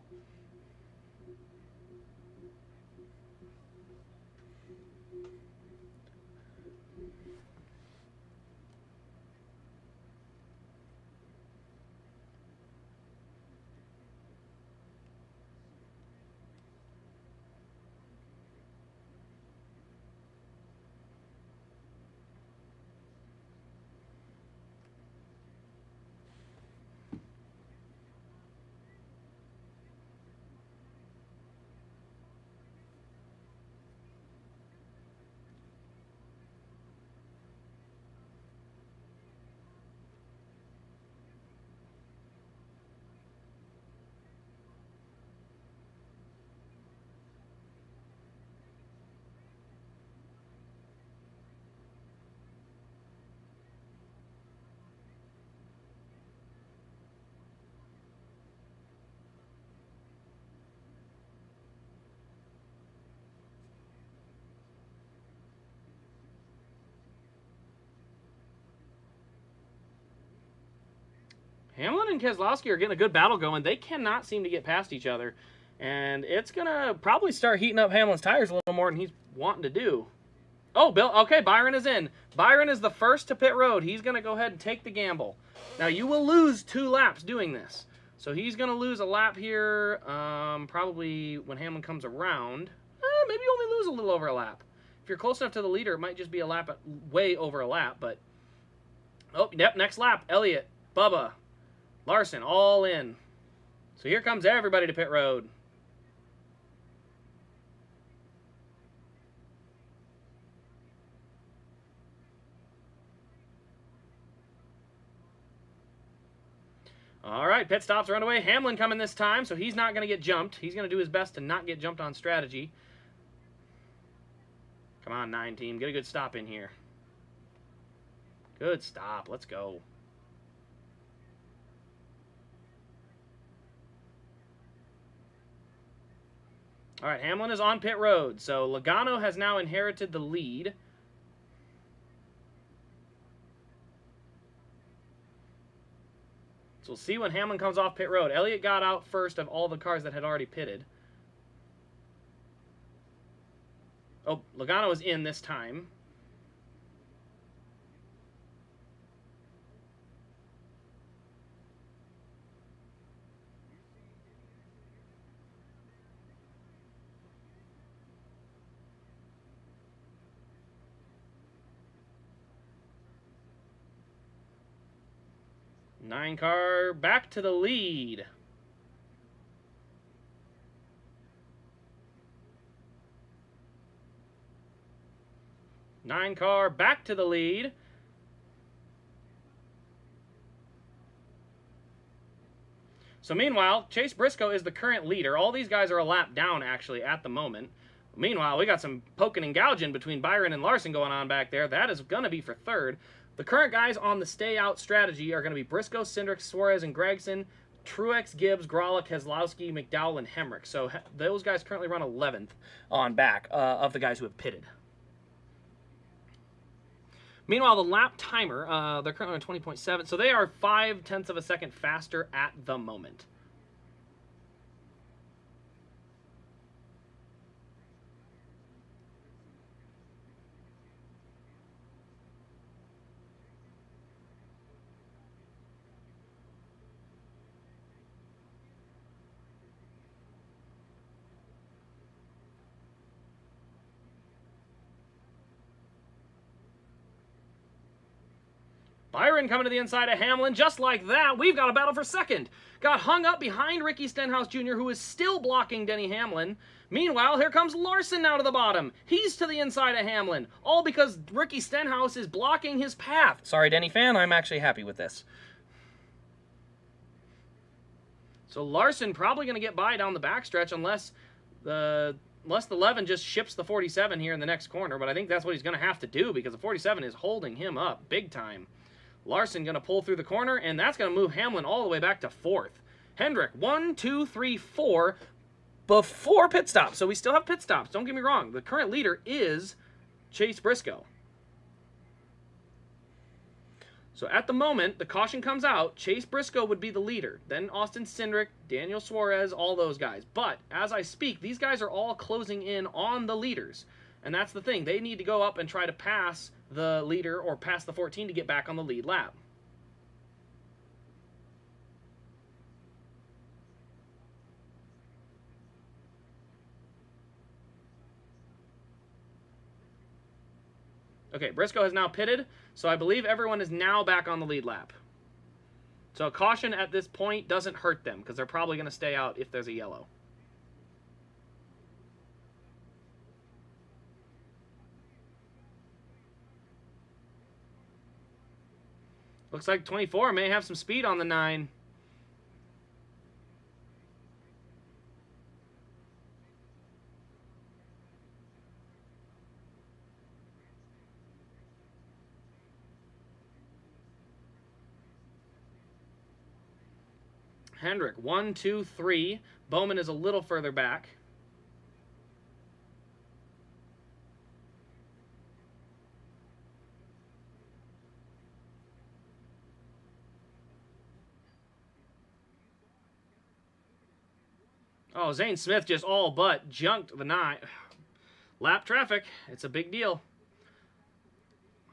Hamlin and Keselowski are getting a good battle going. They cannot seem to get past each other. And it's going to probably start heating up Hamlin's tires a little more than he's wanting to do. Oh, Bill. Okay, Byron is in. Byron is the first to pit road. He's going to go ahead and take the gamble. Now, you will lose 2 laps doing this. So he's going to lose a lap here probably when Hamlin comes around. Maybe only lose a little over a lap. If you're close enough to the leader, it might just be a lap, way over a lap. But, oh, yep, next lap. Elliott, Bubba, Larson, all in. So here comes everybody to pit road. All right, pit stops are underway. Hamlin coming this time, so he's not going to get jumped. He's going to do his best to not get jumped on strategy. Come on, 9 team. Get a good stop in here. Good stop. Let's go. All right, Hamlin is on pit road, so Logano has now inherited the lead. So we'll see when Hamlin comes off pit road. Elliott got out first of all the cars that had already pitted. Oh, Logano is in this time. Nine car back to the lead. Nine car back to the lead. So meanwhile, Chase Briscoe is the current leader. All these guys are a lap down, actually, at the moment. Meanwhile, we got some poking and gouging between Byron and Larson going on back there. That is going to be for third. The current guys on the stay-out strategy are going to be Briscoe, Cindric, Suarez, and Gregson, Truex, Gibbs, Gralla, Keselowski, McDowell, and Hemrick. So those guys currently run 11th on back of the guys who have pitted. Meanwhile, the lap timer, they're currently on 20.7, so they are 0.5 of a second faster at the moment. Byron coming to the inside of Hamlin, just like that. We've got a battle for second. Got hung up behind Ricky Stenhouse Jr., who is still blocking Denny Hamlin. Meanwhile, here comes Larson now to the bottom. He's to the inside of Hamlin, all because Ricky Stenhouse is blocking his path. Sorry, Denny fan, I'm actually happy with this. So Larson probably going to get by down the backstretch unless the 11 just ships the 47 here in the next corner. But I think that's what he's going to have to do because the 47 is holding him up big time. Larson going to pull through the corner, and that's going to move Hamlin all the way back to 4th. Hendrick, 1, 2, 3, 4 before pit stops. So we still have pit stops. Don't get me wrong. The current leader is Chase Briscoe. So at the moment, the caution comes out. Chase Briscoe would be the leader. Then Austin Cindric, Daniel Suarez, all those guys. But as I speak, these guys are all closing in on the leaders. And that's the thing. They need to go up and try to pass the leader or pass the 14 to get back on the lead lap. Okay, Briscoe has now pitted, so I believe everyone is now back on the lead lap. So a caution at this point doesn't hurt them because they're probably going to stay out if there's a yellow. Looks like 24 may have some speed on the 9. Hendrick, 1, 2, 3. Bowman is a little further back. Oh, Zane Smith just all but junked the 9. Lap traffic. It's a big deal.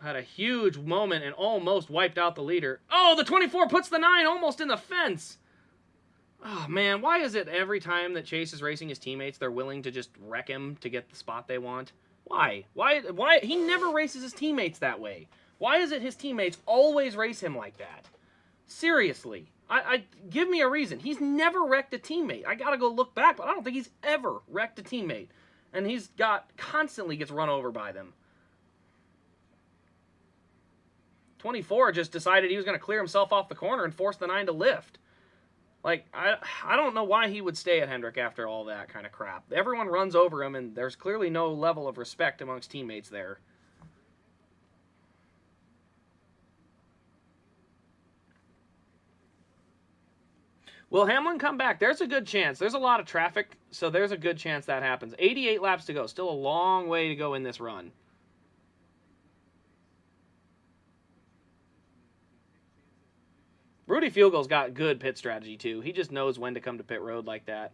Had a huge moment and almost wiped out the leader. Oh, the 24 puts the 9 almost in the fence. Oh, man, why is it every time that Chase is racing his teammates, they're willing to just wreck him to get the spot they want? Why? Why? He never races his teammates that way. Why is it his teammates always race him like that? Seriously. Give me a reason. He's never wrecked a teammate. I gotta go look back, but I don't think he's ever wrecked a teammate. And he's constantly gets run over by them. 24 just decided he was going to clear himself off the corner and force the 9 to lift. Like, I don't know why he would stay at Hendrick after all that kind of crap. Everyone runs over him, and there's clearly no level of respect amongst teammates there. Will Hamlin come back? There's a good chance. There's a lot of traffic, so there's a good chance that happens. 88 laps to go. Still a long way to go in this run. Rudy Fiegel's got good pit strategy, too. He just knows when to come to pit road like that.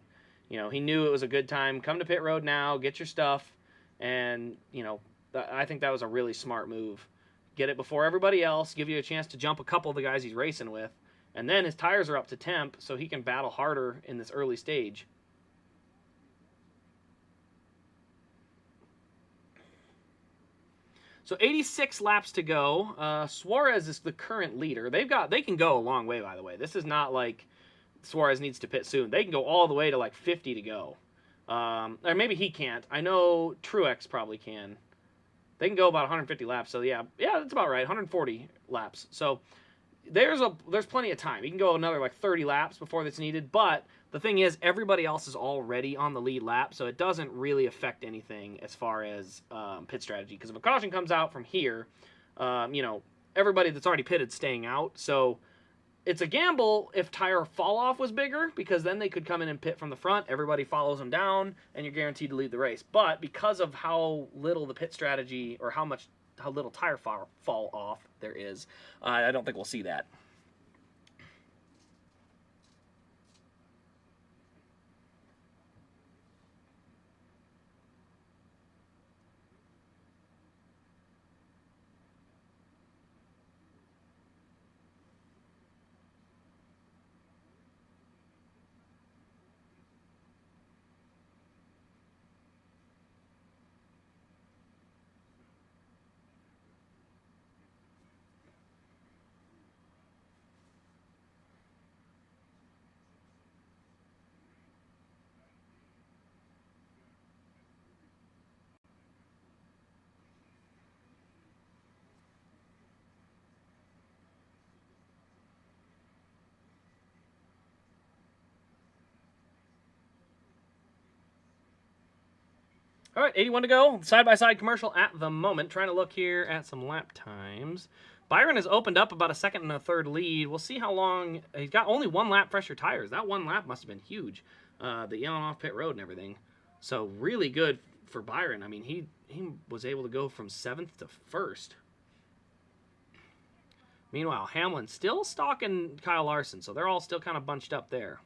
You know, he knew it was a good time. Come to pit road now, get your stuff, and, you know, I think that was a really smart move. Get it before everybody else, give you a chance to jump a couple of the guys he's racing with, and then his tires are up to temp, so he can battle harder in this early stage. So 86 laps to go. Suarez is the current leader. They can go a long way, by the way. This is not like Suarez needs to pit soon. They can go all the way to like 50 to go. Or maybe he can't. I know Truex probably can. They can go about 150 laps. So yeah, that's about right. 140 laps. So there's plenty of time. You can go another like 30 laps before that's needed. But the thing is, everybody else is already on the lead lap, so it doesn't really affect anything as far as pit strategy. Because if a caution comes out from here, you know, everybody that's already pitted staying out. So it's a gamble if tire fall off was bigger, because then they could come in and pit from the front. Everybody follows them down, and you're guaranteed to lead the race. But because of how little the pit strategy, or how little tire fall off there is, I don't think we'll see that. All right, 81 to go. Side-by-side commercial at the moment. Trying to look here at some lap times. Byron has opened up about a second and a third lead. We'll see how long. He's got only 1 lap fresher tires. That 1 lap must have been huge. The on off pit road and everything. So really good for Byron. I mean, he was able to go from 7th to 1st. Meanwhile, Hamlin still stalking Kyle Larson, so they're all still kind of bunched up there.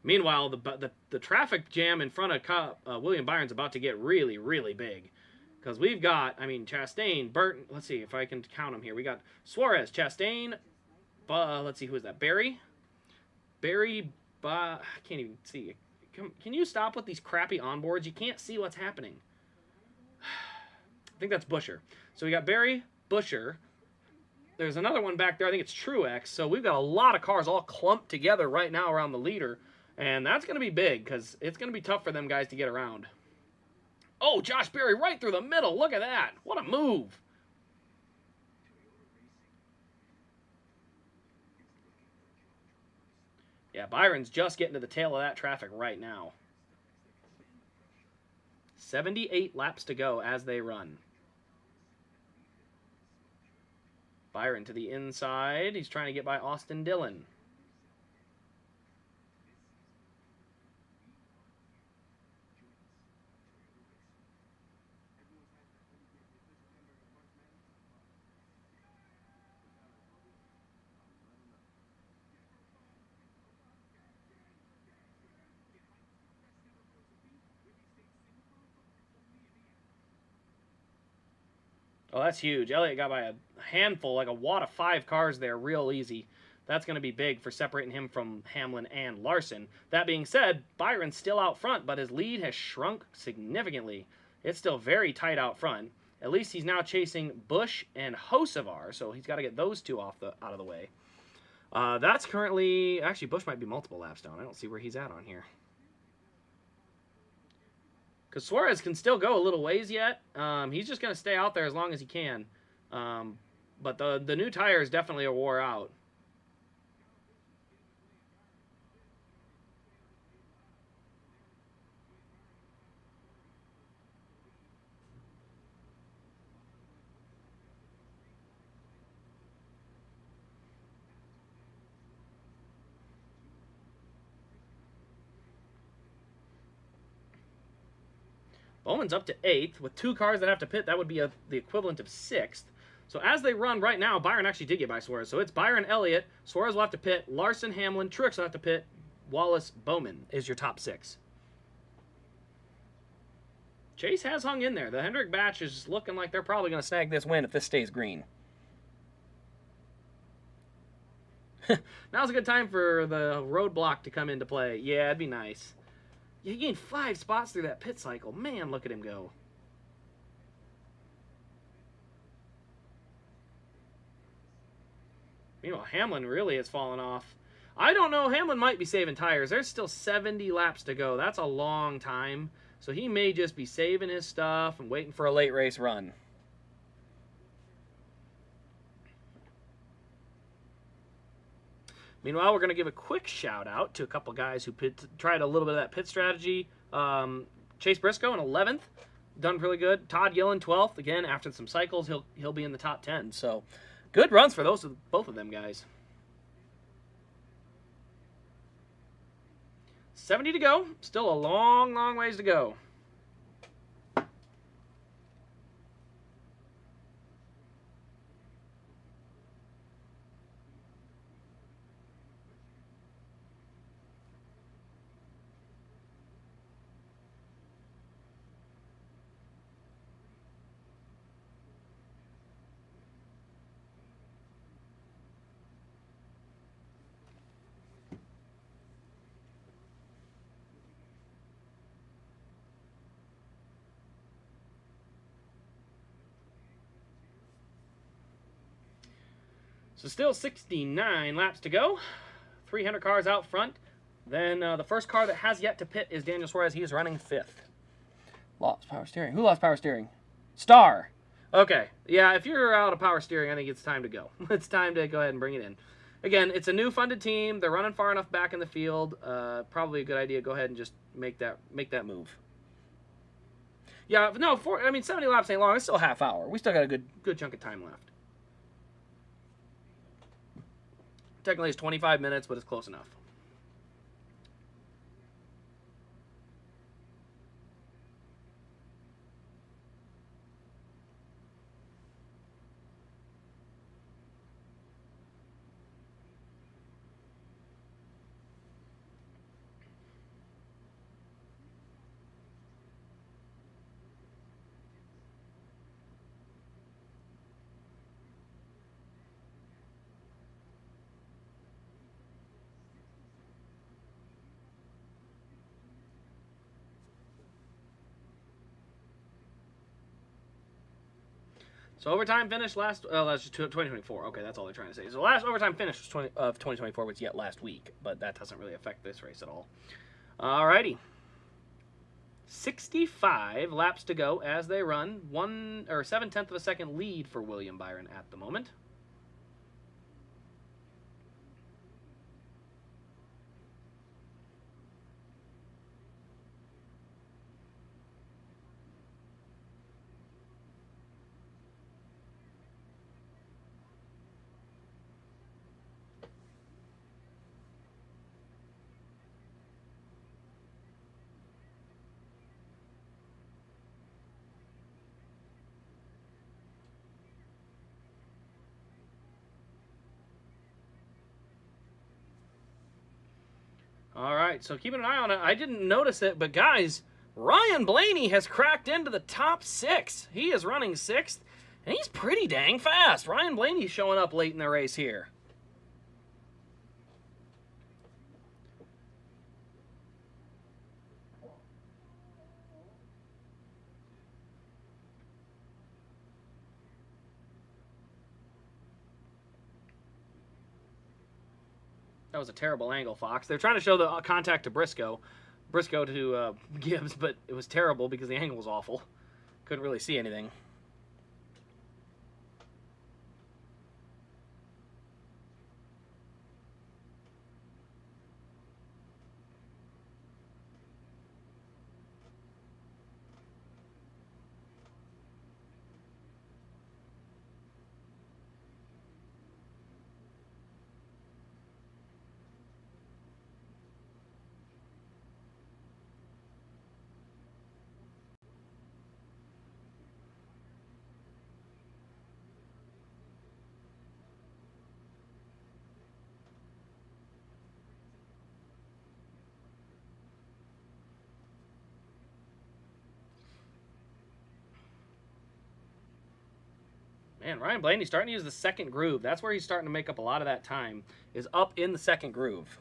Meanwhile, the traffic jam in front of William Byron's about to get really, really big. Because we've got, I mean, Chastain, Burton, let's see if I can count them here. We got Suarez, Chastain, let's see, who is that? Barry, I can't even see. Can you stop with these crappy onboards? You can't see what's happening. I think that's Busher. So we got Barry, Busher. There's another one back there. I think it's Truex. So we've got a lot of cars all clumped together right now around the leader. And that's going to be big because it's going to be tough for them guys to get around. Oh, Josh Berry right through the middle. Look at that. What a move. Yeah, Byron's just getting to the tail of that traffic right now. 78 laps to go as they run. Byron to the inside. He's trying to get by Austin Dillon. Oh, that's huge. Elliott got by a handful, like a wad of 5 cars there, real easy. That's going to be big for separating him from Hamlin and Larson. That being said, Byron's still out front, but his lead has shrunk significantly. It's still very tight out front. At least he's now chasing Busch and Hocevar, so he's got to get those two out of the way. That's currently... Actually, Busch might be multiple laps down. I don't see where he's at on here. Because Suarez can still go a little ways yet. He's just going to stay out there as long as he can. But the new tires definitely are wore out. Bowman's up to 8th. With 2 cars that have to pit, that would be the equivalent of 6th. So as they run right now, Byron actually did get by Suarez. So it's Byron, Elliott, Suarez will have to pit, Larson, Hamlin, Truex will have to pit, Wallace, Bowman is your top 6. Chase has hung in there. The Hendrick batch is looking like they're probably going to snag this win if this stays green. Now's a good time for the roadblock to come into play. Yeah, it'd be nice. He gained 5 spots through that pit cycle. Man, look at him go. Meanwhile, Hamlin really has fallen off. I don't know. Hamlin might be saving tires. There's still 70 laps to go. That's a long time. So he may just be saving his stuff and waiting for a late race run. Meanwhile, we're going to give a quick shout out to a couple guys who tried a little bit of that pit strategy. Chase Briscoe in 11th, done really good. Todd Gillen 12th. Again, after some cycles, he'll be in the top 10. So, good runs for both of them guys. 70 to go. Still a long, long ways to go. So still 69 laps to go. 300 cars out front. Then the first car that has yet to pit is Daniel Suarez. He is running 5th. Lost power steering. Who lost power steering? Star. Okay. Yeah, if you're out of power steering, I think it's time to go. It's time to go ahead and bring it in. Again, it's a new funded team. They're running far enough back in the field. Probably a good idea. Go ahead and just make that move. Yeah, no, 70 laps ain't long. It's still a half hour. We still got a good chunk of time left. Technically, it's 25 minutes, but it's close enough. So overtime finish that's just 2024. Okay, that's all they're trying to say. So last overtime finish of 2024 was yet last week, but that doesn't really affect this race at all. Alrighty. 65 laps to go as they run. 7/10 of a second lead for William Byron at the moment. All right, so keeping an eye on it. I didn't notice it, but guys, Ryan Blaney has cracked into the top 6. He is running 6th, And he's pretty dang fast. Ryan Blaney's showing up late in the race here. That was a terrible angle, Fox. They're trying to show the contact to Briscoe to Gibbs, but it was terrible because the angle was awful. Couldn't really see anything. Man, Ryan Blaney's starting to use the second groove. That's where he's starting to make up a lot of that time, is up in the second groove.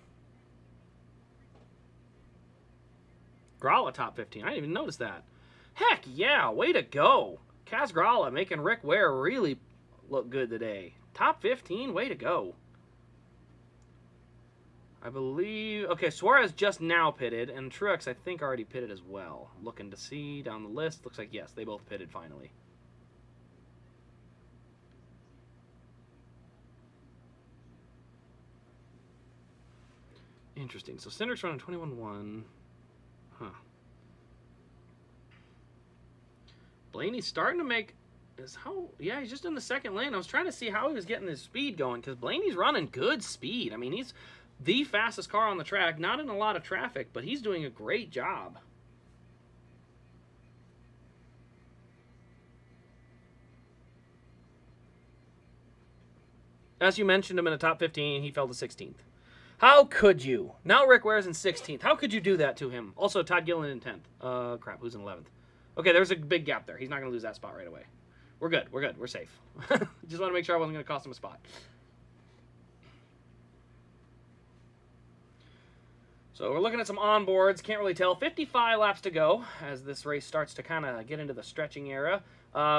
Gralla top 15. I didn't even notice that. Heck yeah, way to go. Kaz Gralla making Rick Ware really look good today. Top 15, way to go. I believe... Okay, Suarez just now pitted, and Truex, I think, already pitted as well. Looking to see down the list. Looks like, yes, they both pitted finally. Interesting. So Cindric's running 21-1. Huh. Blaney's starting to make... Yeah, he's just in the second lane. I was trying to see how he was getting his speed going, because Blaney's running good speed. I mean, he's the fastest car on the track, not in a lot of traffic, but he's doing a great job. As you mentioned him in the top 15, he fell to 16th. How could you? Now Rick Ware's in 16th. How could you do that to him? Also, Todd Gillen in 10th. Crap, who's in 11th? Okay, there's a big gap there. He's not going to lose that spot right away. We're good. We're good. We're safe. Just want to make sure I wasn't going to cost him a spot. So we're looking at some onboards. Can't really tell. 55 laps to go as this race starts to kind of get into the stretching era.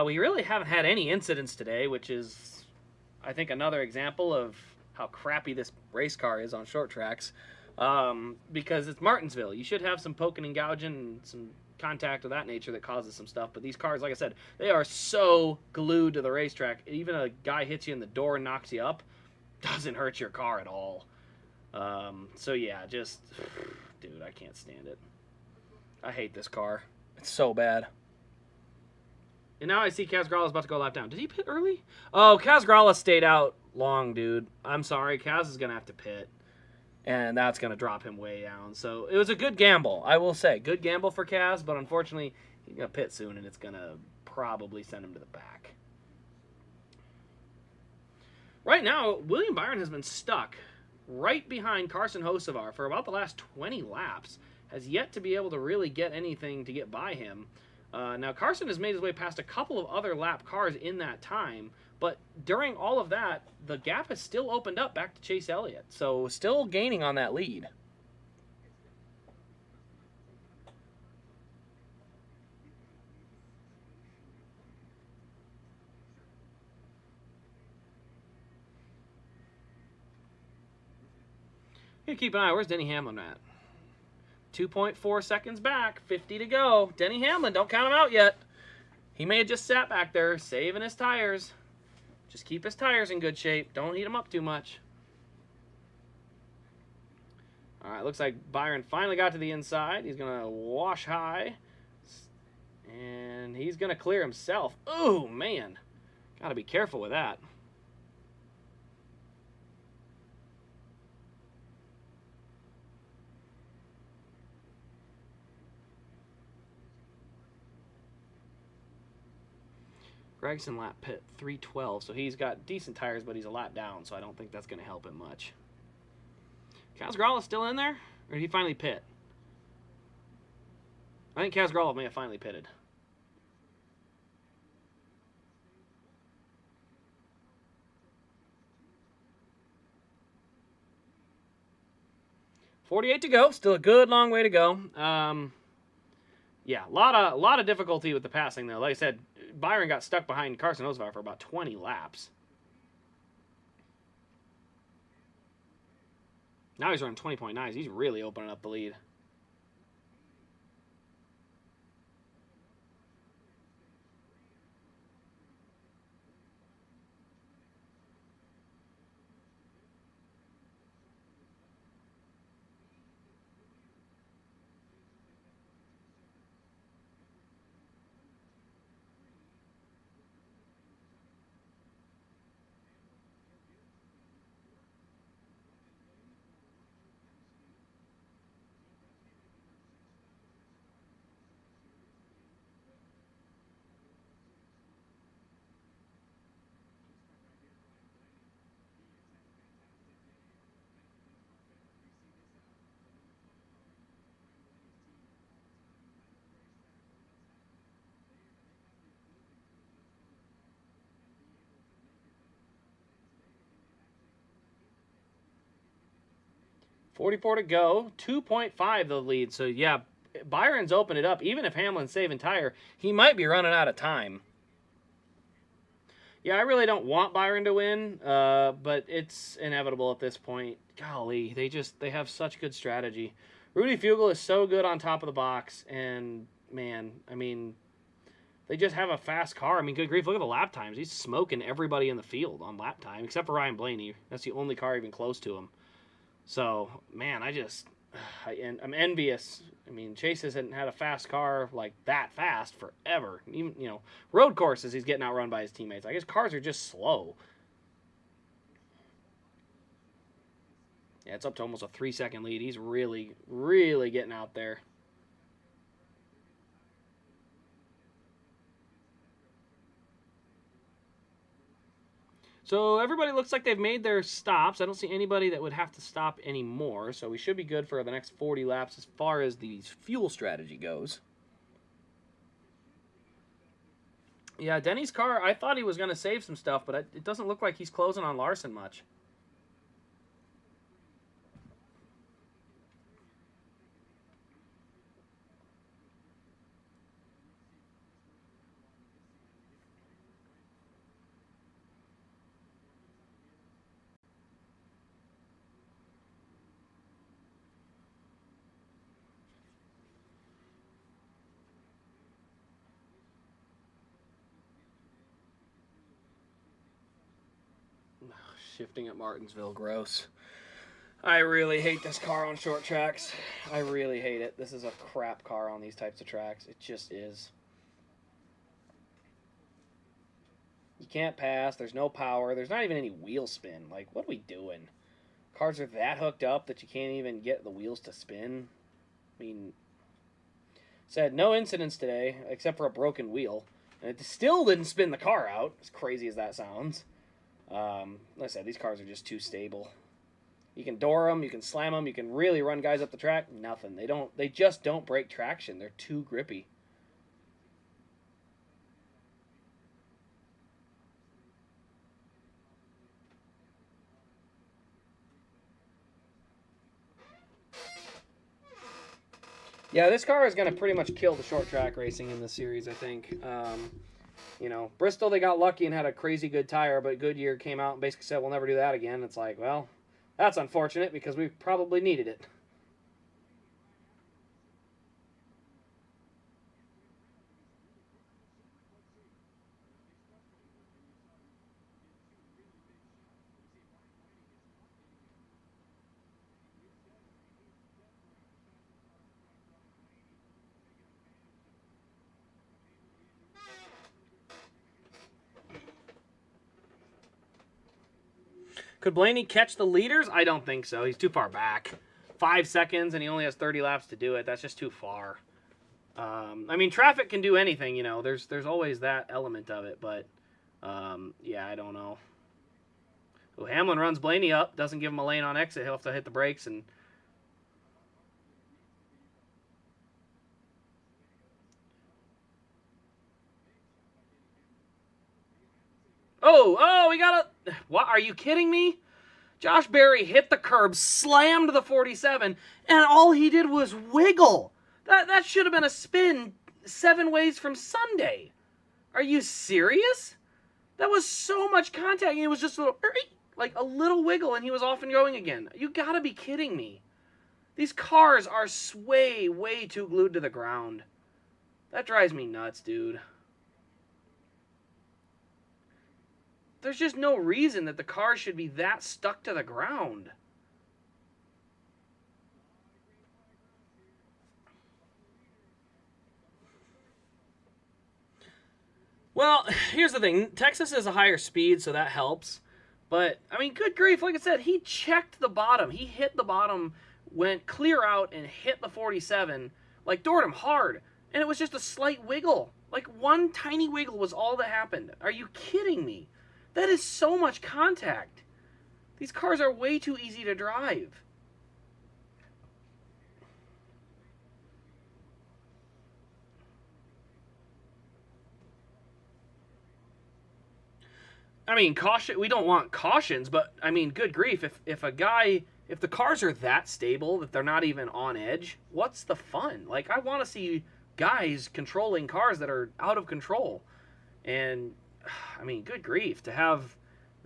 We really haven't had any incidents today, which is, I think, another example of how crappy this race car is on short tracks, because it's Martinsville. You should have some poking and gouging and some contact of that nature that causes some stuff. But these cars, like I said, they are so glued to the racetrack. Even a guy hits you in the door and knocks you up, doesn't hurt your car at all. So yeah, just, dude, I can't stand it. I hate this car. It's so bad. And now I see Kaz Gralla's about to go a lap down. Did he pit early? Oh, Kaz Gralla stayed out long, dude. I'm sorry. Kaz is going to have to pit. And that's going to drop him way down. So it was a good gamble, I will say. Good gamble for Kaz, but unfortunately, he's going to pit soon, and it's going to probably send him to the back. Right now, William Byron has been stuck right behind Carson Hocevar for about the last 20 laps. Has yet to be able to really get anything to get by him. Now, Carson has made his way past a couple of other lap cars in that time, but during all of that, the gap has still opened up back to Chase Elliott, so still gaining on that lead. You keep an eye. Where's Denny Hamlin at? 2.4 seconds back, 50 to go. Denny Hamlin, don't count him out yet. He may have just sat back there saving his tires. Just keep his tires in good shape. Don't heat them up too much. All right, looks like Byron finally got to the inside. He's going to wash high. And he's going to clear himself. Oh, man. Got to be careful with that. Gregson lap pit 312, so he's got decent tires, but he's a lap down, so I don't think that's going to help him much. Kaz Gralla still in there? Or did he finally pit? I think Kaz Gralla may have finally pitted. 48 to go. Still a good long way to go. Yeah, a lot of difficulty with the passing though. Like I said, Byron got stuck behind Carson Osvar for about 20 laps. Now he's running 20.9. He's really opening up the lead. .44 to go. 2.5 the lead. So, yeah, Byron's opened it up. Even if Hamlin's saving tire, he might be running out of time. Yeah, I really don't want Byron to win, but it's inevitable at this point. Golly, they have such good strategy. Rudy Fugle is so good on top of the box, and, man, I mean, they just have a fast car. I mean, good grief, look at the lap times. He's smoking everybody in the field on lap time, except for Ryan Blaney. That's the only car even close to him. So, man, I'm envious. I mean, Chase hasn't had a fast car like that fast forever. Even, road courses, he's getting outrun by his teammates. I guess cars are just slow. Yeah, it's up to almost a 3-second lead. He's really, really getting out there. So everybody looks like they've made their stops. I don't see anybody that would have to stop anymore. So we should be good for the next 40 laps as far as the fuel strategy goes. Yeah, Denny's car, I thought he was going to save some stuff, but it doesn't look like he's closing on Larson much. Shifting at Martinsville, gross. I really hate this car on short tracks. I really hate it. This is a crap car on these types of tracks. It just is. You can't pass. There's no power. There's not even any wheel spin. Like, what are we doing? Cars are that hooked up that you can't even get the wheels to spin. I mean, said no incidents today except for a broken wheel. And it still didn't spin the car out, as crazy as that sounds. Like I said, these cars are just too stable. You can door them, you can slam them, you can really run guys up the track. Nothing. They just don't break traction. They're too grippy. Yeah, this car is going to pretty much kill the short track racing in this series, I think. Bristol, they got lucky and had a crazy good tire, but Goodyear came out and basically said, we'll never do that again. It's like, well, that's unfortunate because we probably needed it. Could Blaney catch the leaders? I don't think so. He's too far back. 5 seconds, and he only has 30 laps to do it. That's just too far. I mean, traffic can do anything, There's always that element of it, but, yeah, I don't know. Oh, Hamlin runs Blaney up, doesn't give him a lane on exit. He'll have to hit the brakes and... Oh, we got a... What? Are you kidding me? Josh Berry hit the curb, slammed the 47, and all he did was wiggle. That should have been a spin 7 ways from Sunday. Are you serious? That was so much contact, and it was just a little, like a little wiggle, and he was off and going again. You gotta be kidding me. These cars are way too glued to the ground. That drives me nuts, dude. There's just no reason that the cars should be that stuck to the ground. Well, here's the thing. Texas is a higher speed, so that helps. But, I mean, good grief. Like I said, he checked the bottom. He hit the bottom, went clear out, and hit the 47. Like, doored him hard. And it was just a slight wiggle. Like, one tiny wiggle was all that happened. Are you kidding me? That is so much contact. These cars are way too easy to drive. I mean, caution. We don't want cautions, but I mean, good grief. If the cars are that stable that they're not even on edge, what's the fun? Like, I want to see guys controlling cars that are out of control. And I mean, good grief to have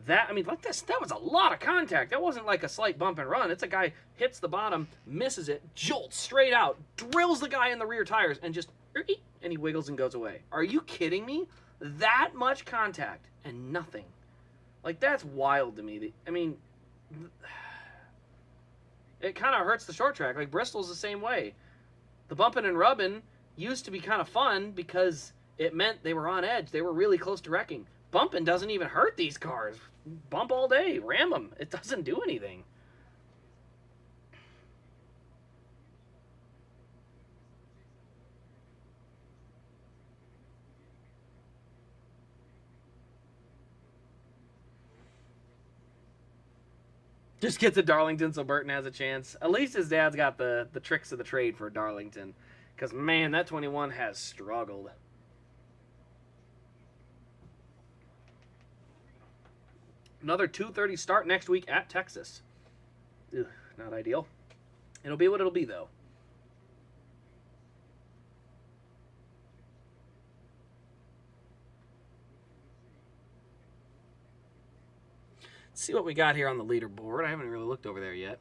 that. I mean, like this, that was a lot of contact. That wasn't like a slight bump and run. It's a guy hits the bottom, misses it, jolts straight out, drills the guy in the rear tires, and just and he wiggles and goes away. Are you kidding me? That much contact and nothing. Like, that's wild to me. I mean, it kind of hurts the short track. Like, Bristol's the same way. The bumping and rubbing used to be kind of fun because it meant they were on edge. They were really close to wrecking. Bumping doesn't even hurt these cars. Bump all day. Ram them. It doesn't do anything. Just get to Darlington so Burton has a chance. At least his dad's got the tricks of the trade for Darlington. Because, man, that 21 has struggled. Another 2:30 start next week at Texas. Ugh, not ideal. It'll be what it'll be, though. Let's see what we got here on the leaderboard. I haven't really looked over there yet.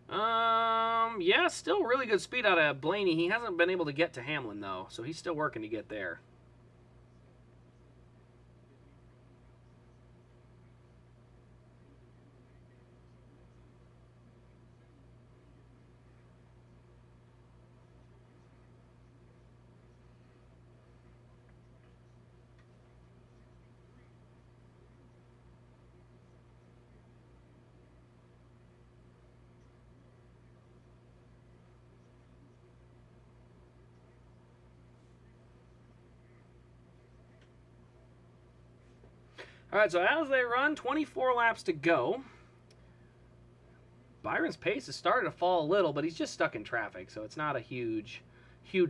Yeah, still really good speed out of Blaney. He hasn't been able to get to Hamlin, though, so he's still working to get there. All right, so as they run, 24 laps to go. Byron's pace has started to fall a little, but he's just stuck in traffic, so it's not a huge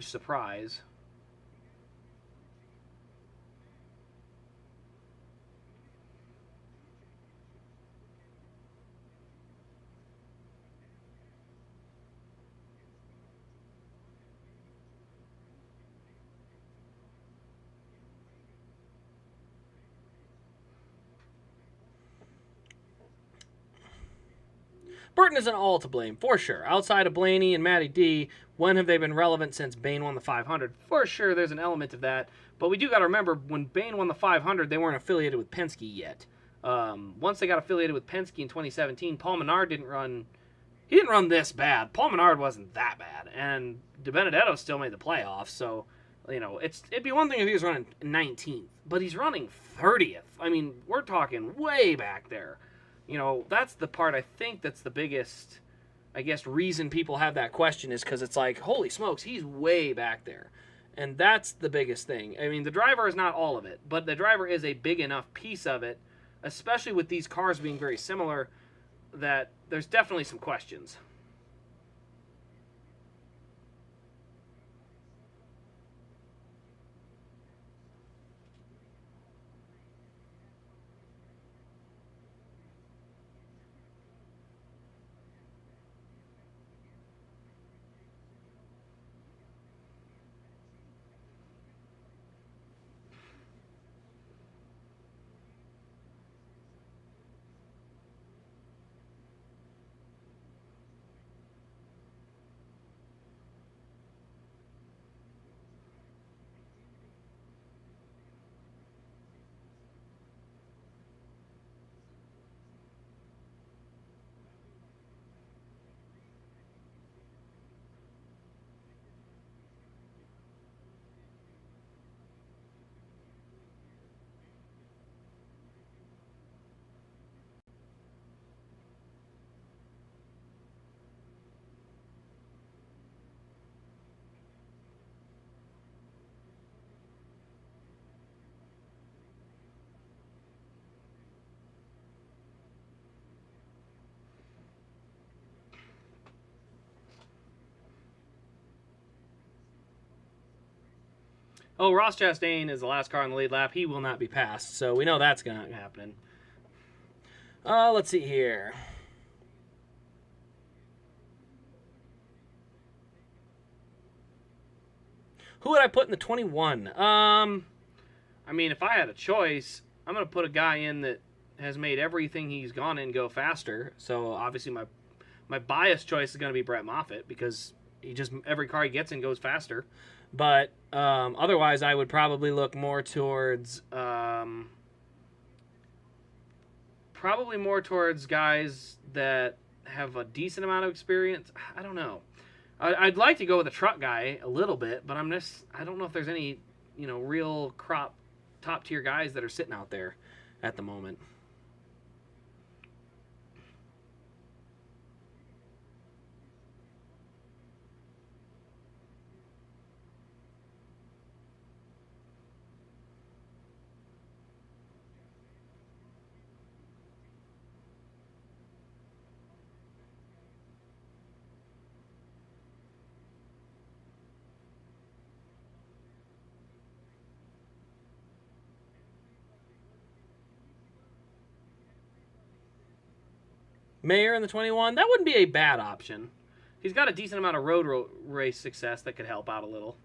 surprise. Burton isn't all to blame, for sure. Outside of Blaney and Matty D, when have they been relevant since Bain won the 500? For sure, there's an element of that. But we do got to remember, when Bain won the 500, they weren't affiliated with Penske yet. Once they got affiliated with Penske in 2017, Paul Menard didn't run... He didn't run this bad. Paul Menard wasn't that bad. And DiBenedetto still made the playoffs, so... You know, it'd be one thing if he was running 19th, but he's running 30th. I mean, we're talking way back there. You know, that's the part I think that's the biggest, I guess, reason people have that question is because it's like, holy smokes, he's way back there. And that's the biggest thing. I mean, the driver is not all of it, but the driver is a big enough piece of it, especially with these cars being very similar, that there's definitely some questions. Oh, Ross Chastain is the last car on the lead lap. He will not be passed, so we know that's going to happen. Let's see here. Who would I put in the 21? I mean, if I had a choice, I'm going to put a guy in that has made everything he's gone in go faster. So obviously my biased choice is going to be Brett Moffitt because every car he gets in goes faster. But otherwise, I would probably look more towards guys that have a decent amount of experience. I don't know. I'd like to go with a truck guy a little bit, but I don't know if there's any real top tier guys that are sitting out there at the moment. Mayer in the 21, that wouldn't be a bad option. He's got a decent amount of road race success that could help out a little.